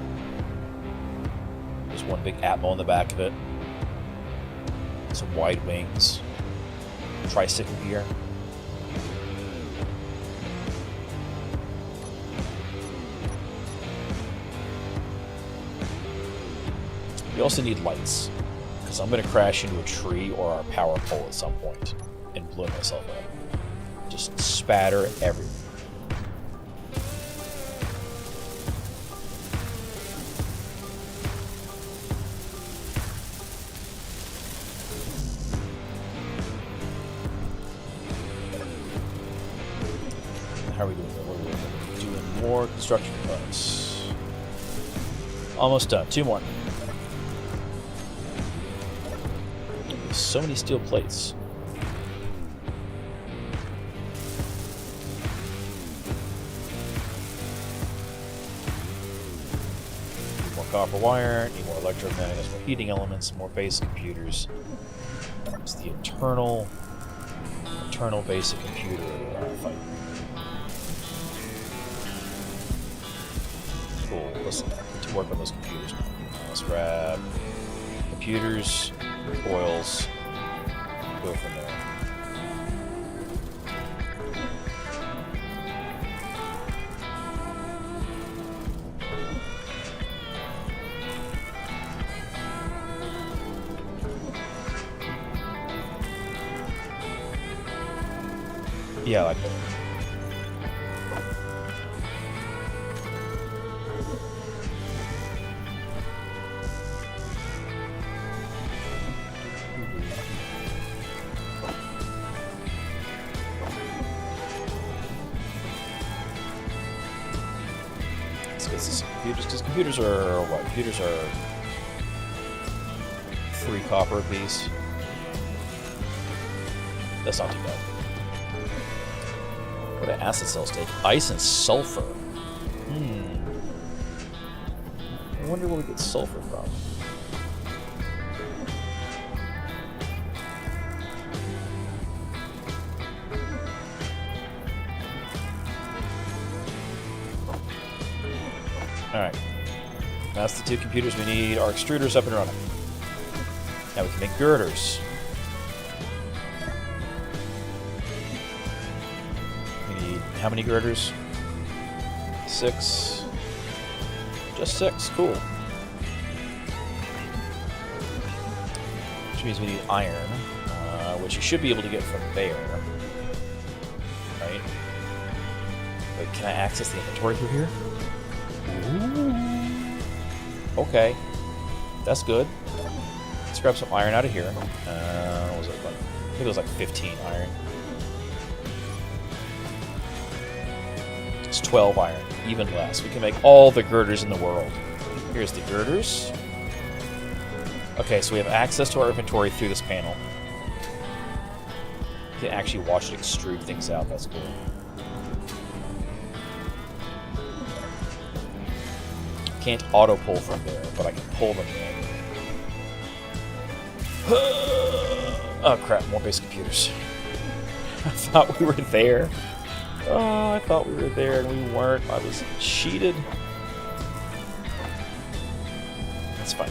There's one big Atmo on the back of it. Some wide wings. Tricycle gear. We also need lights, because I'm going to crash into a tree or our power pole at some point and blow myself up. Just spatter everywhere. How are we doing? We're doing more construction components. Almost done. 2 more. So many steel plates. Need more copper wire, need more electromagnets, more heating elements, more basic computers. It's the internal basic computer fight. Cool. Listen, to work on those computers now. Let's grab computers, oils, go from there. Yeah, I like that. Because computers are what? Computers are 3 copper apiece. That's not too bad. What an acid cells take. Ice and sulfur. I wonder where we get sulfur from. Alright. That's the 2 computers we need. Our extruders up and running. Now we can make girders. We need how many girders? 6. Just 6. Cool. Which means we need iron, which you should be able to get from there. Right? Wait, can I access the inventory through here? Ooh. Okay, that's good. Let's grab some iron out of here. What was it like? I think it was like 15 iron. It's 12 iron, even less. We can make all the girders in the world. Here's the girders. Okay, so we have access to our inventory through this panel. You can actually watch it extrude things out. That's cool. Can't auto pull from there, but I can pull them in. Oh crap, more basic computers. I thought we were there. Oh, I thought we were there and we weren't. I was cheated. That's fine.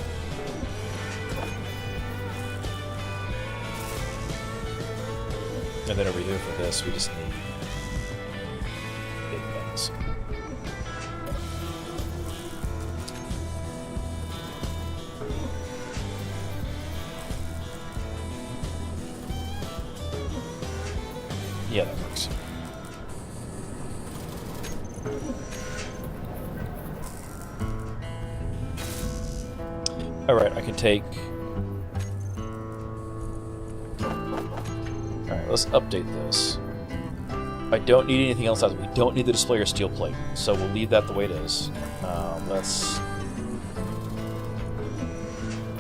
And then over here for this, we just need big things. Yeah, that works. Alright, I can take let's update this. I don't need anything else. We don't need the display or steel plate, so we'll leave that the way it is.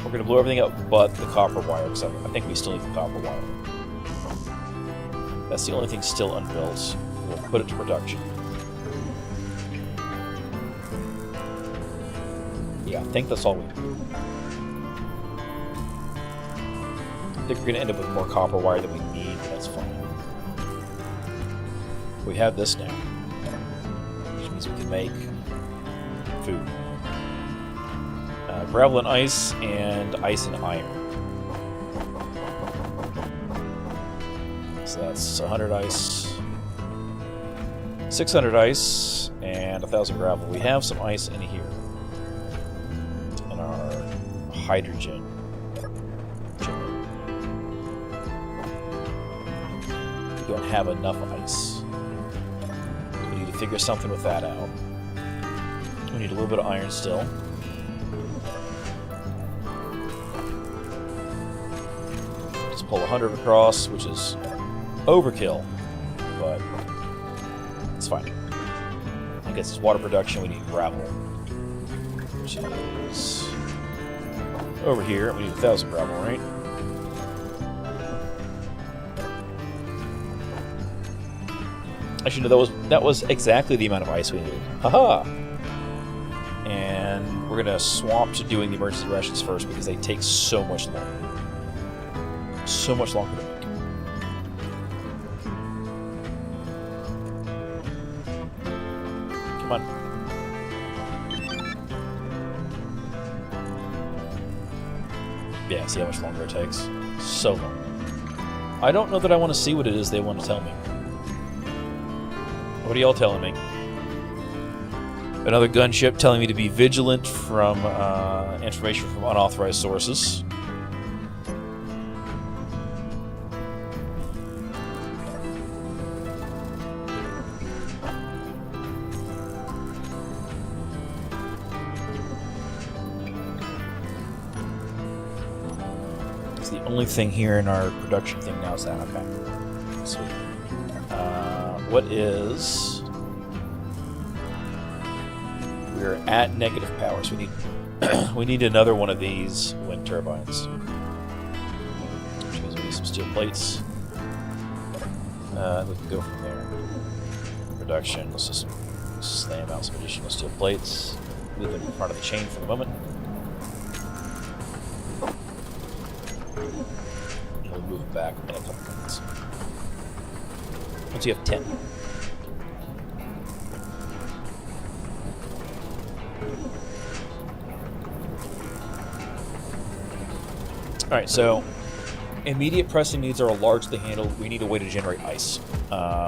We're going to blow everything up but the copper wire, because I think we still need the copper wire. That's the only thing still unbuilt. We'll put it to production. Yeah, I think that's all we need. I think we're going to end up with more copper wire than we need, but that's fine. We have this now, which means we can make food. Gravel and ice and iron. So that's 100 ice, 600 ice, and 1,000 gravel. We have some ice in here. In our hydrogen. We don't have enough ice. We need to figure something with that out. We need a little bit of iron still. Just pull 100 across, which is overkill, but it's fine. I guess it's water production. We need gravel, which is over here. We need 1,000 gravel, right? Actually, no, that was exactly the amount of ice we needed. Haha! And we're gonna swap to doing the emergency rations first because they take so much longer. So much longer to make. Come on. Yeah, see how much longer it takes? So long. I don't know that I want to see what it is they want to tell me. What are y'all telling me? Another gunship telling me to be vigilant from information from unauthorized sources. It's the only thing here in our production thing now is that. Okay. Sweet. What is... We're at negative power, so we need we need another one of these wind turbines. Which means we need some steel plates. We can go from there. Production. Let's just slam out some additional steel plates. Leave them in front of the chain for the moment. And we'll move it back in a couple minutes. Once you have 10. Alright, so immediate pressing needs are largely handled. We need a way to generate ice.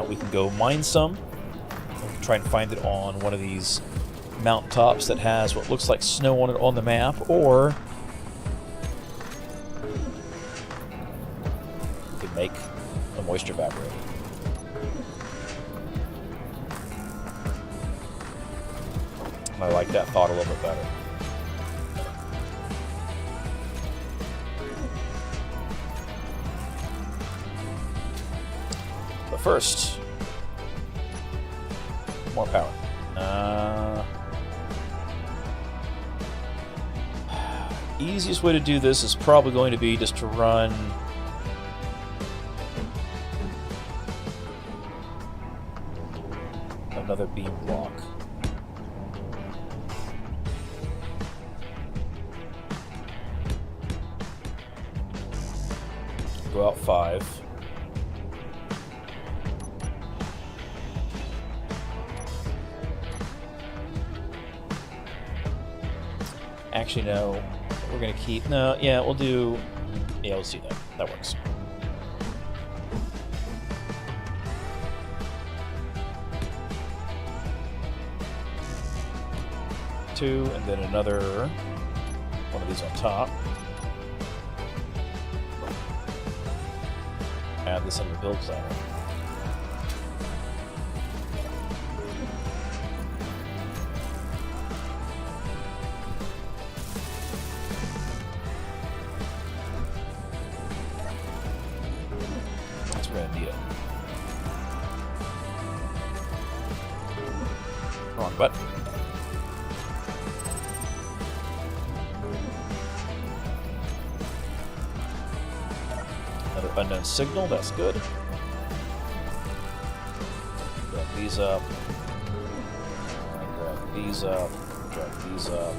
We can go mine some. We can try and find it on one of these mountaintops that has what looks like snow on it on the map, or we could make a moisture evaporator. I like that thought a little bit better. But first, more power. Easiest way to do this is probably going to be just to run another beam block. Go out 5. Actually, no. We're gonna keep... No, yeah, we'll do... Yeah, we'll see that. That works. Two, and then another one of these on top. Add this in the build planner. That's going to need Wrong button. Another unknown signal, that's good. Drag these up. Drag these up. Drag these up.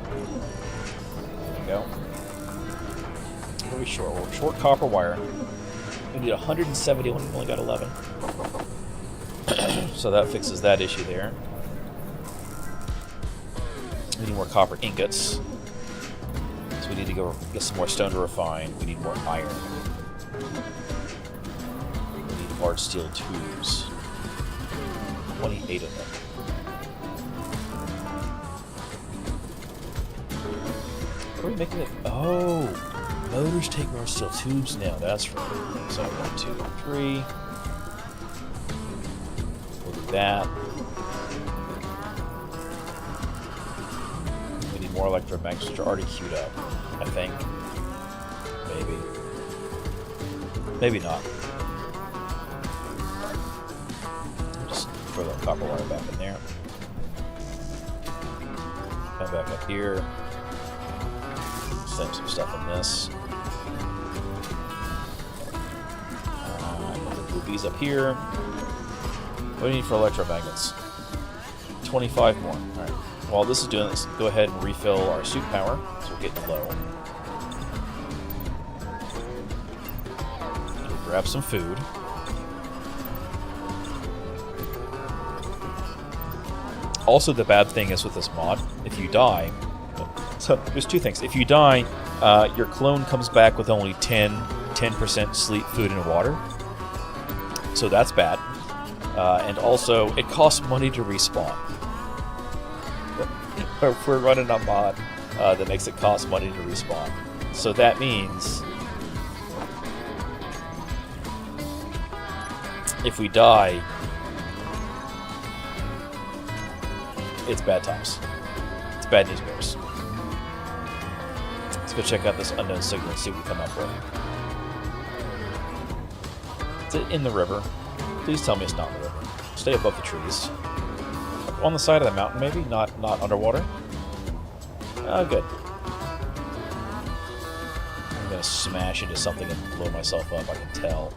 There we go. What are we short? We're short copper wire. We need 170 when we've only got 11. So that fixes that issue there. We need more copper ingots. So we need to go get some more stone to refine. We need more iron. We need large steel tubes. 28 of them. What are we making it? Oh! Motors take large steel tubes now. That's right. So 1, 2, 3. We'll do that. We need more electromagnets, which are already queued up, I think. Maybe. Maybe not. Just throw that copper wire back in there. Come back up here. Save some stuff in this. Move these up here. What do we need for electromagnets? 25 more. Alright. While this is doing this, go ahead and refill our suit power, so we're getting low. Grab some food. Also, the bad thing is with this mod, if you die... So, there's two things. If you die, your clone comes back with only 10% sleep, food, and water. So that's bad. And also, it costs money to respawn. If we're running a mod that makes it cost money to respawn. So that means... if we die... it's bad times. It's bad news bears. Let's go check out this unknown signal and see what we come up with. Is it in the river? Please tell me it's not in the river. Stay above the trees. On the side of the mountain, maybe? Not underwater? Oh, good. I'm gonna smash into something and blow myself up, I can tell.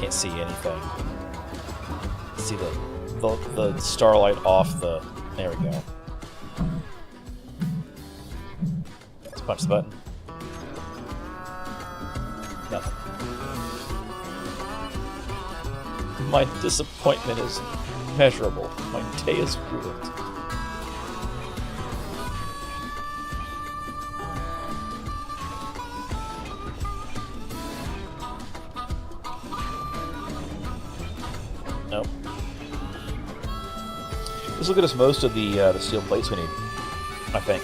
Can't see anything. See the starlight off the... there we go. Let's punch the button. Nothing. My disappointment is measurable. My day is ruined. Nope. This will get us most of the steel plates we need, I think,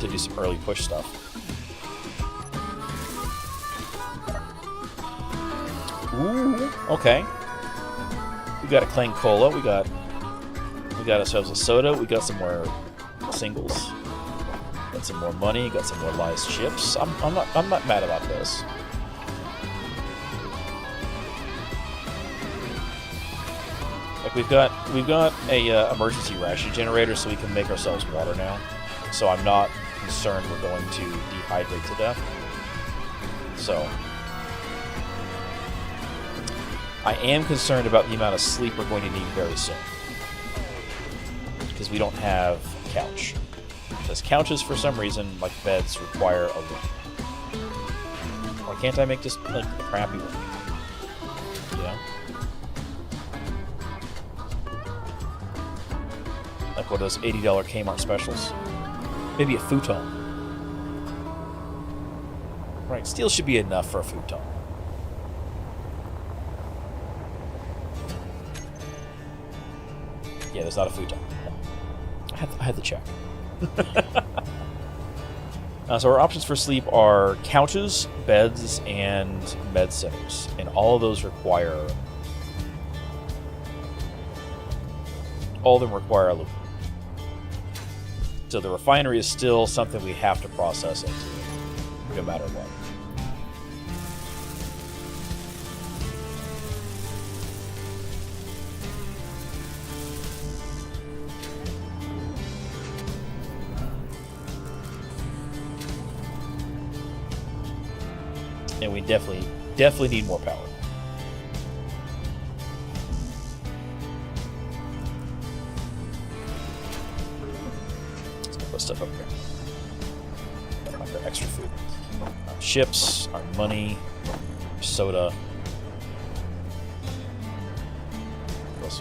to do some early push stuff. Ooh, okay. We got a Clang Cola. We got ourselves a soda. We got some more singles. Got some more money. Got some more live chips. I'm not mad about this. Like we've got a emergency ration generator, so we can make ourselves water now. So I'm not concerned we're going to dehydrate to death. So I am concerned about the amount of sleep we're going to need very soon. Because we don't have a couch. Because couches, for some reason, like beds, require a loop. Why can't I make just, like, a crappy one? You know? Like one of those $80 Kmart specials. Maybe a futon. Right, steel should be enough for a futon. Yeah, there's not a futon. No. I had to check. So our options for sleep are couches, beds, and med centers. And all of those require... all of them require a loop. So the refinery is still something we have to process into, no matter what. And we definitely need more power. Let's put stuff up here. Like our extra food. Our ships, our money, our soda.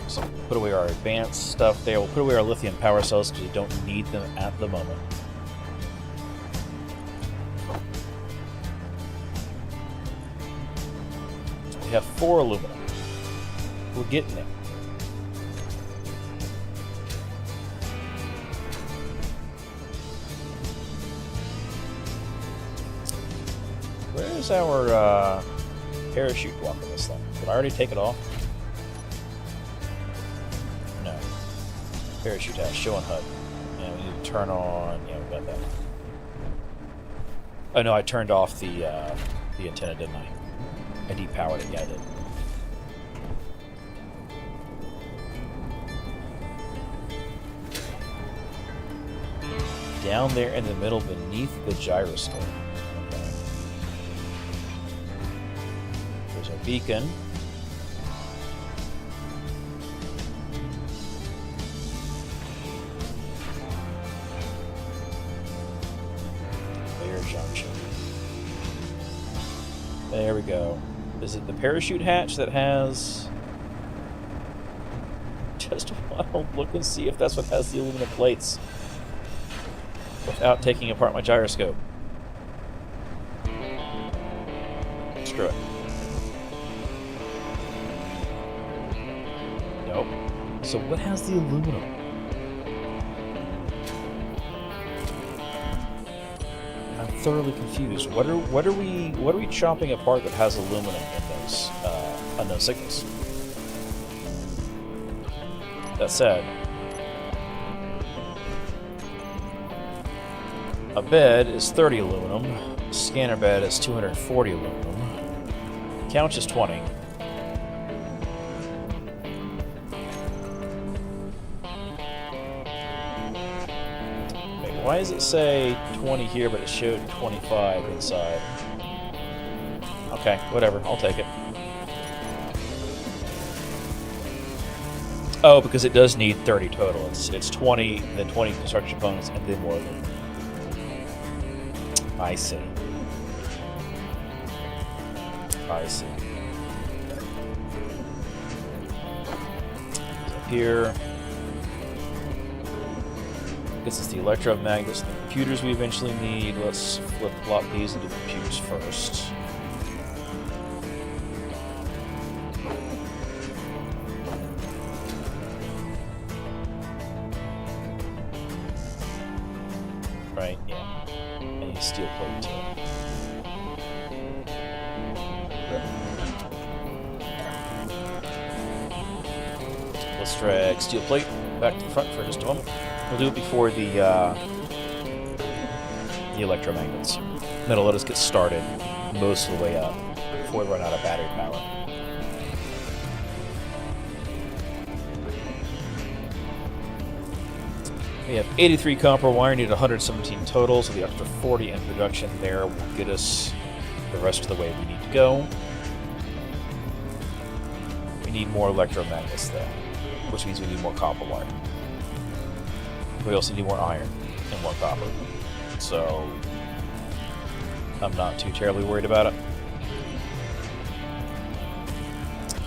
So put away our advanced stuff there. We'll put away our lithium power cells because we don't need them at the moment. We have 4 aluminum. We're getting there. Where's our parachute block on this thing? Did I already take it off? No. Parachute hatch, show on HUD. And we need to turn on. Yeah, we got that. Oh no, I turned off the antenna, didn't I? I depowered it. Yeah, I did. Down there in the middle, beneath the gyroscope. Okay. There's our beacon. Layer junction. There we go. Is it the parachute hatch that has... Just want to look and see if that's what has the aluminum plates. Without taking apart my gyroscope. Screw it. Nope. So what has the aluminum? I'm thoroughly confused. What are we chopping apart that has aluminum in those unknown signals? That said, a bed is 30 aluminum, a scanner bed is 240 aluminum, couch is 20. Wait, why does it say 20 here but it showed 25 inside? Okay, whatever, I'll take it. Oh, because it does need 30 total. It's 20, then 20 construction components, and then more of them. I see. I see. Up here. This is the electromagnets and the computers we eventually need. Let's flip-flop these into computers first. Right, yeah. And a steel plate too. Let's drag steel plate back to the front for just a moment. We'll do it before the electromagnets. That'll let us get started most of the way up before we run out of battery power. We have 83 copper wire, need 117 total, so the extra 40 in production there will get us the rest of the way we need to go. We need more electromagnets though, which means we need more copper wire. We also need more iron and more copper, so I'm not too terribly worried about it.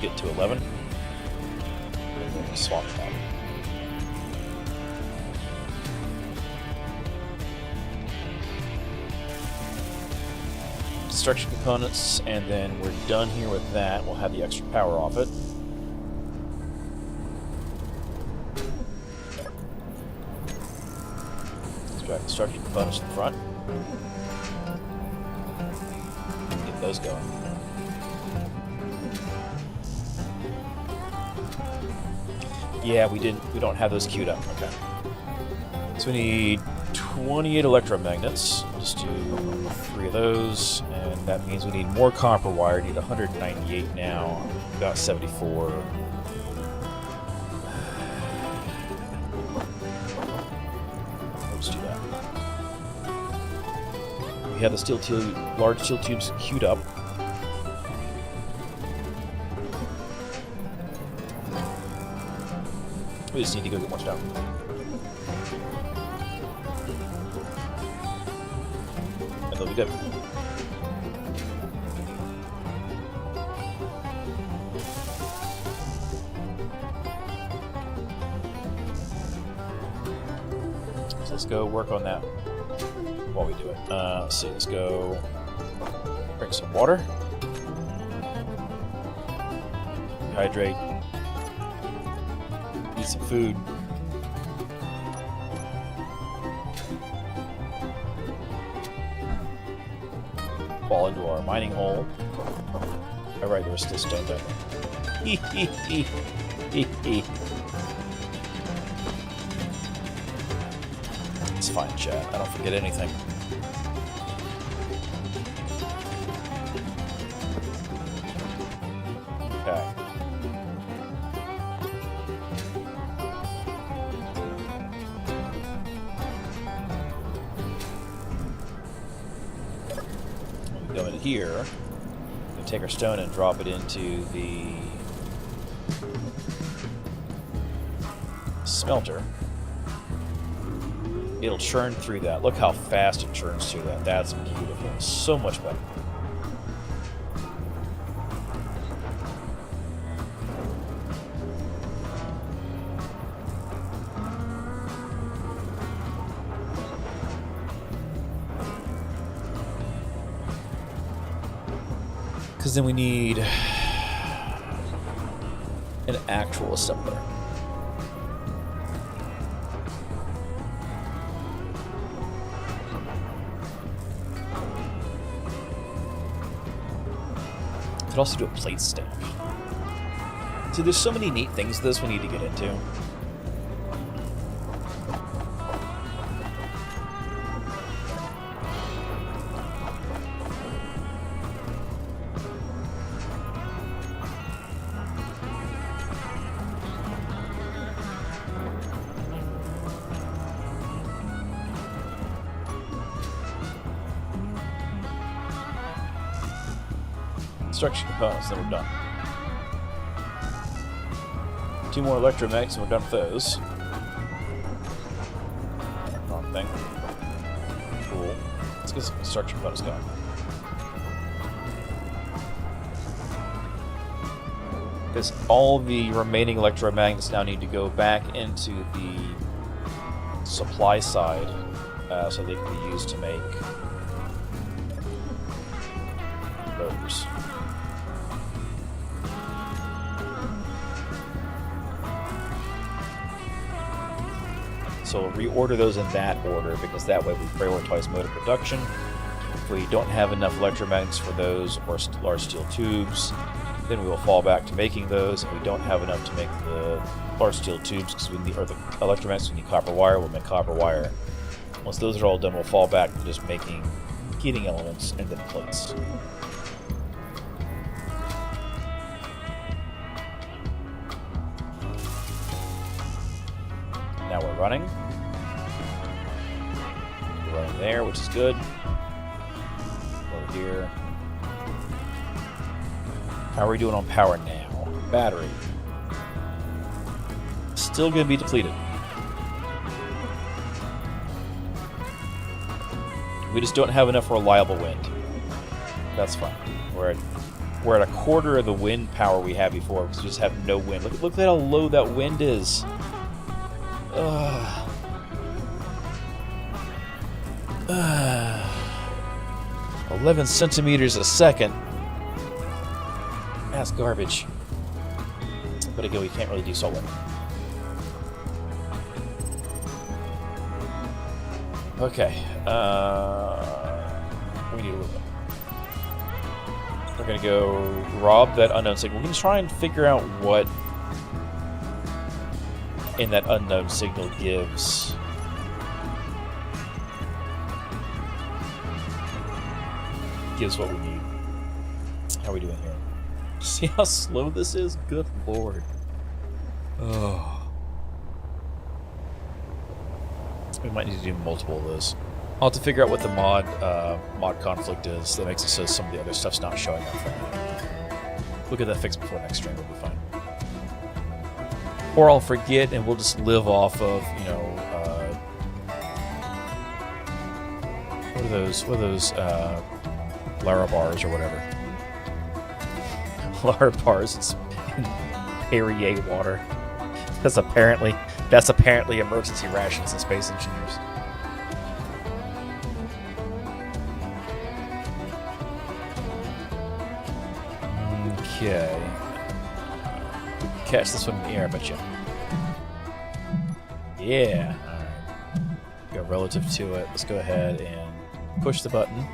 Get to 11. And then swap that. Construction components, and then we're done here with that. We'll have the extra power off it. Let's drag construction components in the front. Get those going. Yeah, we don't have those queued up. Okay. So we need 28 electromagnets. We'll just do 3 of those, and that means we need more copper wire. We need 198 now. We've got 74. Let's do that. We have the large steel tubes queued up. We just need to go get more stone. And they'll be good. So let's go work on that while we do it. Let's see, let's go drink some water. Hydrate. Eat some food. Fall into our mining hole. Alright, there's still stone down there. It's fine, chat. I don't forget anything. Okay. Go in here, we take our stone and drop it into the smelter. It'll churn through that. Look how fast it churns through that. That's beautiful. So much better. Because then we need an actual assembler. Could also do a plate stamp. See, there's so many neat things to this we need to get into. Construction components, then we're done. 2 more electromagnets and we're done with those. Wrong thing. Cool. Let's get some construction components going. Because all the remaining electromagnets now need to go back into the supply side so they can be used to make motors. So we'll reorder those in that order because that way we prioritize motor production. If we don't have enough electromagnets for those or large steel tubes, then we will fall back to making those. If we don't have enough to make the large steel tubes because we need, or the electromagnets, we need copper wire, we'll make copper wire. Once those are all done, we'll fall back to just making heating elements and then plates. Now we're running. We're running there, which is good. Over here. How are we doing on power now? Battery. Still going to be depleted. We just don't have enough reliable wind. That's fine. We're at a quarter of the wind power we had before because we just have no wind. Look at how low that wind is. 11 centimeters a second. That's garbage. But again, we can't really do solar. Okay. We need a little bit. We're gonna go rob that unknown signal. We're gonna try and figure out what in that unknown signal gives what we need. How are we doing here? See how slow this is? Good lord. Oh. We might need to do multiple of those. I'll have to figure out what the mod conflict is that makes it so some of the other stuff's not showing up for me. We'll get that fixed before next stream, we'll be fine. Or I'll forget and we'll just live off of, you know, what are those Lara bars or whatever. Lara bars, it's in Perrier water. That's apparently emergency rations in Space Engineers. Okay. Catch this one in the air, but yeah. Alright. Go relative to it. Let's go ahead and push the button.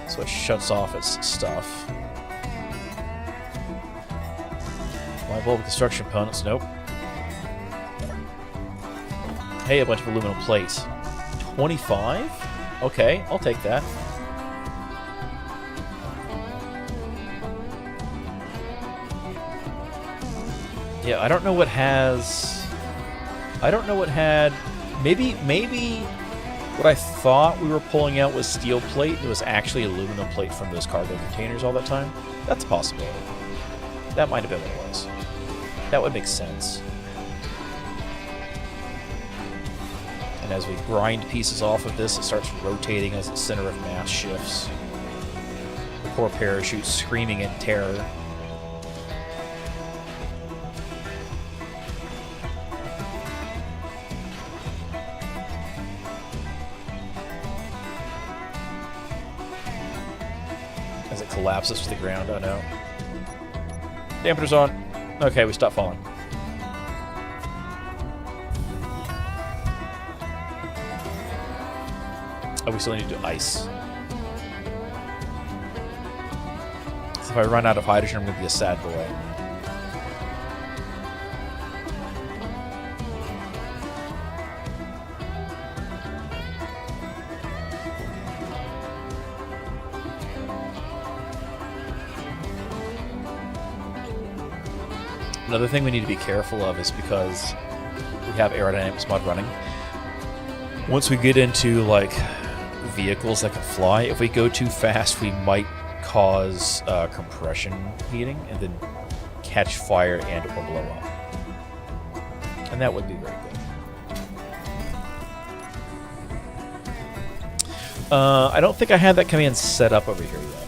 So it shuts off its stuff. Light bulb construction components, nope. Hey, a bunch of aluminum plates. 25? Okay, I'll take that. Yeah, I don't know what has... I don't know what had... Maybe what I thought we were pulling out was steel plate. It was actually aluminum plate from those cargo containers all that time. That's a possibility. That might have been what it was. That would make sense. And as we grind pieces off of this, it starts rotating as its center of mass shifts. The poor parachute screaming in terror. As it collapses to the ground, oh no. Dampener's on. Okay, we stopped falling. Oh, we still need to do ice. So if I run out of hydrogen, I'm going to be a sad boy. Another thing we need to be careful of is because we have aerodynamics mod running. Once we get into like vehicles that can fly, if we go too fast, we might cause compression heating and then catch fire and or blow up. And that would be very good. I don't think I had that command set up over here yet.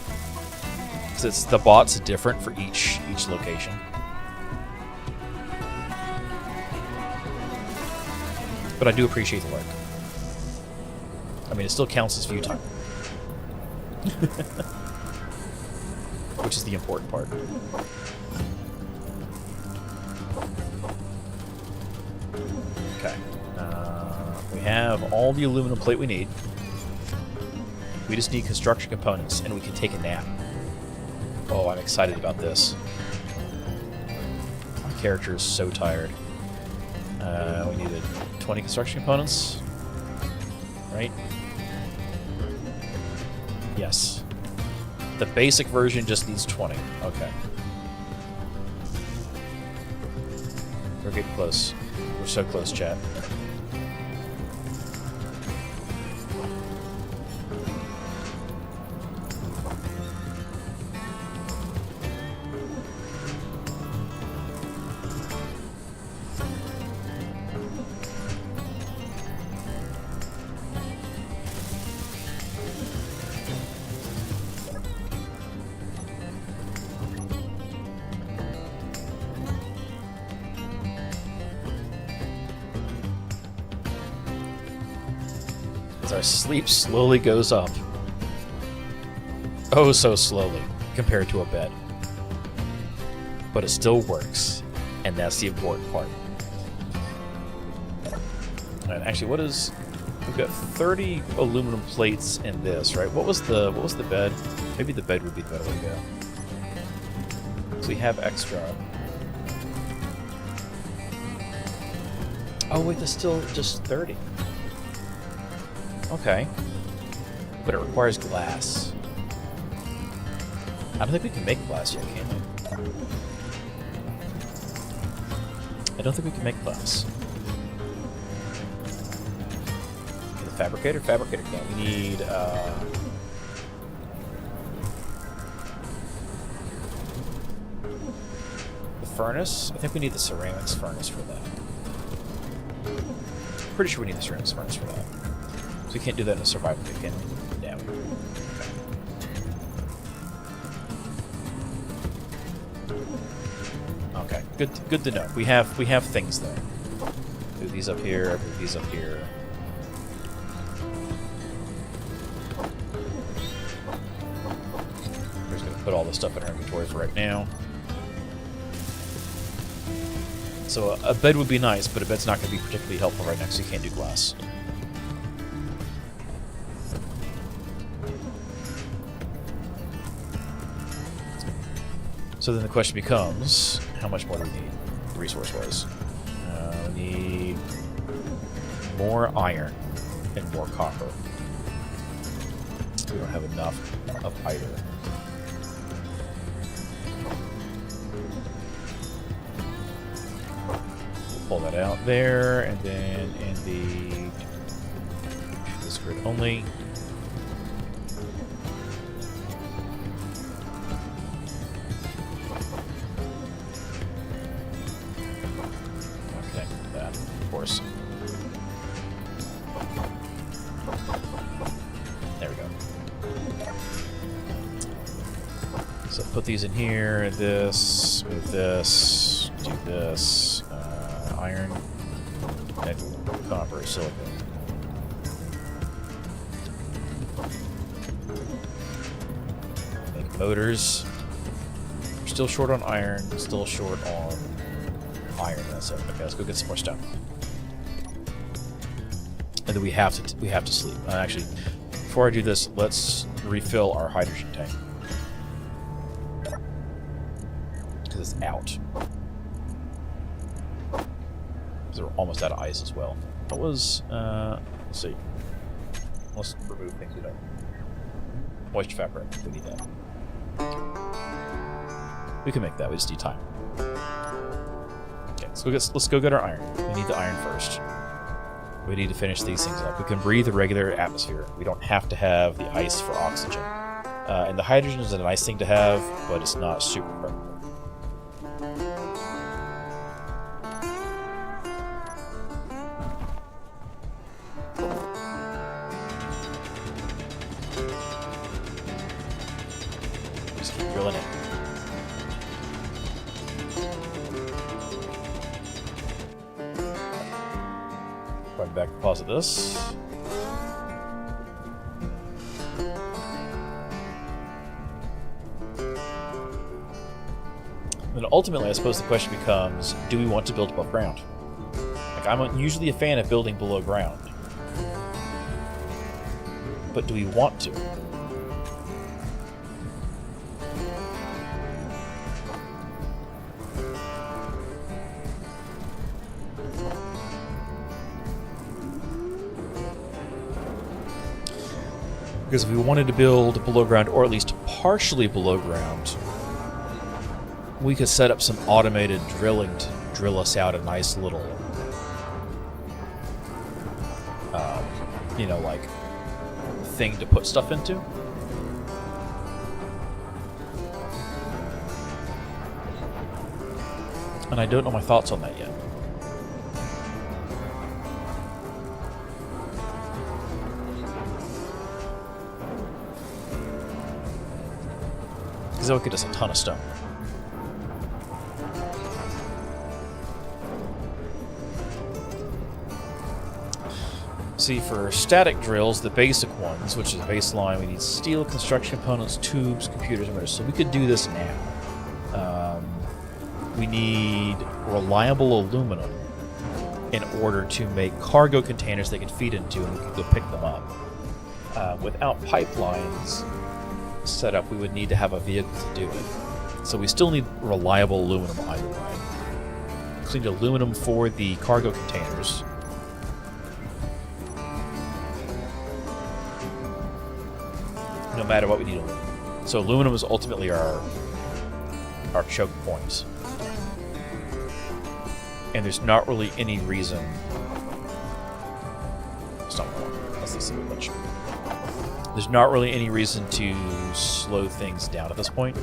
Because the bot's different for each location. But I do appreciate the work. I mean, it still counts as view time. Which is the important part. Okay. We have all the aluminum plate we need. We just need construction components, and we can take a nap. Oh, I'm excited about this. My character is so tired. We needed 20 construction components. Right? Yes. The basic version just needs 20. Okay. We're getting close. We're so close, chat. Our sleep slowly goes up. Oh, so slowly compared to a bed. But it still works, and that's the important part. Alright, actually, what is... We've got 30 aluminum plates in this, right? What was the bed? Maybe the bed would be the better way to go. So we have extra. Oh wait, there's still just 30. Okay. But it requires glass. I don't think we can make glass yet, can we? I don't think we can make glass. The fabricator? Fabricator can't. We need, the furnace. I think we need the ceramics furnace for that. Pretty sure we need the ceramics furnace for that. So we can't do that in a survival kit, can we? Yeah. Okay, good to know. We have things there. Move these up here. Move these up here. We're just gonna put all this stuff in our inventory for right now. So a bed would be nice, but a bed's not going to be particularly helpful right now because you can't do glass. So then the question becomes, how much more do we need, resource-wise? We need more iron and more copper. We don't have enough of either. Pull that out there, and then in this grid only. Okay, that, of course. There we go. So put these in here, this, move this, do this. Iron, and copper, silicon. Make motors. We're still short on iron, still short on iron. That's it. Okay, let's go get some more stuff. And then we have to sleep. Actually, before I do this, let's refill our hydrogen tank because it's out. We're almost out of ice as well. What was, let's see. Let's remove things we don't. Moisture fabric, we need that. We can make that, we just need time. Okay, let's go get our iron. We need the iron first. We need to finish these things up. We can breathe a regular atmosphere. We don't have to have the ice for oxygen. And the hydrogen is a nice thing to have, but it's not super prevalent. Back deposit this. And ultimately, I suppose the question becomes, do we want to build above ground? Like, I'm usually a fan of building below ground. But do we want to? Because if we wanted to build below ground, or at least partially below ground, we could set up some automated drilling to drill us out a nice little, you know, like, thing to put stuff into. And I don't know my thoughts on that yet. That would get us a ton of stone. See, for static drills, the basic ones, which is baseline, we need steel, construction components, tubes, computers, and motors. So we could do this now. We need reliable aluminum in order to make cargo containers they can feed into, and we can go pick them up. Without pipelines set up, we would need to have a vehicle to do it. So we still need reliable aluminum either way. So we need aluminum for the cargo containers. No matter what, we need aluminum. So aluminum is ultimately our choke point. And there's not really any reason. Stop. Let's see what much. There's not really any reason to slow things down at this point.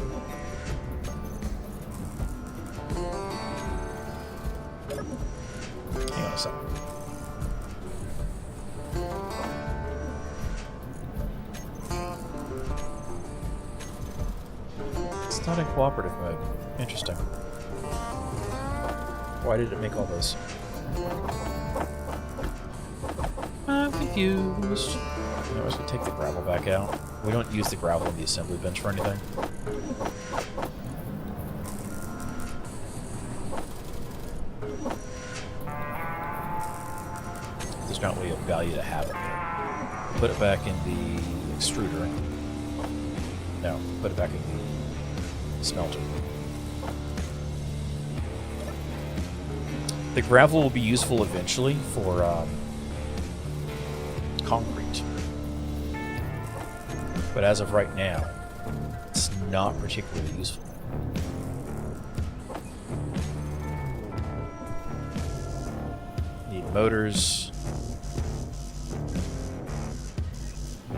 Hang on a second. It's not in cooperative mode. Interesting. Why did it make all those? I'm confused. You know, as we take the gravel back out, we don't use the gravel on the assembly bench for anything. There's not really a value to have it there. Put it back in the extruder. No, put it back in the smelter. The gravel will be useful eventually for concrete. But as of right now, it's not particularly useful. Need motors,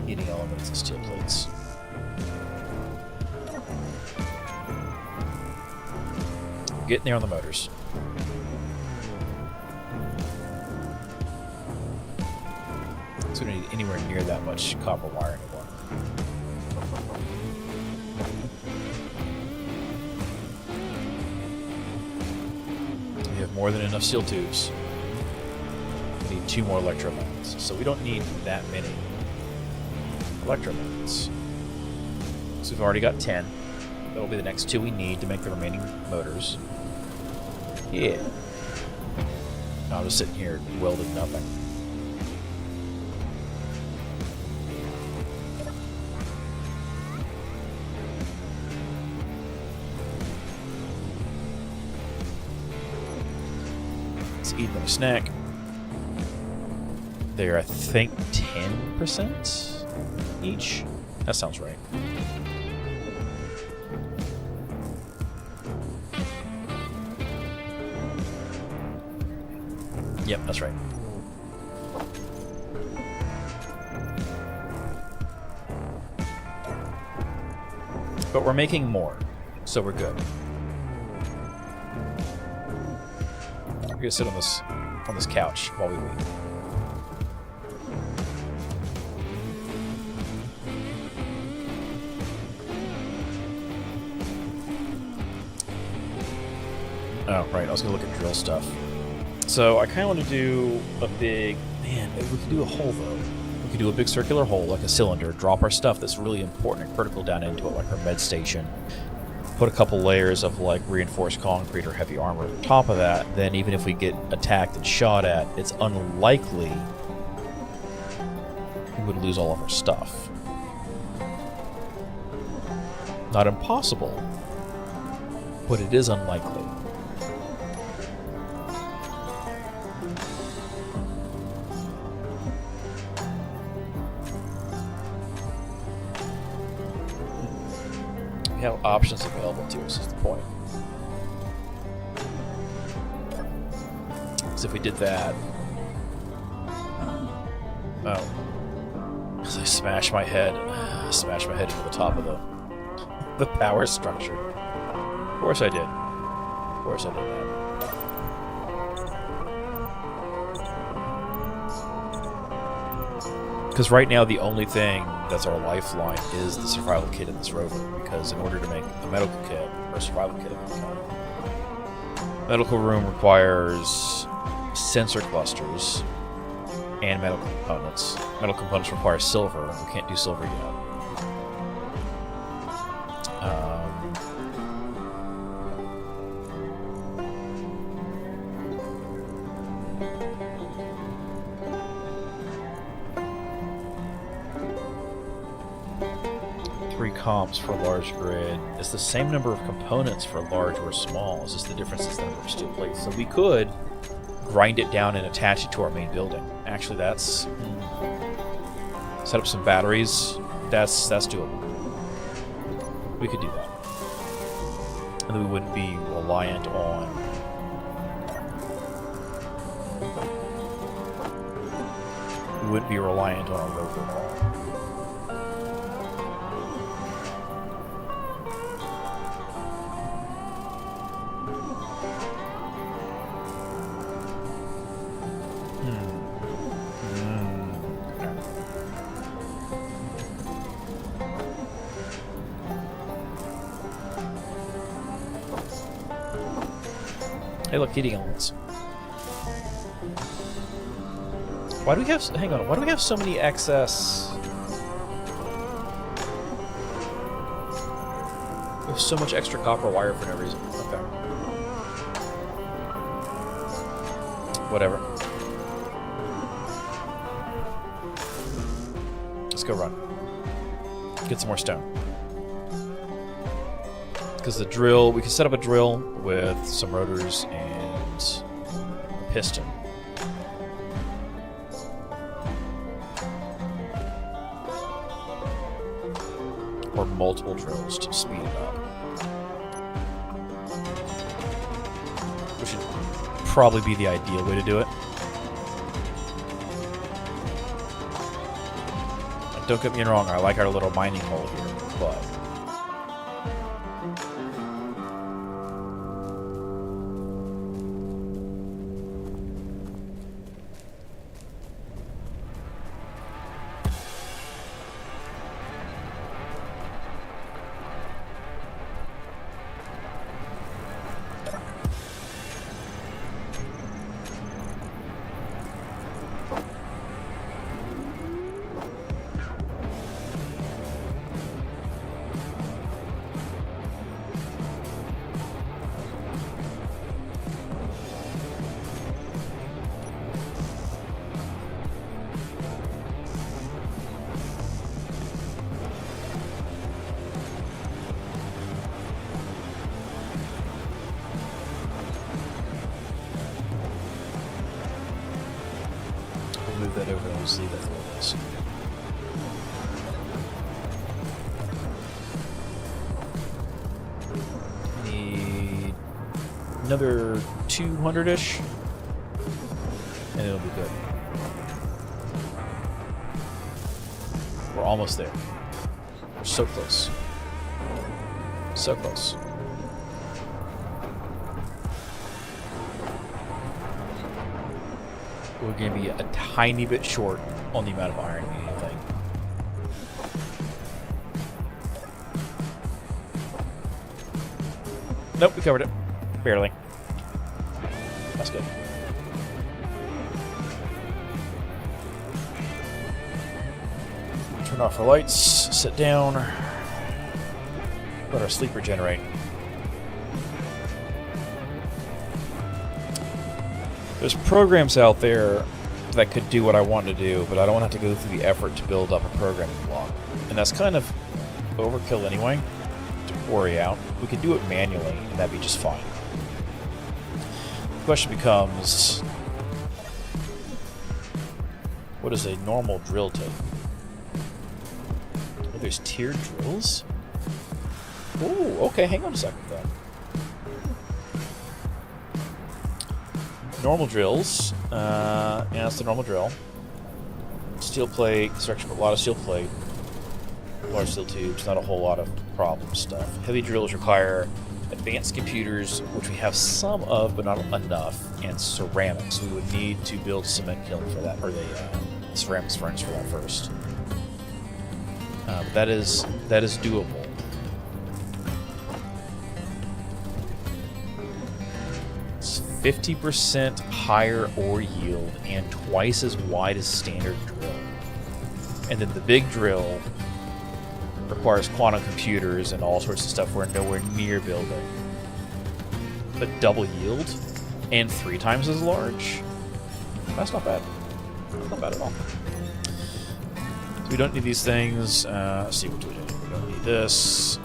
heating elements, and steel plates. Getting there on the motors. So we don't need anywhere near that much copper wire anymore. We have more than enough steel tubes. We need 2 more electromagnets. So we don't need that many electromagnets. So we've already got 10. That'll be the next 2 we need to make the remaining motors. Yeah. I'm just sitting here welding nothing. Eat them a snack. They're, I think, 10% each. That sounds right. Yep, that's right. But we're making more, so we're good. We're gonna sit on this couch while we wait. Oh, right. I was gonna look at drill stuff. So I kind of want to do a big... Man, we could do a hole, though. We could do a big circular hole, like a cylinder, drop our stuff that's really important and critical down into it, like our med station. Put a couple layers of, like, reinforced concrete or heavy armor on top of that. Then even if we get attacked and shot at, it's unlikely we would lose all of our stuff. Not impossible, but it is unlikely. We have options available to us is the point. Because if we did that... Oh. Because I smashed my head. Smashed my head into the top of the power structure. Of course I did. Of course I did that. Because right now the only thing that's our lifeline is the survival kit in this rover. Because in order to make a medical kit, or a survival kit of any kind, medical room requires sensor clusters and medical components. Medical components require silver. We can't do silver yet. 3 comps for large grid. It's the same number of components for large or small. It's just the difference is the number of steel plates. So we could grind it down and attach it to our main building. Actually, that's... set up some batteries. That's doable. We could do that. And then we wouldn't be reliant on... We wouldn't be reliant on a rover at all. Hey, look, heating elements. Why do we have... Hang on. Why do we have so many excess... We have so much extra copper wire for no reason. Okay. Whatever. Let's go run. Get some more stone. Because the drill... We can set up a drill with some rotors and a piston. Or multiple drills to speed it up. Which should probably be the ideal way to do it. And don't get me wrong, I like our little mining hole here, but... Move that over and just leave that the way it is. Need another 200-ish, and it'll be good. We're almost there. We're so close. So close. We're going to be a tiny bit short on the amount of iron we need, I think. Nope, we covered it. Barely. That's good. Turn off our lights, sit down, let our sleep regenerate. There's programs out there that could do what I want to do, but I don't want to have to go through the effort to build up a programming block. And that's kind of overkill anyway, to worry out. We could do it manually, and that'd be just fine. The question becomes, what does a normal drill take? Oh, there's tiered drills? Ooh, okay, hang on a second then. Normal drills, yeah, that's the normal drill. Steel plate, construction, a lot of steel plate, large steel tubes, not a whole lot of problem stuff. Heavy drills require advanced computers, which we have some of, but not enough, and ceramics. We would need to build a cement kiln for that, or the ceramics furnace for that first. But that is doable. 50% higher ore yield and twice as wide as standard drill. And then the big drill requires quantum computers and all sorts of stuff we're nowhere near building. But double yield and 3 times as large? That's not bad. That's not bad at all. So we don't need these things. Let's see, what do we need? We don't need this.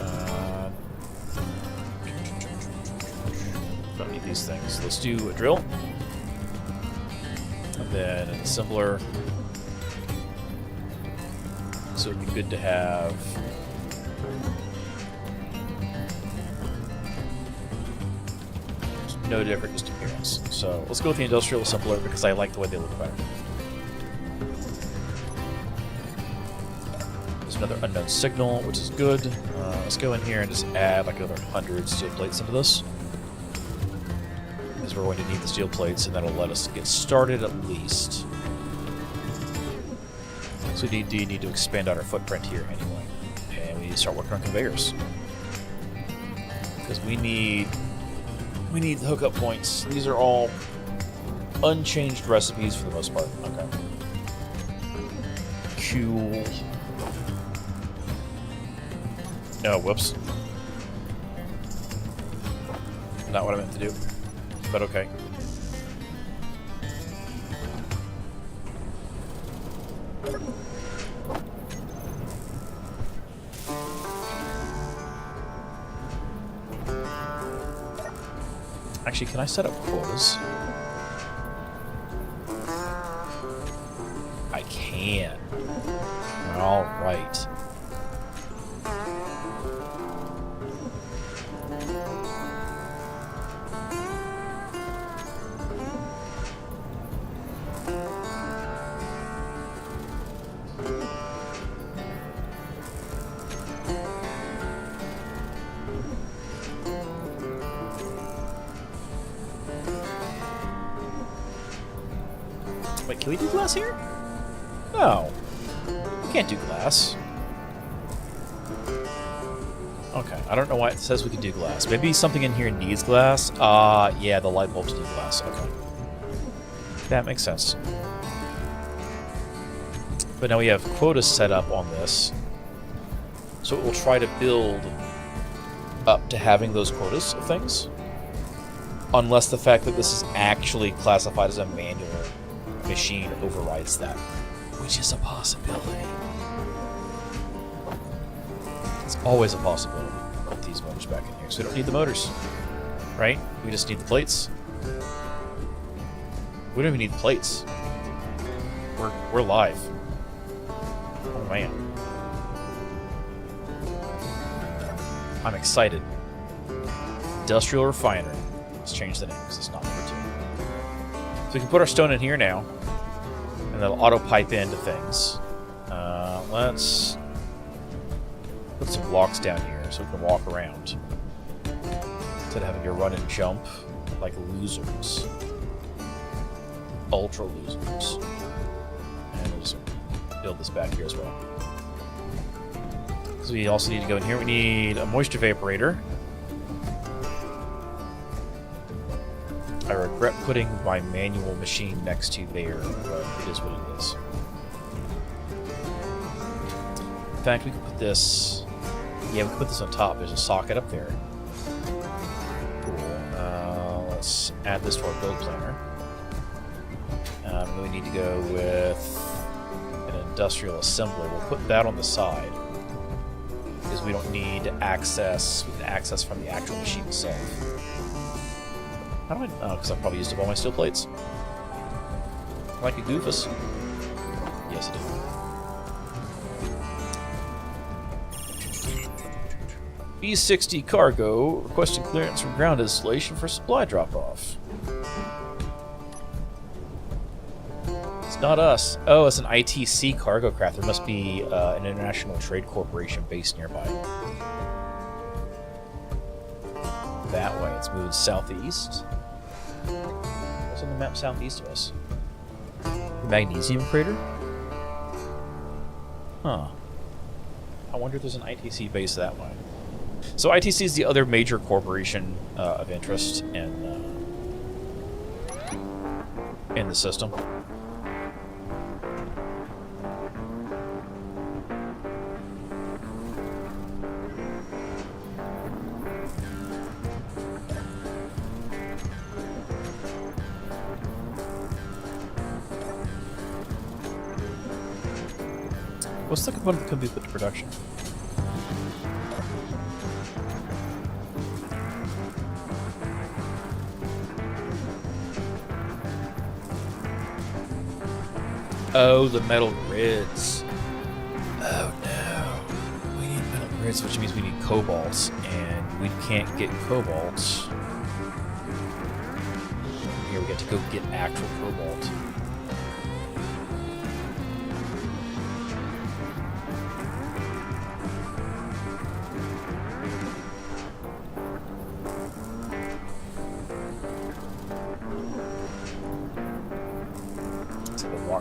Don't need these things. Let's do a drill. And then an assembler. So it'd be good to have no different, just appearance. So let's go with the industrial assembler because I like the way they look better. There's another unknown signal, which is good. Let's go in here and just add like another 100 steel plates into this, because we're going to need the steel plates, and that'll let us get started at least. So we need to expand out our footprint here anyway, and we need to start working on conveyors, because we need We need the hookup points. These are all unchanged recipes for the most part. Okay. Cool. Oh, whoops. Not what I meant to do, but okay. Actually, can I set up quotas? I can. All right. Wait, can we do glass here? No. We can't do glass. Okay, I don't know why it says we can do glass. Maybe something in here needs glass? Yeah, the light bulbs need glass. Okay. That makes sense. But now we have quotas set up on this. So it will try to build up to having those quotas of things. Unless the fact that this is actually classified as a manual machine overrides that, which is a possibility. It's always a possibility. Put these motors back in here, so we don't need the motors, right? We just need the plates. We don't even need the plates. We're live. Oh man, I'm excited. Industrial Refinery. Let's change the name because it's not number 2. So we can put our stone in here now, and that'll auto pipe into things. Let's put some blocks down here so we can walk around instead of having to run and jump like losers, ultra losers. And we'll just build this back here as well. So we also need to go in here. We need a moisture evaporator. I regret putting my manual machine next to there, but it is what it is. In fact, we can put this... Yeah, we can put this on top. There's a socket up there. Cool. Let's add this to our build planner. We need to go with an industrial assembler. We'll put that on the side because we don't need access. We can access from the actual machine itself. How do I... Oh, because I probably used up all my steel plates. Like a goofus. Yes, I did. B-60 cargo requesting clearance from ground installation for supply drop-off. It's not us. Oh, it's an ITC cargo craft. There must be an international trade corporation based nearby. That way. It's moving southeast. What's on the map southeast of us? The magnesium crater? Huh. I wonder if there's an ITC base that way. So ITC is the other major corporation of interest in the system. What's the component that could be put to production? Oh, the metal grids. Oh no. We need metal grids, which means we need cobalt, and we can't get cobalt. Here we get to go get actual cobalt.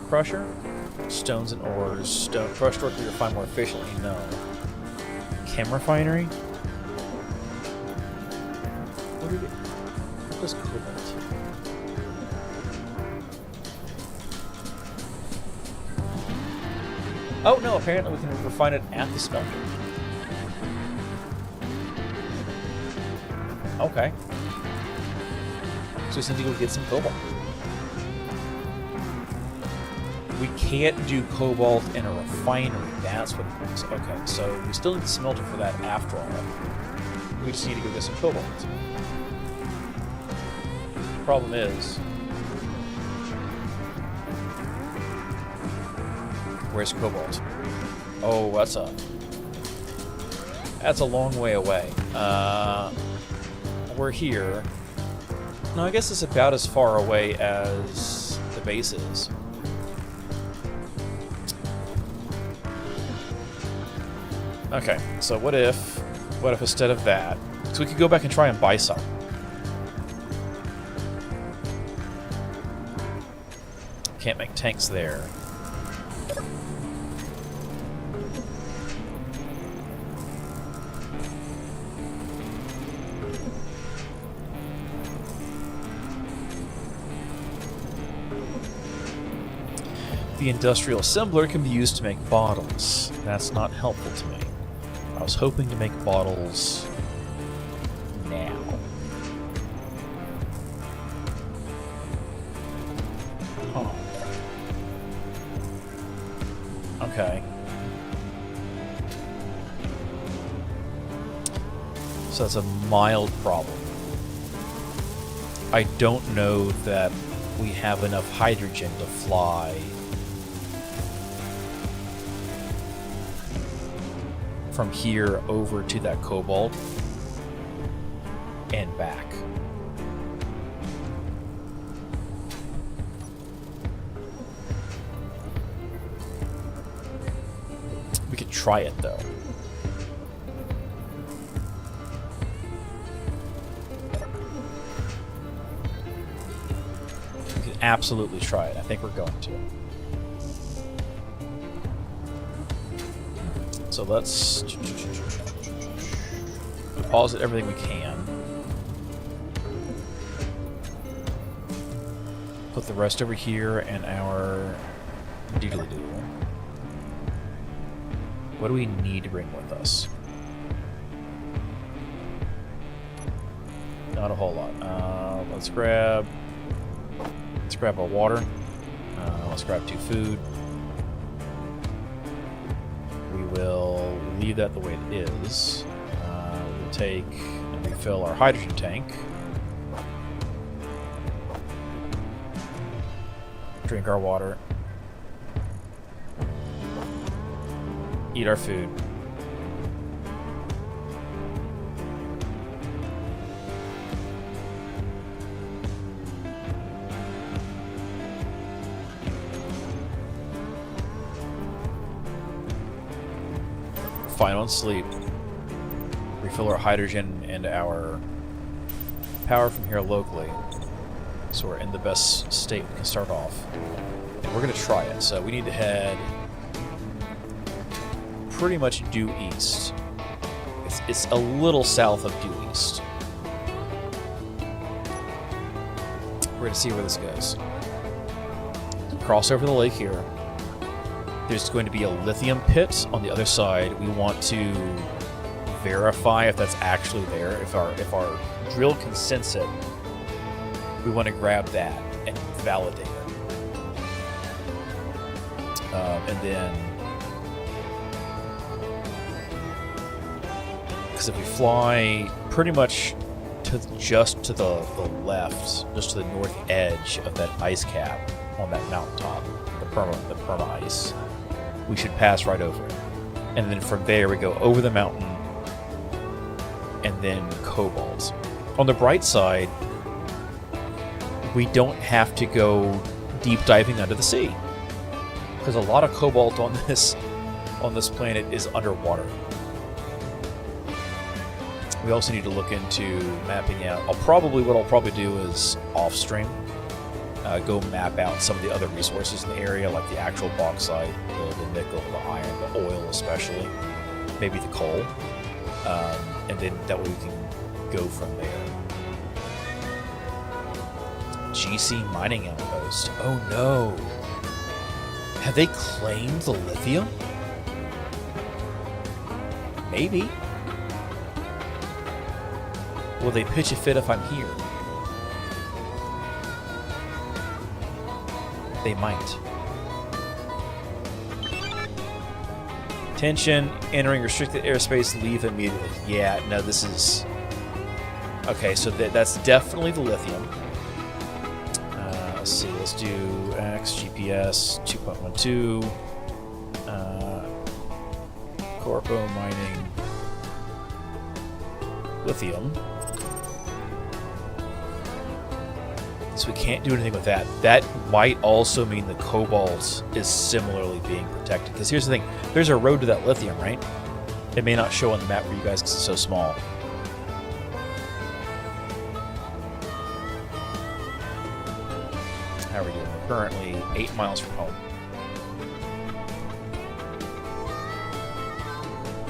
Crusher, stones and ores, stone crushed ore to be refined more efficiently. No. Chem refinery. What did it? What is cobalt? Oh no, apparently we can refine it at the smelter. Okay. So we just need to go get some cobalt. We can't do cobalt in a refinery. That's what it is. Okay, so we still need the smelter for that after all. We just need to go get some cobalt. The problem is, where's cobalt? Oh, that's a long way away. We're here. No, I guess it's about as far away as the base is. Okay, so what if instead of that, so we could go back and try and buy some. Can't make tanks there. The industrial assembler can be used to make bottles. That's not helpful to me. I was hoping to make bottles now. Huh. Okay. So that's a mild problem. I don't know that we have enough hydrogen to fly from here over to that cobalt and back. We could try it though. We could absolutely try it. I think we're going to. So let's deposit everything we can. Put the rest over here in our doodly-doo. What do we need to bring with us? Not a whole lot. Let's grab our water. Let's grab 2 food. We will leave that the way it is. We'll take and refill our hydrogen tank. Drink our water. Eat our food. Fine on sleep. Refill our hydrogen and our power from here locally, so we're in the best state we can start off. And we're going to try it, so we need to head pretty much due east. It's a little south of due east. We're going to see where this goes. Cross over the lake here. There's going to be a lithium pit on the other side. We want to verify if that's actually there. If our drill can sense it, we want to grab that and validate it. And then, because if we fly pretty much just to the left, just to the north edge of that ice cap on that mountaintop, the perma ice, we should pass right over it. And then from there we go over the mountain and then cobalt. On the bright side, we don't have to go deep diving under the sea, because a lot of cobalt on this planet is underwater. We also need to look into mapping out. What I'll probably do is off stream, go map out some of the other resources in the area, like the actual bauxite, the nickel, the iron, the oil especially, maybe the coal, and then that way we can go from there. GC mining outpost. Oh no. Have they claimed the lithium? Maybe. Will they pitch a fit if I'm here? They might. Attention, entering restricted airspace, leave immediately. Yeah, no, this is... Okay, so that's definitely the lithium. Let's see, let's do X, GPS, 2.12. Corpo mining. Lithium. So we can't do anything with that. That might also mean the cobalt is similarly being protected. Because here's the thing. There's a road to that lithium, right? It may not show on the map for you guys because it's so small. How are we doing? We're currently 8 miles from home.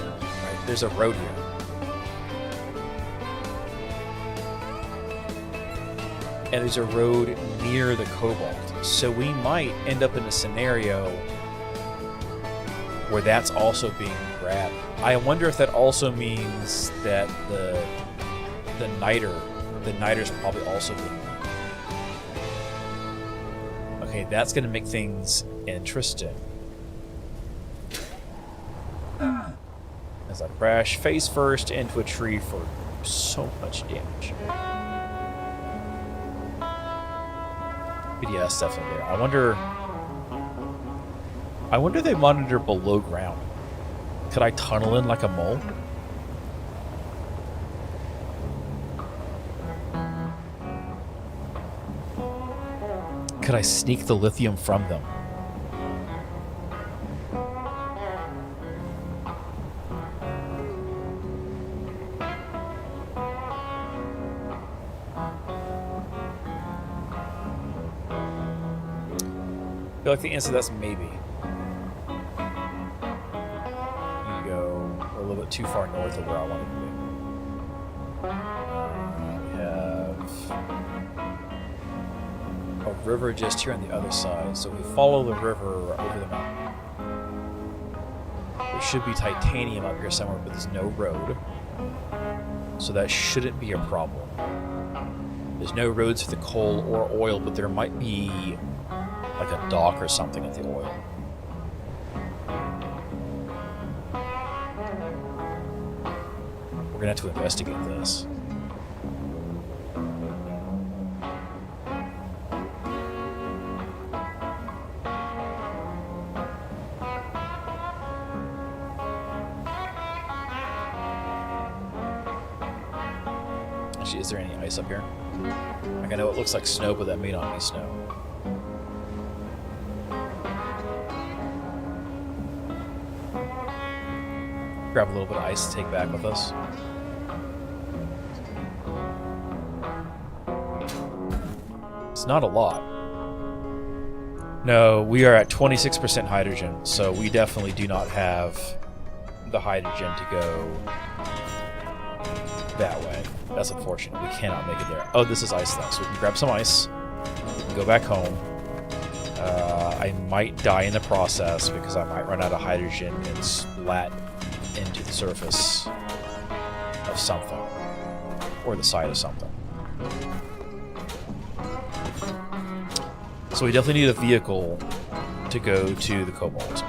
Right, there's a road here. And there's a road near the cobalt. So we might end up in a scenario where that's also being grabbed. I wonder if that also means that the niter's probably also being grabbed. Okay, that's going to make things interesting. As I crash face first into a tree for so much damage. But yeah, that's definitely there. I wonder if they monitor below ground. Could I tunnel in like a mole? Could I sneak the lithium from them? I feel like the answer to that's maybe. You go a little bit too far north of where I wanted to be. We have a river just here on the other side, so we follow the river over the mountain. There should be titanium up here somewhere, but there's no road. So that shouldn't be a problem. There's no roads for the coal or oil, but there might be like a dock or something at the oil. We're gonna have to investigate this. Actually, is there any ice up here? Like, I know it looks like snow, but that may not be snow. Grab a little bit of ice to take back with us. It's not a lot. No, we are at 26% hydrogen, so we definitely do not have the hydrogen to go that way. That's unfortunate. We cannot make it there. Oh, this is ice though, so we can grab some ice. We can go back home. I might die in the process because I might run out of hydrogen and splat into the surface of something or the side of something. So we definitely need a vehicle to go to the cobalt,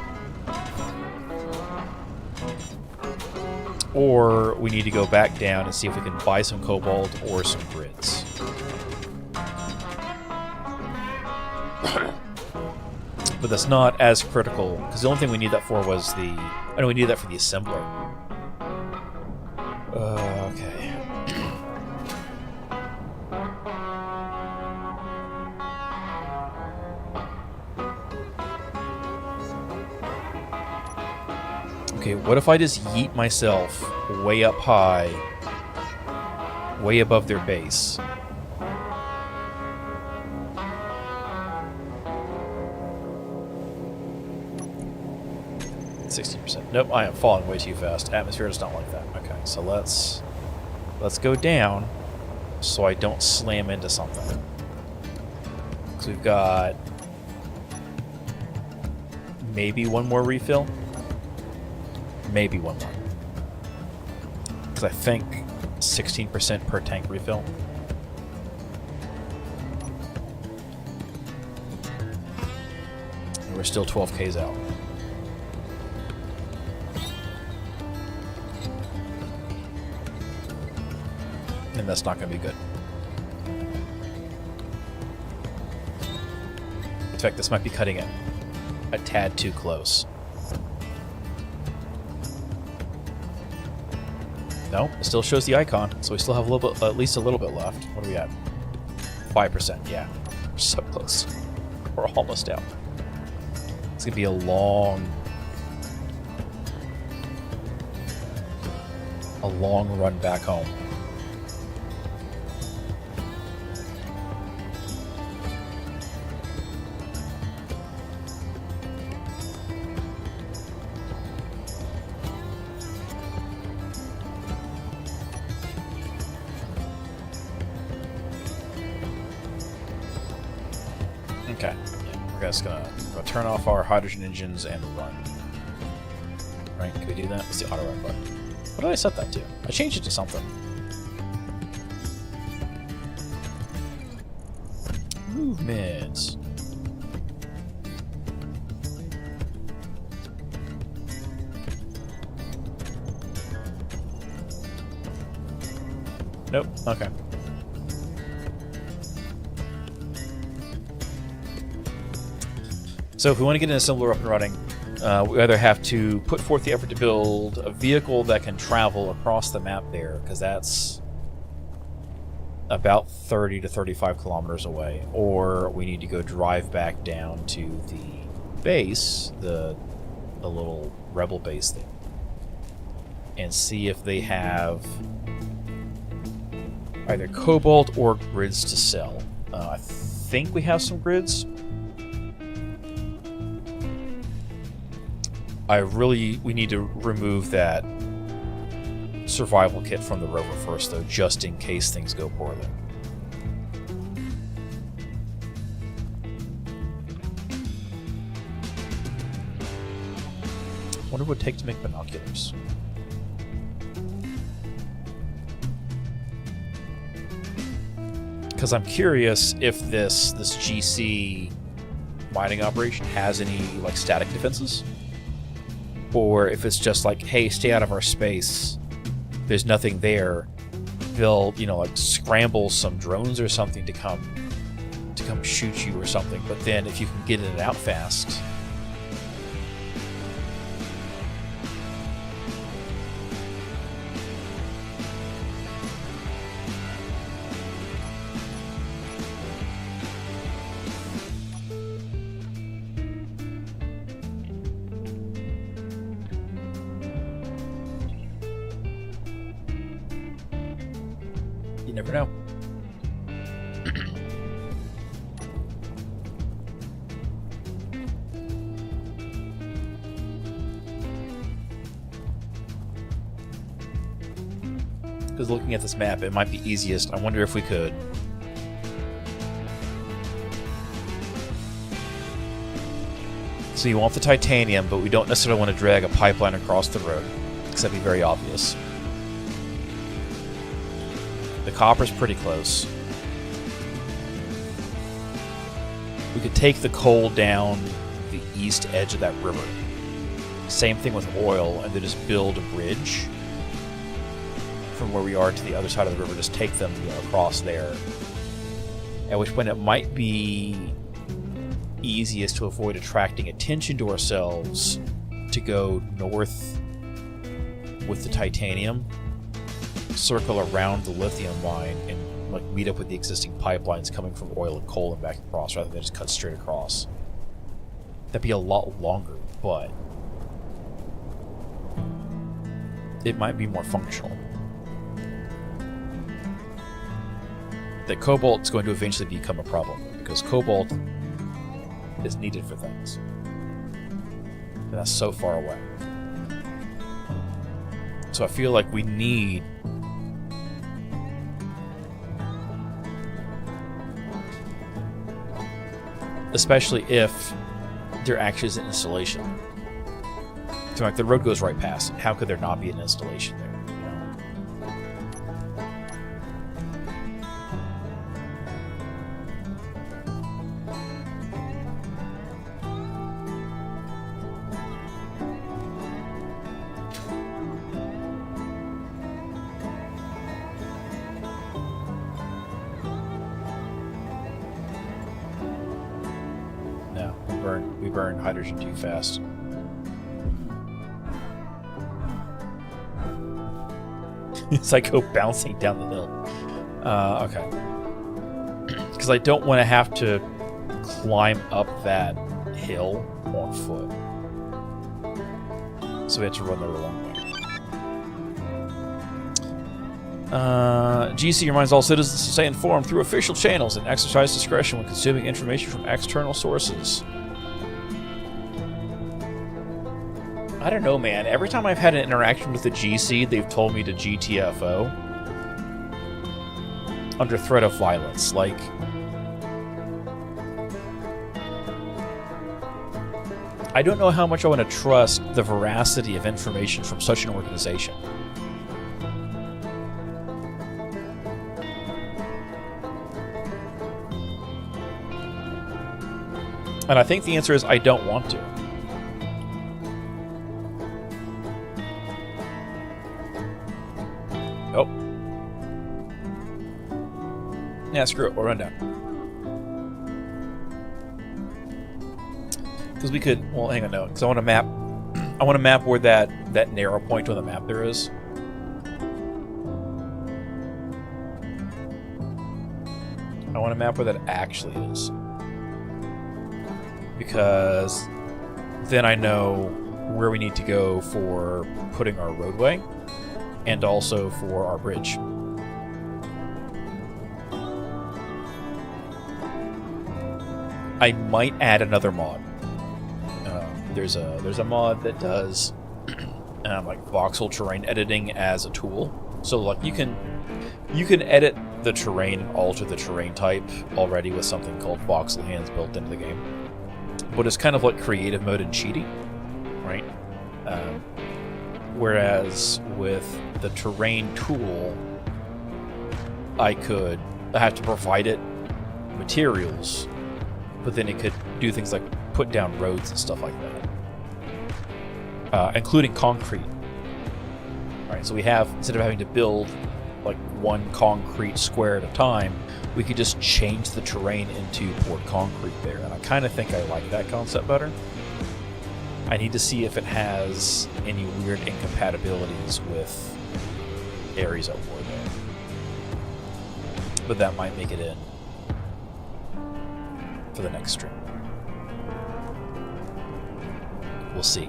or we need to go back down and see if we can buy some cobalt or some grids. But that's not as critical, because the only thing we need that for was the... I know we need that for the assembler. Okay. Okay, what if I just yeet myself way up high, way above their base? Nope, I am falling way too fast. Atmosphere does not like that. Okay, so let's go down so I don't slam into something. So we've got maybe one more refill. Maybe one more. Because I think 16% per tank refill. And we're still 12Ks out. And that's not going to be good. In fact, this might be cutting it a tad too close. No, it still shows the icon, so we still have a little bit, at least a little bit left. What are we at? 5%, yeah. We're so close. We're almost out. It's gonna be a long run back home. Okay, yeah, we're just gonna turn off our hydrogen engines and run. Right, can we do that? It's the auto run button. What did I set that to? I changed it to something. Movements. Nope, okay. So if we want to get an assembler up and running, we either have to put forth the effort to build a vehicle that can travel across the map there, because that's about 30 to 35 kilometers away, or we need to go drive back down to the base, the little rebel base there, and see if they have either cobalt or grids to sell. I think we have some grids. We need to remove that survival kit from the rover first, though, just in case things go poorly. Wonder what it would take to make binoculars. Because I'm curious if this GC mining operation has any like static defenses. Or if it's just like, hey, stay out of our space. There's nothing there. They'll, like scramble some drones or something to come shoot you or something. But then if you can get in and out fast. You never know. Because looking at this map, it might be easiest. I wonder if we could so you want the titanium, but we don't necessarily want to drag a pipeline across the road, because that'd be very obvious. The copper's pretty close. We could take the coal down the east edge of that river. Same thing with oil, and then just build a bridge from where we are to the other side of the river. Just take them across there. At which point it might be easiest to avoid attracting attention to ourselves to go north with the titanium, circle around the lithium mine, and like meet up with the existing pipelines coming from oil and coal and back across, rather than just cut straight across. That'd be a lot longer, but it might be more functional. That cobalt's going to eventually become a problem, because cobalt is needed for things. And that's so far away. So I feel like we need especially if there actually is an installation. So like the road goes right past. How could there not be an installation there? We burn hydrogen too fast. It's like go bouncing down the hill. Okay. Because I don't want to have to climb up that hill on foot. So we have to run the long way. GC reminds all citizens to stay informed through official channels and exercise discretion when consuming information from external sources. I don't know, man. Every time I've had an interaction with the GC, they've told me to GTFO. Under threat of violence. Like... I don't know how much I want to trust the veracity of information from such an organization. And I think the answer is I don't want to. Nope. Yeah, screw it. We'll run down. Because we could... Well, hang on, no. Because I want to map... I want to map where that narrow point on the map there is. I want to map where that actually is. Because then I know where we need to go for putting our roadway. And also for our bridge. I might add another mod. There's a mod that does like voxel terrain editing as a tool. So like you can edit the terrain and alter the terrain type already with something called voxel hands built into the game. But it's kind of like creative mode and cheaty, right? Whereas with the terrain tool, I have to provide it materials, but then it could do things like put down roads and stuff like that, including concrete. All right, so we have, instead of having to build like one concrete square at a time, we could just change the terrain into poured concrete there, and I kind of think I like that concept better. I need to see if it has any weird incompatibilities with Ares at war there. But that might make it in for the next stream. We'll see.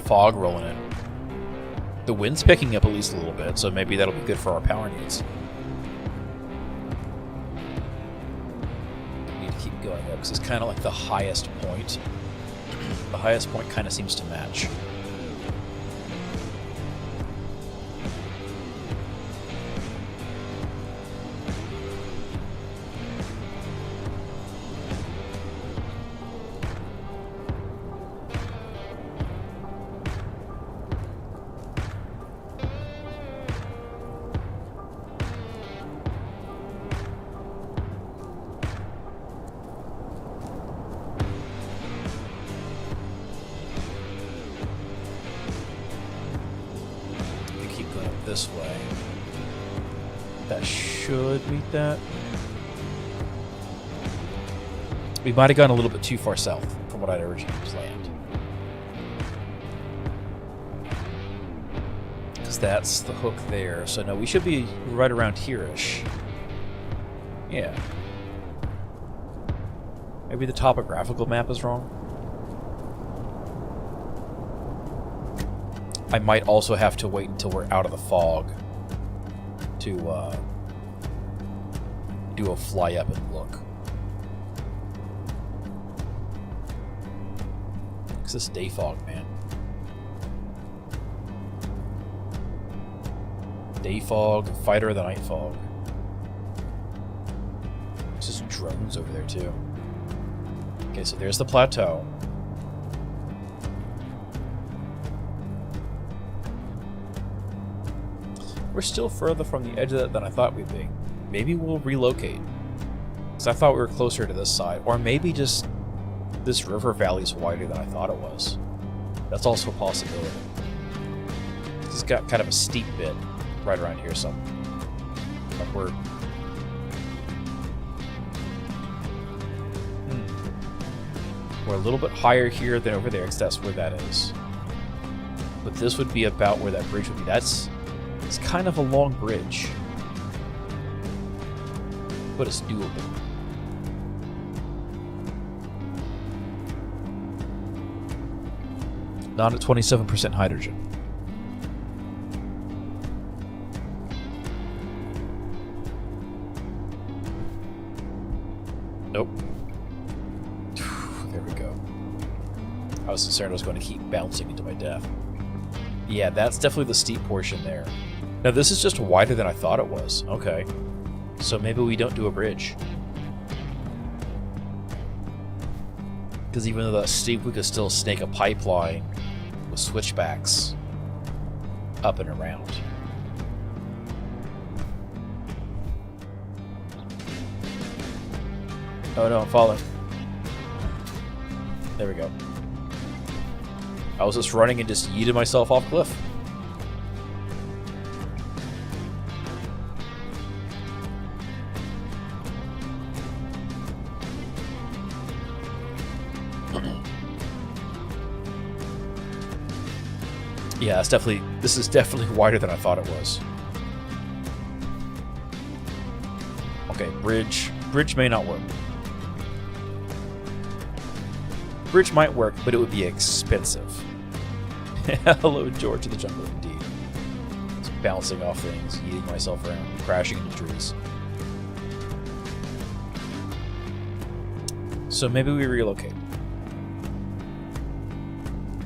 Fog rolling in. The wind's picking up at least a little bit, so maybe that'll be good for our power needs. We need to keep going up because it's kind of like the highest point. The highest point kind of seems to match. This way. That should meet that. We might have gone a little bit too far south from what I'd originally planned. Because that's the hook there. So no, we should be right around here-ish. Yeah. Maybe the topographical map is wrong. I might also have to wait until we're out of the fog to do a fly up and look. What's this day fog, man? Day fog, fighter of the night fog. There's just drones over there too. Okay, so there's the plateau. We're still further from the edge of that than I thought we'd be. Maybe we'll relocate. Because I thought we were closer to this side. Or maybe just this river valley is wider than I thought it was. That's also a possibility. It's got kind of a steep bit right around here somewhere. Upward. We're a little bit higher here than over there, because that's where that is. But this would be about where that bridge would be. It's kind of a long bridge. But it's doable. Not at 27% hydrogen. Nope. There we go. I was concerned I was going to keep bouncing into my death. Yeah, that's definitely the steep portion there. Now this is just wider than I thought it was. Okay. So maybe we don't do a bridge. Because even though that's steep, we could still snake a pipeline with switchbacks up and around. Oh no, I'm falling. There we go. I was just running and just yeeted myself off cliff. Yeah, this is definitely wider than I thought it was. Okay, bridge. Bridge may not work. Bridge might work, but it would be expensive. Hello, George of the Jungle, indeed. Just bouncing off things, eating myself around, crashing into trees. So maybe we relocate.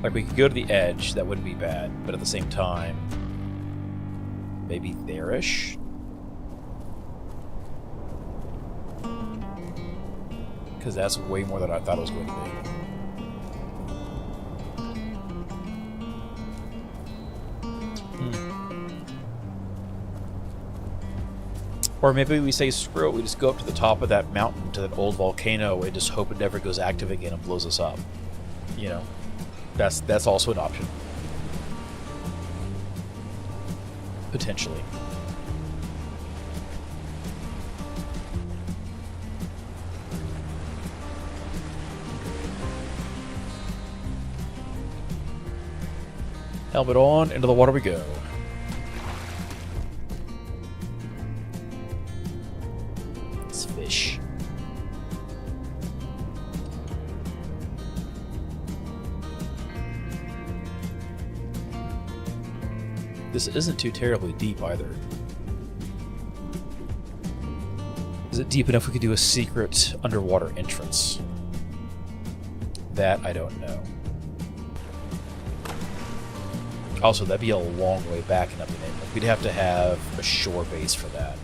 Like, we could go to the edge, that wouldn't be bad, but at the same time, maybe there-ish? Because that's way more than I thought it was going to be. Or maybe we say, screw it, we just go up to the top of that mountain, to that old volcano, and just hope it never goes active again and blows us up. You know, that's also an option. Potentially. Helmet on, into the water we go. It's fish. This isn't too terribly deep either. Is it deep enough we could do a secret underwater entrance? That I don't know. Also, that'd be a long way back and up in it. We'd have to have a shore base for that.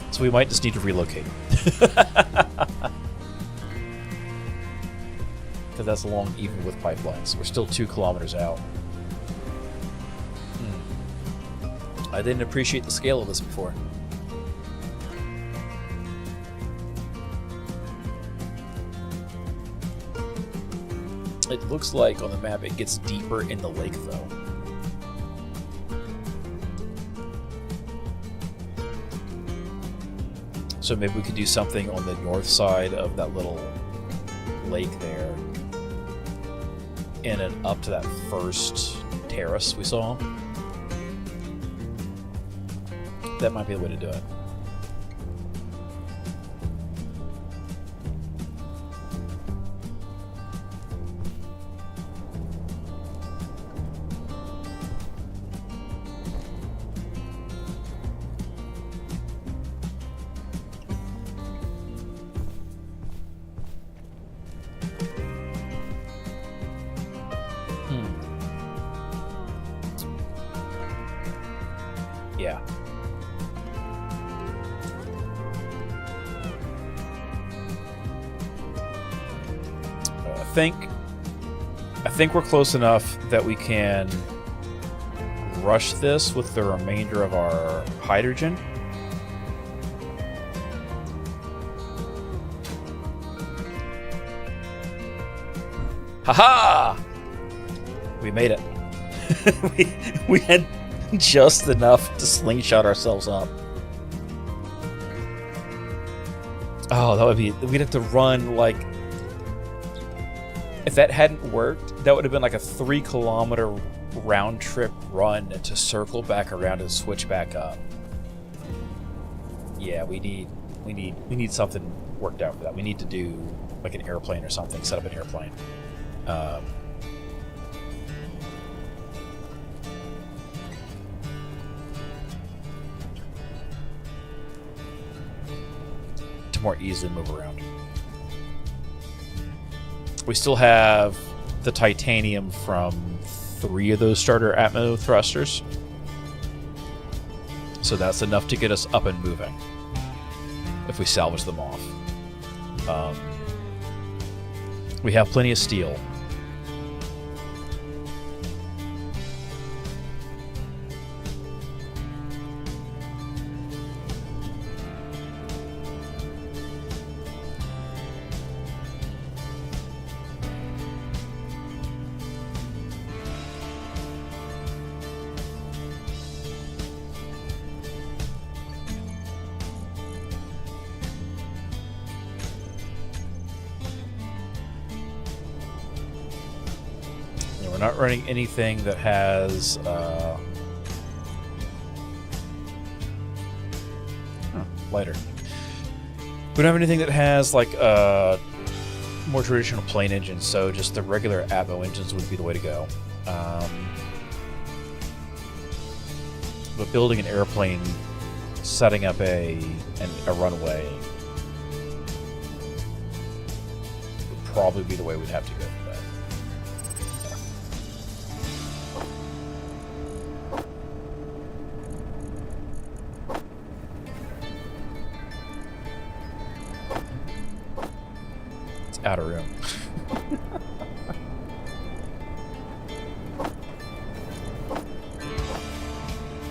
So we might just need to relocate. Because that's long even with pipelines. We're still 2 kilometers out. I didn't appreciate the scale of this before. It looks like on the map it gets deeper in the lake, though. So maybe we could do something on the north side of that little lake there. And then up to that first terrace we saw. That might be the way to do it. Yeah. I think we're close enough that we can rush this with the remainder of our hydrogen. Haha! We made it. we had just enough to slingshot ourselves up. Oh, that would be... We'd have to run, like... If that hadn't worked, that would have been like a 3-kilometer round-trip run to circle back around and switch back up. Yeah, we need something worked out for that. We need to do like an airplane or something, set up an airplane. To more easily move around. We still have the titanium from 3 of those starter Atmo thrusters. So that's enough to get us up and moving if we salvage them off. We have plenty of steel. We're not running anything that has lighter. We don't have anything that has like more traditional plane engines, so just the regular Atmo engines would be the way to go. But building an airplane, setting up a runway would probably be the way we'd have to go for that. Out of room.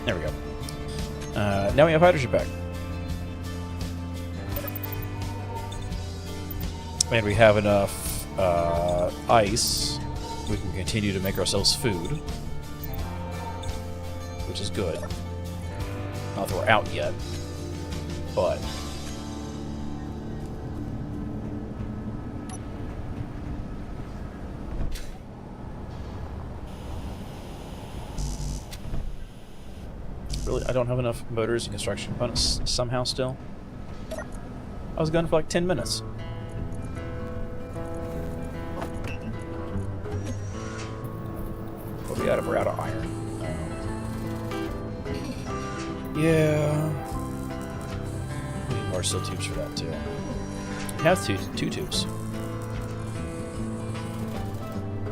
There we go. Now we have hydrogen back. And we have enough ice. We can continue to make ourselves food, which is good. Not that we're out yet, but... Really, I don't have enough motors and construction components somehow still. I was going for like 10 minutes. What are we out of? We're out of iron. Yeah. We need more steel tubes for that too. We have two tubes.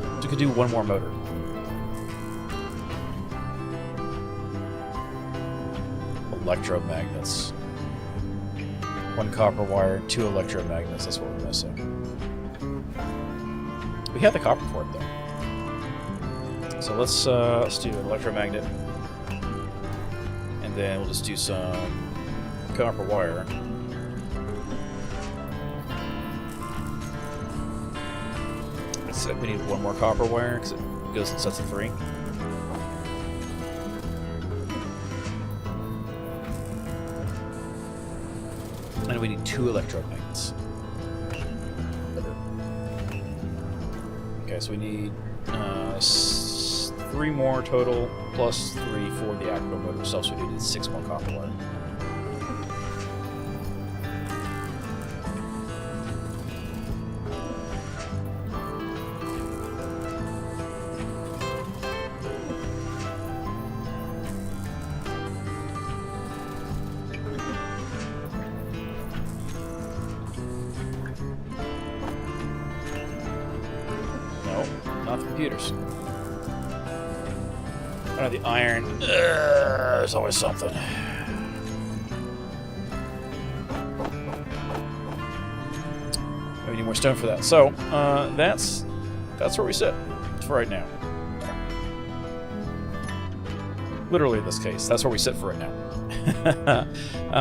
So we could do one more motor. Electromagnets. 1 copper wire, 2 electromagnets. That's what we're missing. We have the copper for it though. So let's do an electromagnet, and then we'll just do some copper wire. I said we need 1 more copper wire because it goes in sets of 3. And we need 2 electromagnets. Okay, so we need 3 more total, plus 3 for the acro motor itself, so we needed 6 more copper wire. Not the computers. Try the iron. There's always something. We need more stone for that. So that's where we sit for right now. Literally in this case, that's where we sit for right now.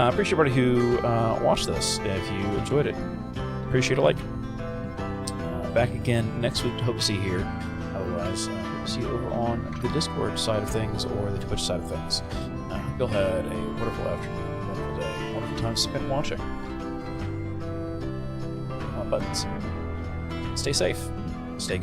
Appreciate everybody who watched this. If you enjoyed it, appreciate a like. Back again next week to hope to see you here. Otherwise, hope to see you over on the Discord side of things or the Twitch side of things. Hope you all had a wonderful afternoon, wonderful day, wonderful time spent watching. Buttons. Stay safe. Stay good.